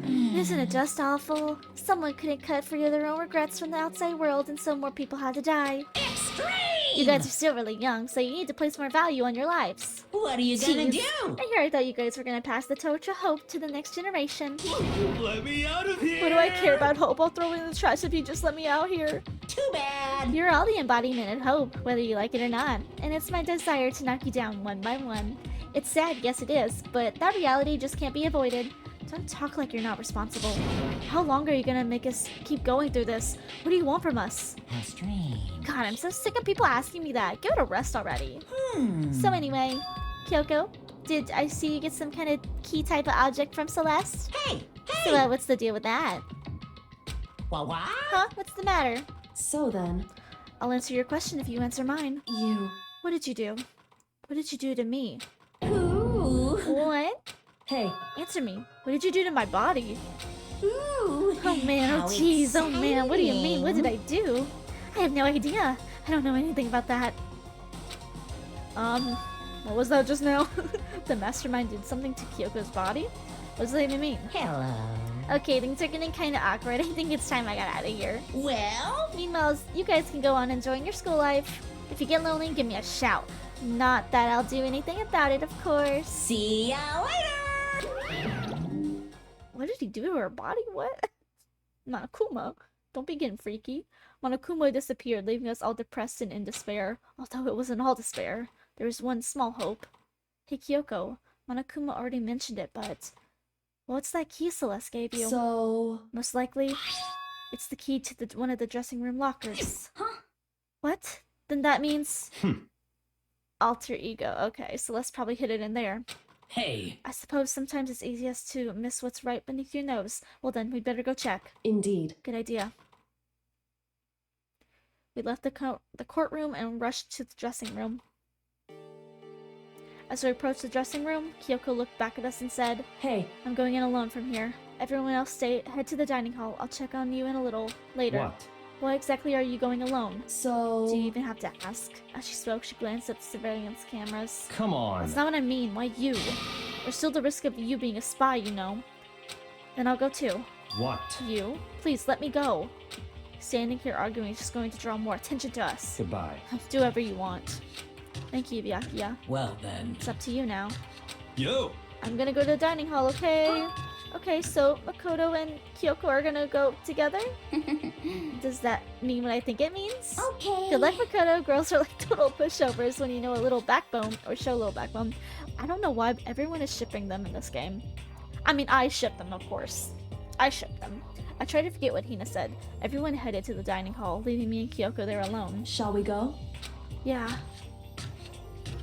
Speaker 1: Isn't it just awful? Someone couldn't cut for you their own regrets from the outside world, and so more people had to die.
Speaker 2: Extreme!
Speaker 1: You guys are still really young, so you need to place more value on your lives.
Speaker 2: What are you gonna
Speaker 1: Jeez.
Speaker 2: do?
Speaker 1: I heard I thought you guys were gonna pass the torch of hope to the next generation.
Speaker 3: Let me out of here!
Speaker 1: What do I care about hope? I'll throw it in the trash if you just let me out here.
Speaker 2: Too bad.
Speaker 1: You're all the embodiment of hope, whether you like it or not, and it's my desire to knock you down one by one. It's sad, yes it is, but that reality just can't be avoided. Don't talk like you're not responsible. How long are you gonna make us keep going through this? What do you want from us?
Speaker 2: How strange.
Speaker 1: God, I'm so sick of people asking me that. Give it a rest already. So anyway, Kyoko, did I see you get some kind of key type of object from Celeste?
Speaker 2: Hey!
Speaker 1: So what's the deal with that?
Speaker 2: What?
Speaker 1: Huh? What's the matter?
Speaker 6: So then,
Speaker 1: I'll answer your question if you answer mine.
Speaker 6: you...
Speaker 1: What did you do? What did you do to me?
Speaker 2: Ooh.
Speaker 1: What?
Speaker 6: Hey,
Speaker 1: Answer me. What did you do to my body?
Speaker 2: Ooh.
Speaker 1: Oh man, oh
Speaker 2: How
Speaker 1: jeez, oh man, what do you mean? What did I
Speaker 2: exciting.
Speaker 1: do? I have no idea. I don't know anything about that. What was that just now? The mastermind did something to Kyoko's body? What does that even mean?
Speaker 2: Hello.
Speaker 1: Okay, things are getting kinda awkward. I think it's time I got out of here.
Speaker 2: Well,
Speaker 1: Meanwhile, you guys can go on enjoying your school life. If you get lonely, give me a shout. Not that I'll do anything about it, of course.
Speaker 2: see ya later.
Speaker 1: What did he do to her body? What? Monokuma. Don't be getting freaky. Monokuma disappeared, leaving us all depressed and in despair. Although it wasn't all despair. There was one small hope. Hey Kyoko, Monokuma already mentioned it, but... what's that key Celeste gave you?
Speaker 6: so...
Speaker 1: Most likely, it's the key to one of the dressing room lockers.
Speaker 9: Huh?
Speaker 1: What? Then that means... alter ego. Okay, Celeste probably hid it in there.
Speaker 7: Hey,
Speaker 1: I suppose sometimes it's easiest to miss what's right beneath your nose. Well then, we'd better go check.
Speaker 6: Indeed.
Speaker 1: Good idea. We left the courtroom and rushed to the dressing room. As we approached the dressing room, Kyoko looked back at us and said,
Speaker 6: Hey,
Speaker 1: I'm going in alone from here. Everyone else head to the dining hall. I'll check on you in a little later.
Speaker 8: What?
Speaker 1: Why exactly are you going alone?
Speaker 6: so...
Speaker 1: Do you even have to ask? As she spoke, she glanced at the surveillance cameras.
Speaker 8: Come on.
Speaker 1: That's not what I mean. Why you? There's still the risk of you being a spy, you know. Then I'll go too.
Speaker 8: What?
Speaker 1: You? Please, let me go. Standing here arguing is just going to draw more attention to us.
Speaker 8: Goodbye.
Speaker 1: Do whatever you want. Thank you, Byakuya.
Speaker 7: well then.
Speaker 1: It's up to you now.
Speaker 3: Yo!
Speaker 1: I'm gonna go to the dining hall, okay? Okay, so Makoto and Kyoko are gonna go together? Does that mean what I think it means?
Speaker 9: Okay.
Speaker 1: Good luck, Makoto. Girls are like total pushovers when you know a little backbone, or show a little backbone. I don't know why everyone is shipping them in this game. I mean, I ship them, of course. I ship them. I try to forget what Hina said. Everyone headed to the dining hall, leaving me and Kyoko there alone.
Speaker 6: Shall we go?
Speaker 1: Yeah.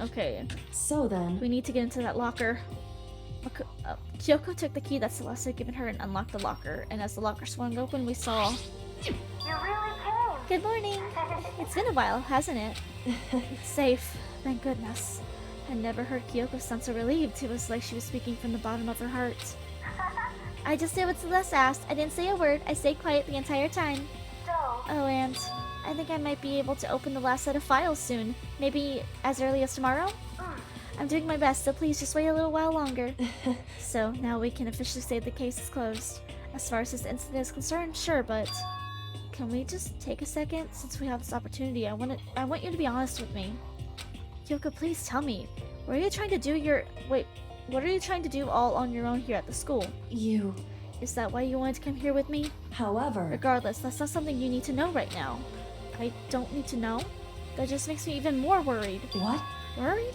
Speaker 1: Okay,
Speaker 6: So then...
Speaker 1: we need to get into that locker. Kyoko took the key that Celeste had given her and unlocked the locker, and as the locker swung open, we saw...
Speaker 9: You really came.
Speaker 1: Good morning! It's been a while, hasn't it? It's safe, thank goodness. I never heard Kyoko sound so relieved. It was like she was speaking from the bottom of her heart. I just did what Celeste asked. I didn't say a word. I stayed quiet the entire time.
Speaker 9: So,
Speaker 1: Oh, and I think I might be able to open the last set of files soon. Maybe as early as tomorrow? I'm doing my best, so please just wait a little while longer. So, now we can officially say the case is closed. As far as this incident is concerned, sure, but... can we just take a second? Since we have this opportunity, I want you to be honest with me. Kyoko, please tell me. What are you trying to do what are you trying to do all on your own here at the school?
Speaker 6: You...
Speaker 1: Is that why you wanted to come here with me?
Speaker 6: However...
Speaker 1: Regardless, that's not something you need to know right now. I don't need to know? That just makes me even more worried.
Speaker 6: What?
Speaker 1: Worried?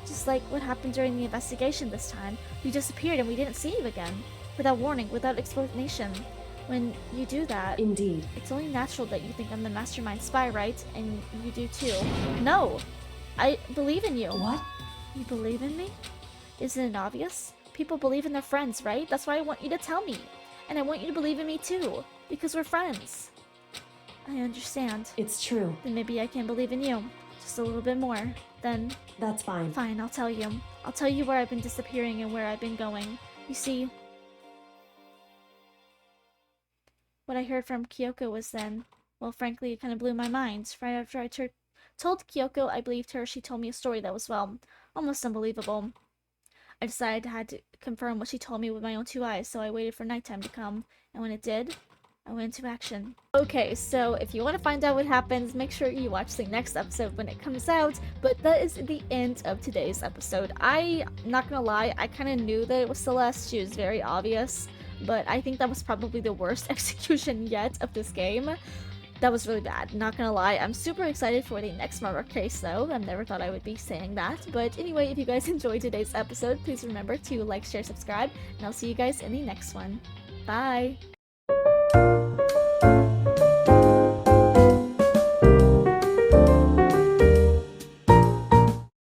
Speaker 1: Just like what happened during the investigation this time. You disappeared and we didn't see you again. Without warning, without explanation. When you do that,
Speaker 6: Indeed.
Speaker 1: it's only natural that you think I'm the mastermind spy, right? And you do too. No! I believe in you.
Speaker 6: What?
Speaker 1: You believe in me? Isn't it obvious? People believe in their friends, right? That's why I want you to tell me. And I want you to believe in me too. Because we're friends. I understand.
Speaker 6: It's true.
Speaker 1: Then maybe I can believe in you. Just a little bit more. Then,
Speaker 6: That's fine.
Speaker 1: fine, I'll tell you. I'll tell you where I've been disappearing and where I've been going. You see, what I heard from Kyoko was then, well, frankly, it kind of blew my mind. Right after I told Kyoko I believed her, she told me a story that was, well, almost unbelievable. I decided I had to confirm what she told me with my own two eyes, so I waited for nighttime to come, and when it did, I went into action. Okay, so if you want to find out what happens, make sure you watch the next episode when it comes out, but that is the end of today's episode. Not gonna lie, I kind of knew that it was Celeste. She was very obvious, but I think that was probably the worst execution yet of this game. That was really bad, not gonna lie. I'm super excited for the next murder case though. I never thought I would be saying that. But anyway, if you guys enjoyed today's episode, please remember to like, share, subscribe, and I'll see you guys in the next one. Bye!